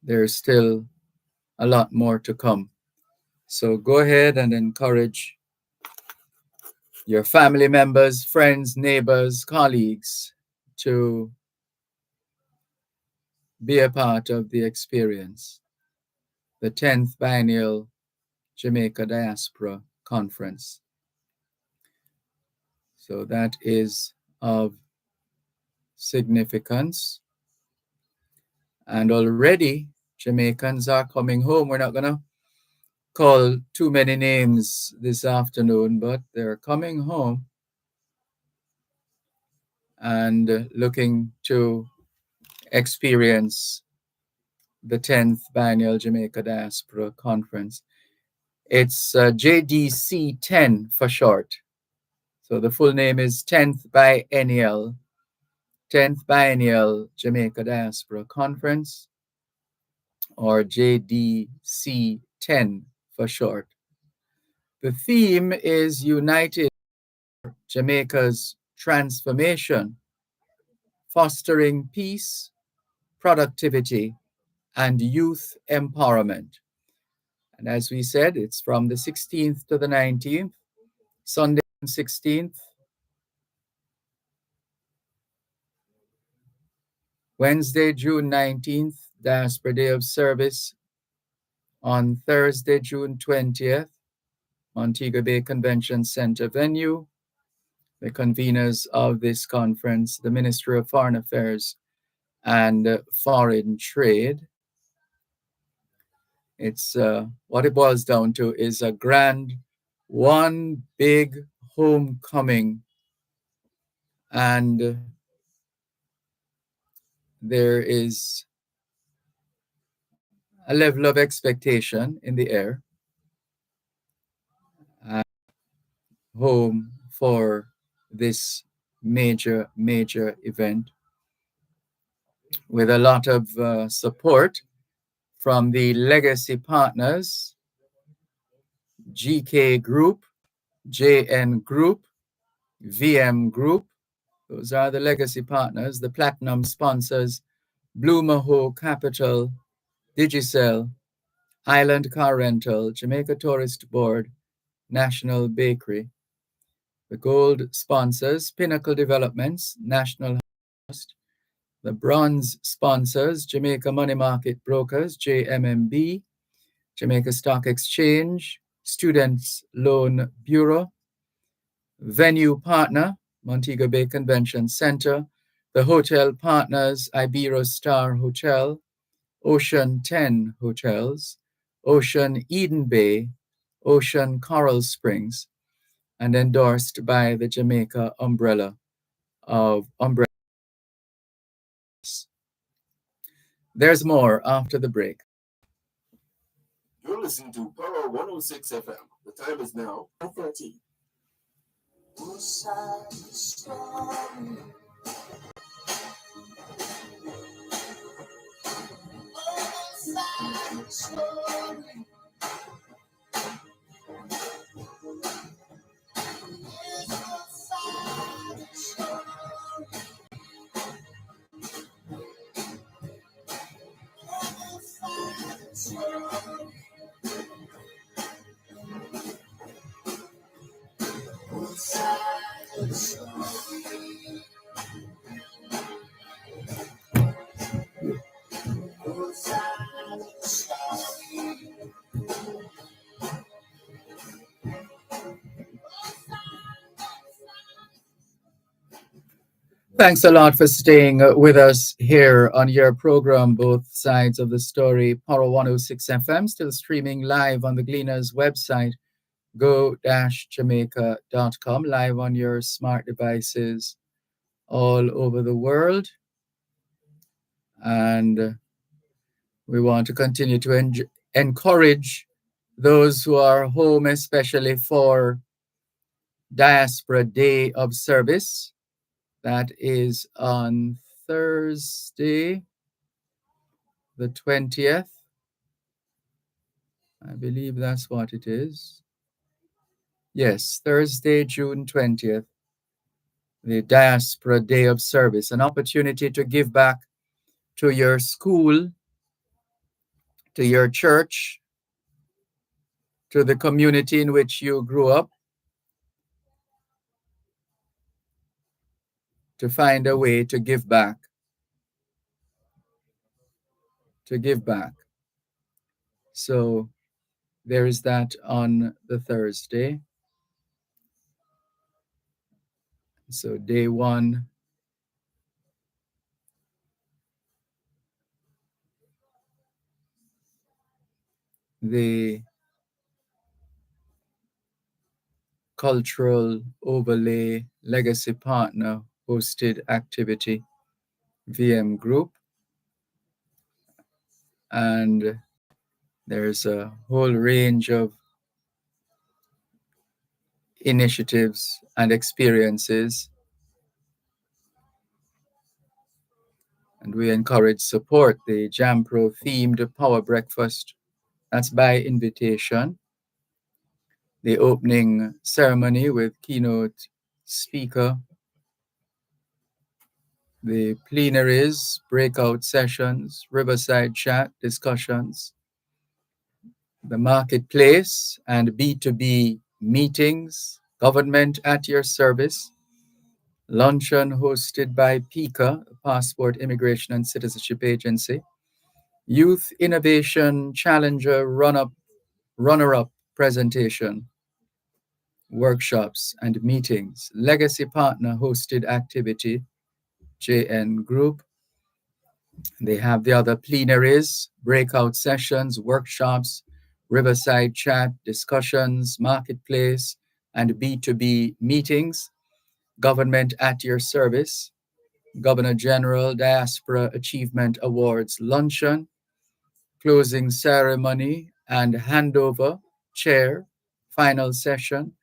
there's still a lot more to come. So go ahead and encourage your family members, friends, neighbors, colleagues to be a part of the experience. The 10th Biennial Jamaica Diaspora Conference. So that is of significance. And already Jamaicans are coming home. We're not going to call too many names this afternoon, but they're coming home and looking to experience the 10th Biennial Jamaica Diaspora Conference. It's JDC 10 for short. So the full name is 10th Biennial Jamaica Diaspora Conference, or JDC 10 for short. The theme is United Jamaica's Transformation, Fostering Peace, Productivity, and Youth Empowerment. And as we said, it's from the 16th to the 19th, Sunday 16th, Wednesday, June 19th, Diaspora Day of Service on Thursday, June 20th, Montego Bay Convention Center venue. The conveners of this conference, the Ministry of Foreign Affairs and Foreign Trade. It's what it boils down to is a grand, one big homecoming, and there is a level of expectation in the air. Home for this major event with a lot of support from the legacy partners, GK Group, JN Group, VM Group. Those are the legacy partners. The platinum sponsors, Blue Maho Capital, Digicel, Island Car Rental, Jamaica Tourist Board, National Bakery. The gold sponsors, Pinnacle Developments, National Trust. The bronze sponsors, Jamaica Money Market Brokers, JMMB, Jamaica Stock Exchange, Students Loan Bureau, venue partner, Montego Bay Convention Center, the hotel partners, Ibero Star Hotel, Ocean 10 Hotels, Ocean Eden Bay, Ocean Coral Springs, and endorsed by the Jamaica Umbrella of Umbrellas. There's more after the break.
You're listening to Power 106 FM. The time is now
30.
Thanks a lot for staying with us here on your program, Both Sides of the Story, Power 106 FM, still streaming live on the Gleaners website, go-jamaica.com, live on your smart devices all over the world. And we want to continue to encourage those who are home, especially for Diaspora Day of Service. That is on Thursday, the 20th. I believe that's what it is. Yes, Thursday, June 20th, the Diaspora Day of Service, an opportunity to give back to your school, to your church, to the community in which you grew up, to find a way to give back. To give back. So there is that on the Thursday. So day one, the cultural overlay legacy partner hosted activity, VM group. And there's a whole range of initiatives and experiences. And we encourage support. The JAMPRO themed Power Breakfast, that's by invitation. The opening ceremony with keynote speaker. The plenaries, breakout sessions, riverside chat discussions. The marketplace and B2B meetings, government at your service. Luncheon hosted by PICA, Passport Immigration and Citizenship Agency. Youth Innovation Challenger runner-up presentation, workshops and meetings. Legacy Partner hosted activity, JN Group. They have the other plenaries, breakout sessions, workshops, riverside chat, discussions, marketplace, and B2B meetings. Government at your service. Governor General Diaspora Achievement Awards luncheon, closing ceremony and handover, chair, final session,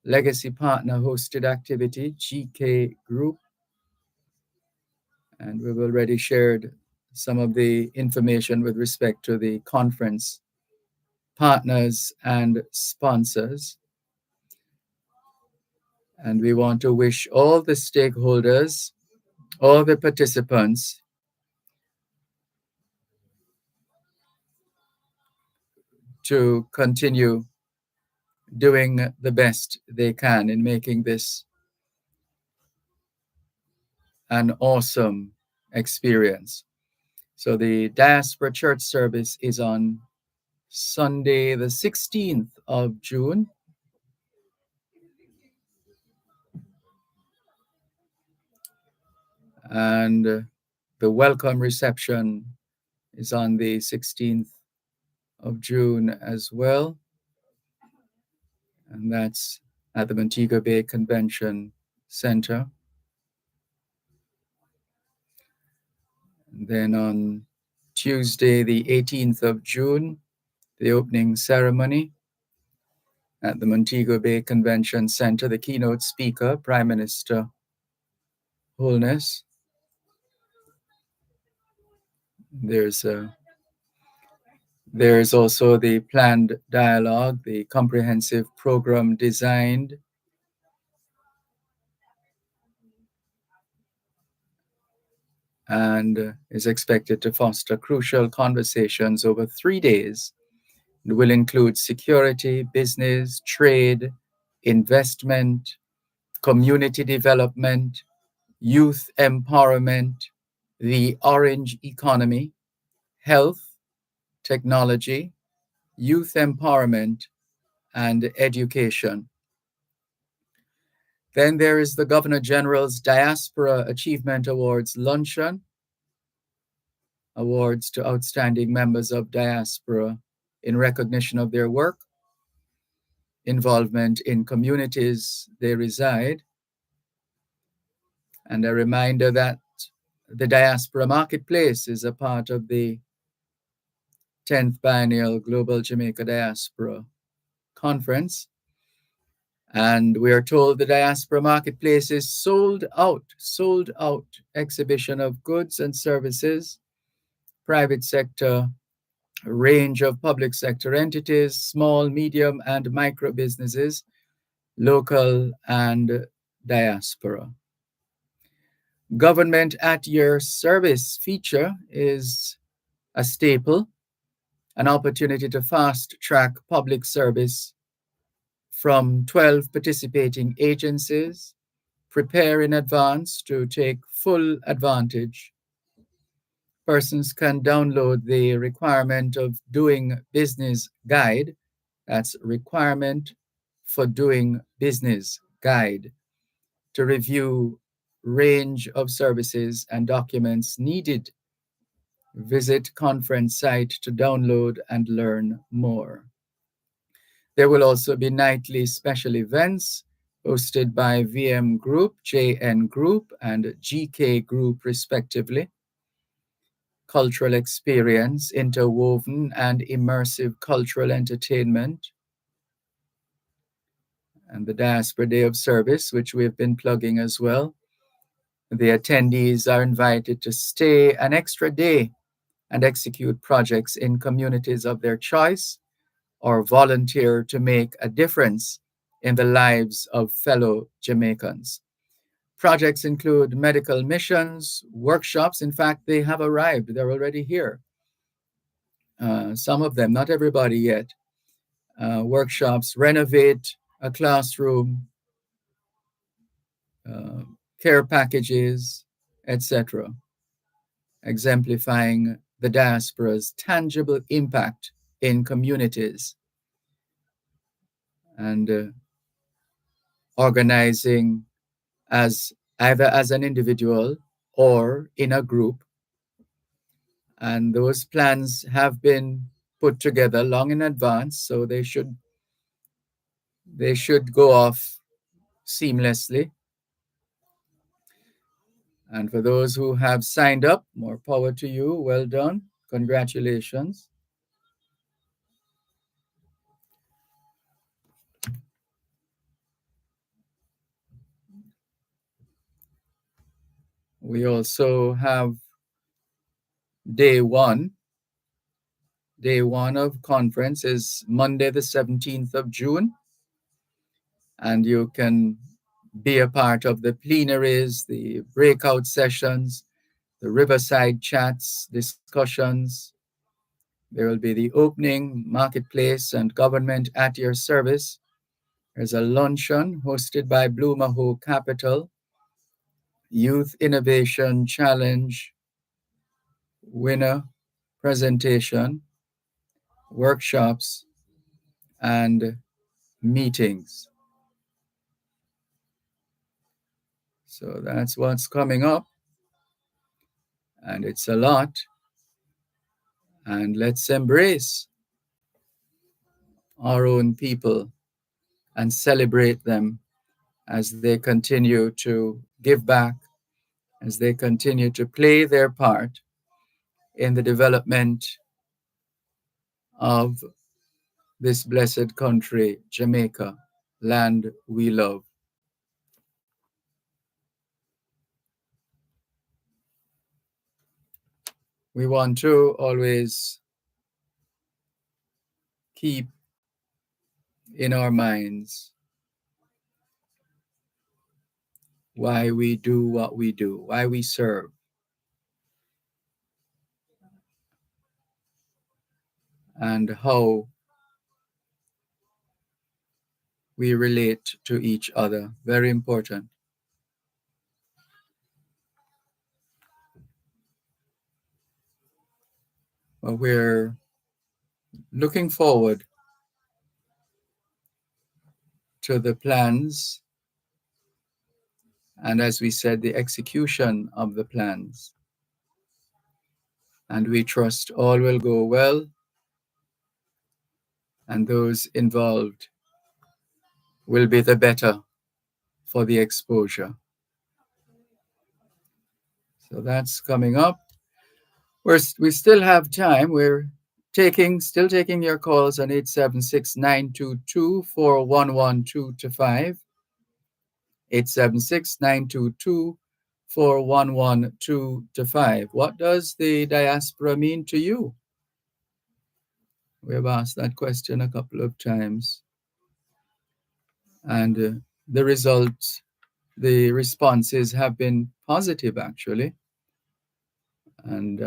legacy partner hosted activity, GK Group. And we've already shared some of the information with respect to the conference partners and sponsors. And we want to wish all the stakeholders, all the participants, to continue doing the best they can in making this an awesome experience. So the Diaspora Church service is on Sunday, the 16th of June. And the welcome reception is on the 16th of June as well. And that's at the Montego Bay Convention Center. And then on Tuesday, the 18th of June, the opening ceremony at the Montego Bay Convention Center. The keynote speaker, Prime Minister Holness. There's also the planned dialogue, the comprehensive program designed and is expected to foster crucial conversations over 3 days. It will include security, business, trade, investment, community development, youth empowerment, the orange economy, health, technology, youth empowerment, and education. Then there is the Governor General's Diaspora Achievement Awards Luncheon, awards to outstanding members of diaspora in recognition of their work, involvement in communities they reside, and a reminder that the Diaspora Marketplace is a part of the 10th Biennial Global Jamaica Diaspora Conference. And we are told the Diaspora Marketplace is sold out exhibition of goods and services, private sector, range of public sector entities, small, medium, and micro businesses, local and diaspora. Government at Your Service feature is a staple, an opportunity to fast-track public service from 12 participating agencies, prepare in advance to take full advantage. Persons can download the Requirement of Doing Business Guide, that's Requirement for Doing Business Guide, to review range of services and documents needed. Visit conference site to download and learn more. There will also be nightly special events hosted by VM Group, JN Group, and GK Group, respectively. Cultural experience, interwoven and immersive cultural entertainment, and the Diaspora Day of Service, which we've been plugging as well. The attendees are invited to stay an extra day and execute projects in communities of their choice or volunteer to make a difference in the lives of fellow Jamaicans. Projects include medical missions, workshops. In fact, they have arrived. They're already here. Some of them, not everybody yet. Workshops, renovate a classroom, care packages, etc., exemplifying the diaspora's tangible impact in communities and organizing as either as an individual or in a group. And those plans have been put together long in advance, so they should go off seamlessly. And for those who have signed up, more power to you. Well done. Congratulations. We also have day one. Day one of conference is Monday, the 17th of June. And you can be a part of the plenaries, the breakout sessions, the Riverside chats, discussions. There will be the opening, marketplace, and government at your service. There's a luncheon hosted by Blue Maho Capital, Youth Innovation Challenge winner presentation, workshops, and meetings. So that's what's coming up, and it's a lot. And let's embrace our own people and celebrate them as they continue to give back, as they continue to play their part in the development of this blessed country, Jamaica, land we love. We want to always keep in our minds why we do what we do, why we serve, and how we relate to each other. Very important. But we're looking forward to the plans and, as we said, the execution of the plans. And we trust all will go well, and those involved will be the better for the exposure. So that's coming up. We still have time. We're still taking your calls on 876-922-4112-5. 876-922-4112-5. What does the diaspora mean to you? We have asked that question a couple of times. And the results, the responses have been positive, actually. And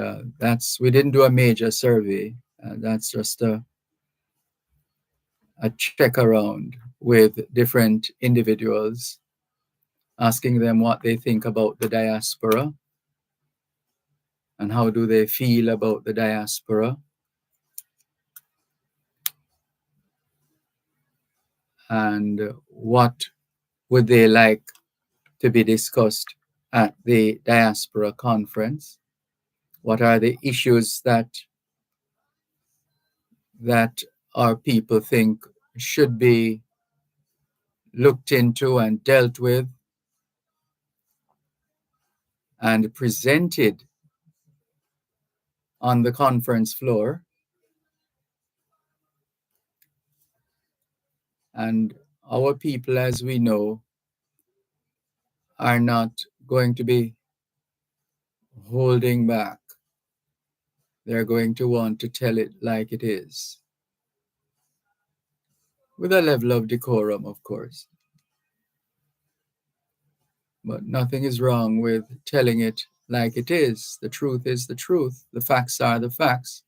we didn't do a major survey. That's just a check around with different individuals, asking them what they think about the diaspora and how do they feel about the diaspora. And what would they like to be discussed at the diaspora conference? What are the issues that our people think should be looked into and dealt with and presented on the conference floor? And our people, as we know, are not going to be holding back. They're going to want to tell it like it is, with a level of decorum, of course. But nothing is wrong with telling it like it is. The truth is the truth. The facts are the facts.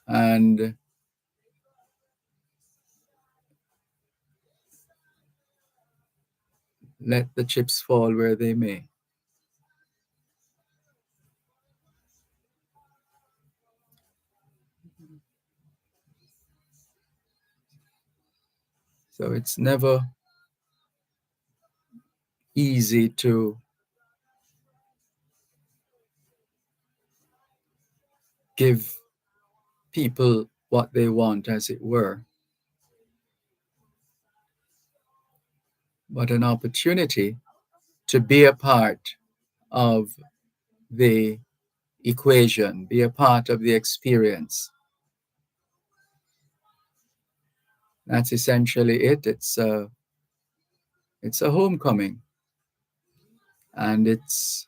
And let the chips fall where they may. So it's never easy to give people what they want, as it were, but an opportunity to be a part of the equation, be a part of the experience. That's essentially it. It's a homecoming, and it's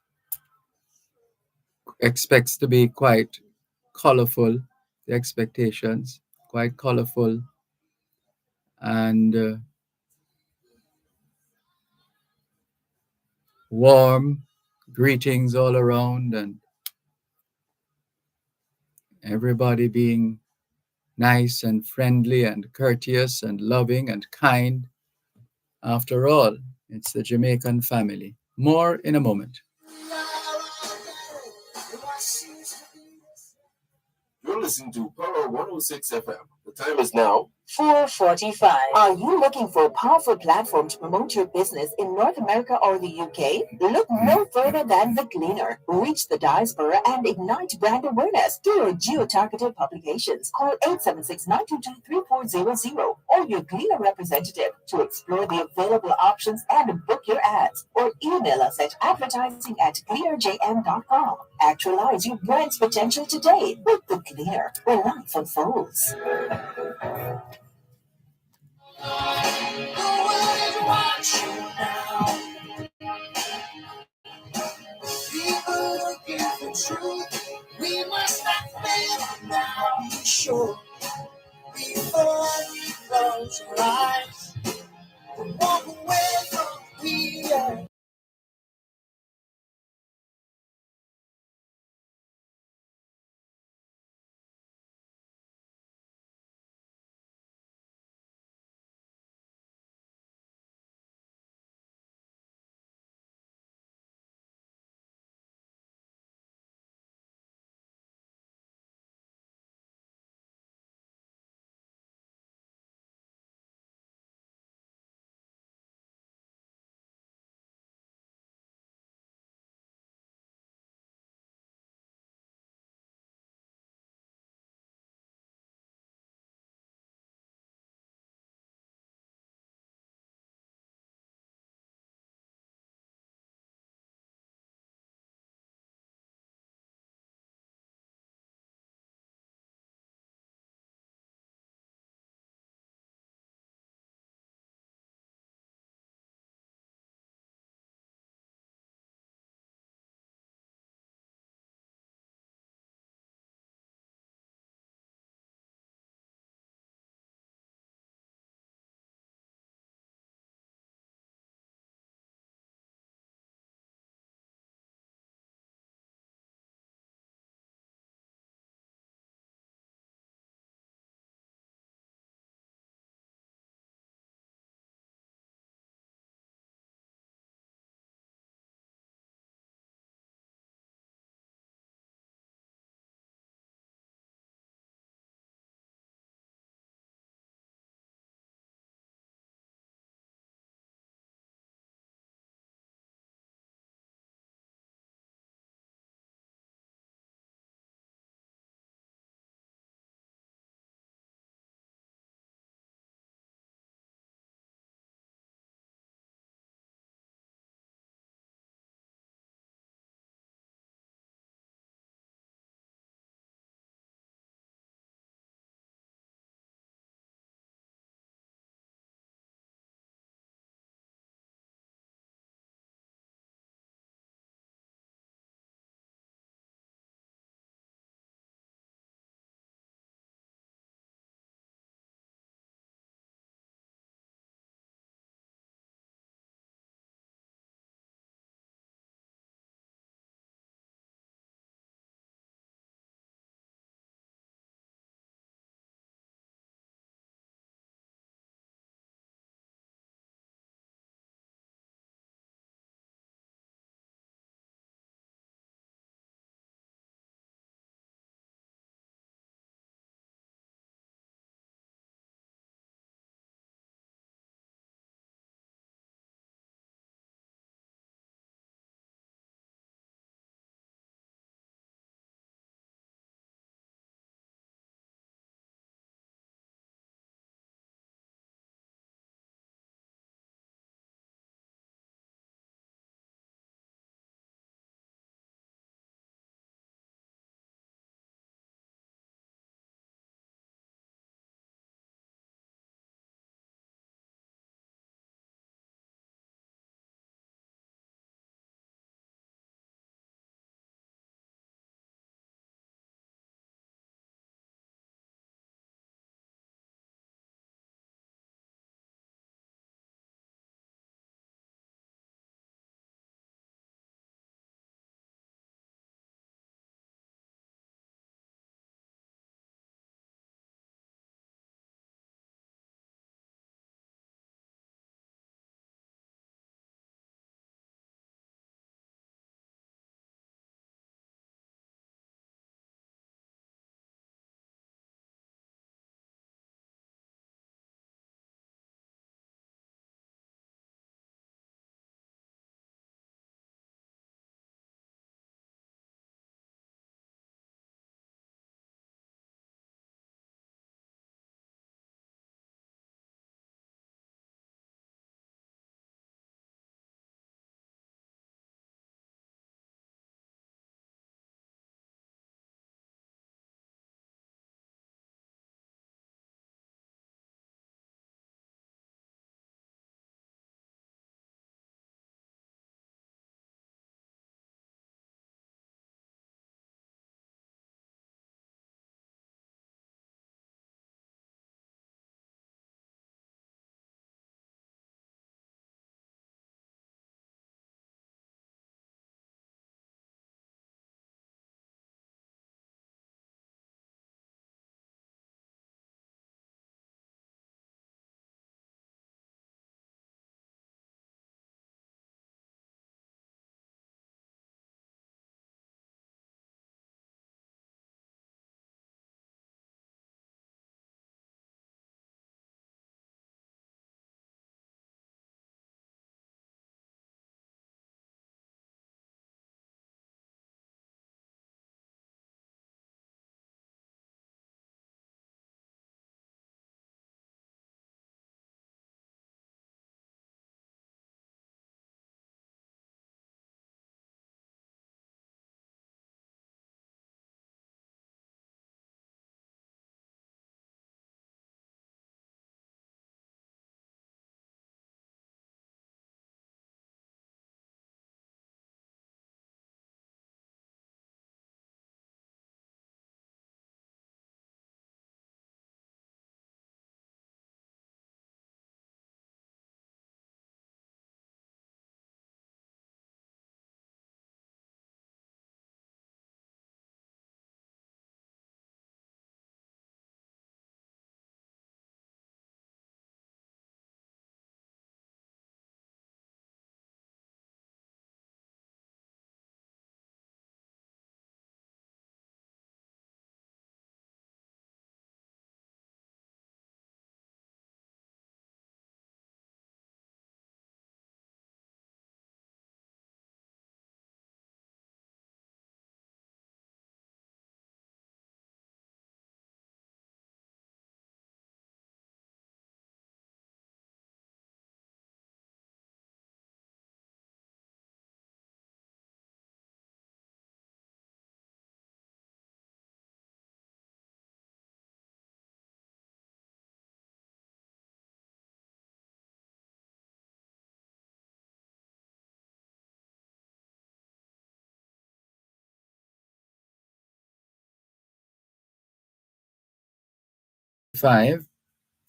expects to be quite colorful. The expectations quite colorful, and warm greetings all around, and everybody being nice and friendly and courteous and loving and kind. After all, it's the Jamaican family. More in a moment.
listening to Power 106 FM. The time is now
4:45. Are you looking for a powerful platform to promote your business in North America or the UK? Look no further than The Gleaner. Reach the diaspora and ignite brand awareness through your geo-targeted publications. Call 876-922-3400 or your Gleaner representative to explore the available options and book your ads. Or email us at advertising@gleanerjm.com. Actualize your brand's potential today with The Gleaner, where life unfolds.
The world is watching now. People looking for truth. We must not fail now. Be sure before we close our eyes. Walk away from fear.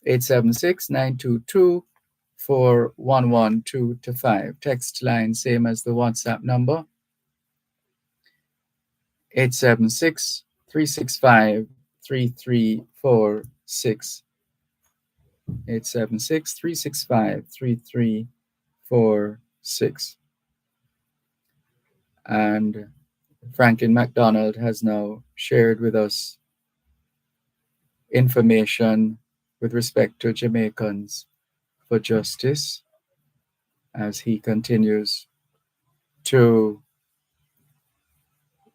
876-922-4112-5. Text line same as the WhatsApp number, 876-365-3346. 876-365-3346. And Franklin MacDonald has now shared with us information with respect to Jamaicans for Justice as he continues to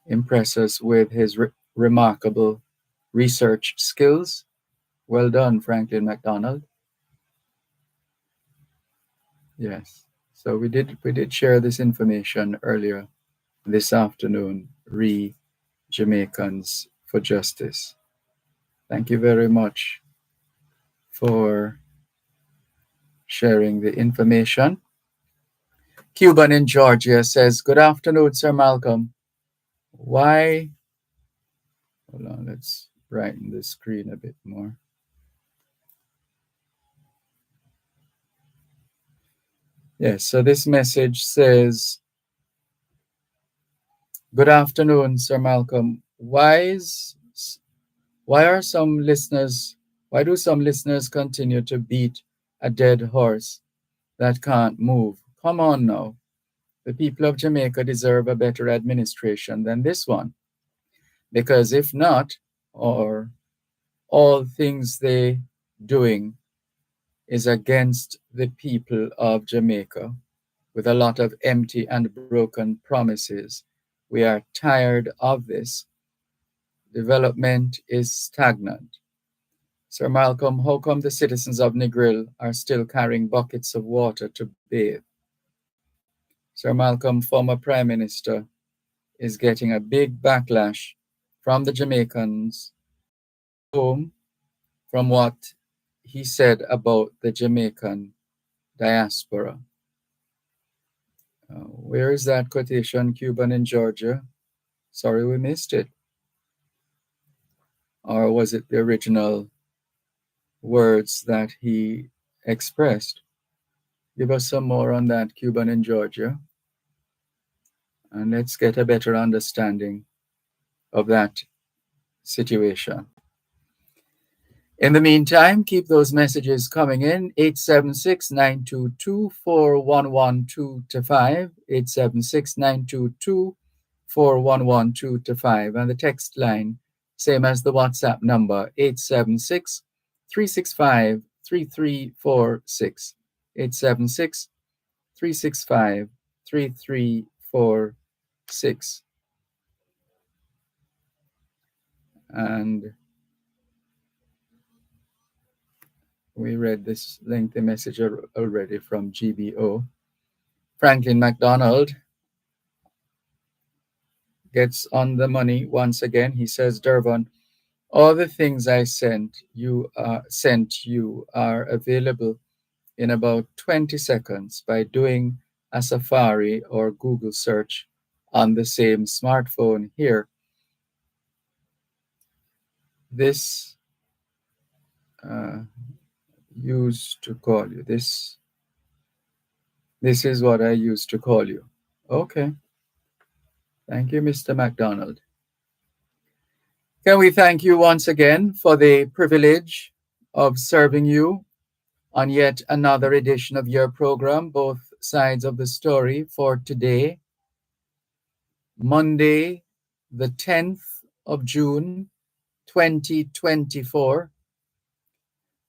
impress us with his remarkable research skills. Well done, Franklin MacDonald. Yes. So we did share this information earlier this afternoon, Jamaicans for Justice. Thank you very much for sharing the information. Cuban in Georgia says, good afternoon, Sir Malcolm. Why? Hold on, let's brighten the screen a bit more. Yes, so this message says, good afternoon, Sir Malcolm. Why do some listeners continue to beat a dead horse that can't move? Come on now. The people of Jamaica deserve a better administration than this one. Because if not, or all things they doing is against the people of Jamaica with a lot of empty and broken promises. We are tired of this. Development is stagnant. Sir Malcolm, how come the citizens of Negril are still carrying buckets of water to bathe? Sir Malcolm, former Prime Minister, is getting a big backlash from the Jamaicans home from what he said about the Jamaican diaspora. Where is that quotation, Cuban in Georgia? Sorry, we missed it. Or was it the original words that he expressed? Give us some more on that, Cuban in Georgia. And let's get a better understanding of that situation. In the meantime, keep those messages coming in. 876-922-4112-5, 876-922-4112-5, and the text line, same as the WhatsApp number, 876-365-3346, 876-365-3346. And we read this lengthy message already from GBO. Franklin MacDonald gets on the money once again. He says, Dervan, all the things I sent you are available in about 20 seconds by doing a Safari or Google search on the same smartphone here. This used to call you. This is what I used to call you. Okay. Thank you, Mr. MacDonald. Can we thank you once again for the privilege of serving you on yet another edition of your program, Both Sides of the Story, for today, Monday, the 10th of June, 2024.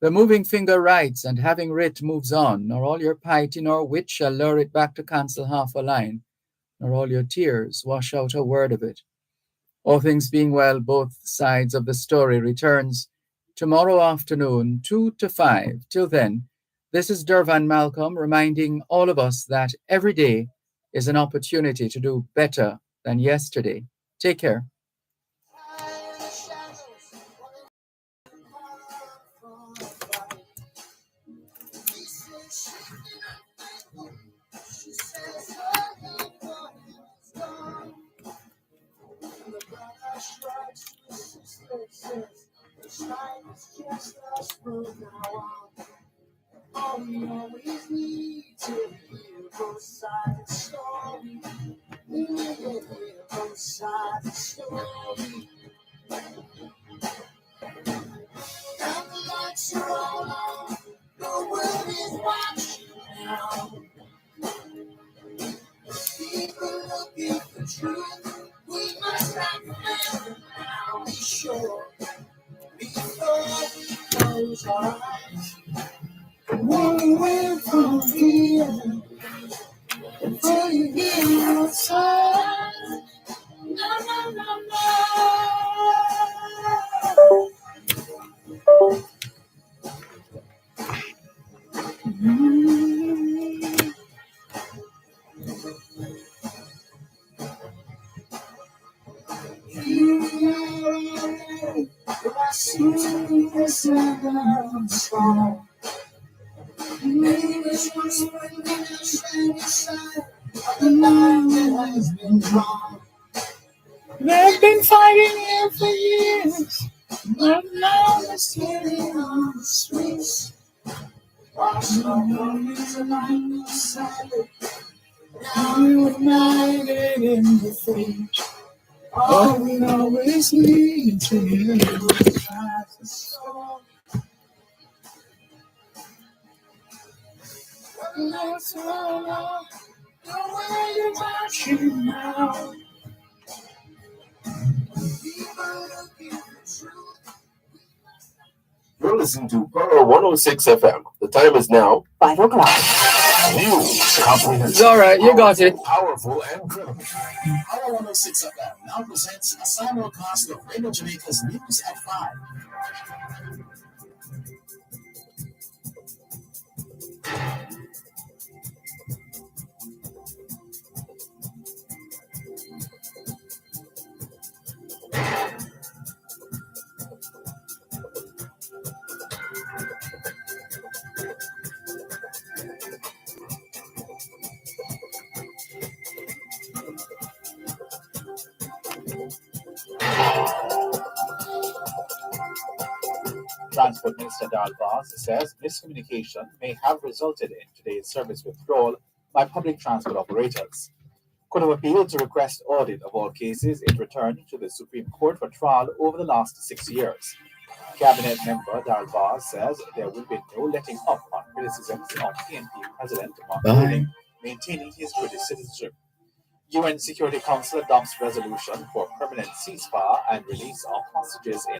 The moving finger writes, and having writ moves on, nor all your piety nor wit shall lure it back to cancel half a line, nor all your tears wash out a word of it. All things being well, Both Sides of the Story returns tomorrow afternoon, 2 to 5. Till then, this is Dervan Malcolm reminding all of us that every day is an opportunity to do better than yesterday. Take care.
It's just us from now on. All we always need to hear both sides of the story. We need to hear both sides of the story. And the lights are all on. The world is watching now. People looking for truth. We must not fail now. Be sure before we close our eyes. One away from here. Until you hear outside. No, no, no, no. I see the sun strong. Maybe this one's when we stand aside of the line that has been drawn. They've been fighting here for years, but now they're standing on the streets. Watch the warriors align beside it. Now we're united in defeat. All we always need to hear is the song. Let's all out the way you're watching now. People looking for truth.
You're listening to Power 106 FM. The time is now
5 o'clock.
news. Comprehensive.
Zora, you got it.
Powerful and credible.
Power 106 FM now presents a simulcast of Radio Jamaica's News at 5.
Transport Minister Dervan says miscommunication may have resulted in today's service withdrawal by public transport operators. Court of Appeal to request audit of all cases it returned to the Supreme Court for trial over the last 6 years. Cabinet member Dervan says there will be no letting up on criticisms of PNP President Mark Ruling maintaining his British citizenship. UN Security Council adopts resolution for permanent ceasefire and release of hostages in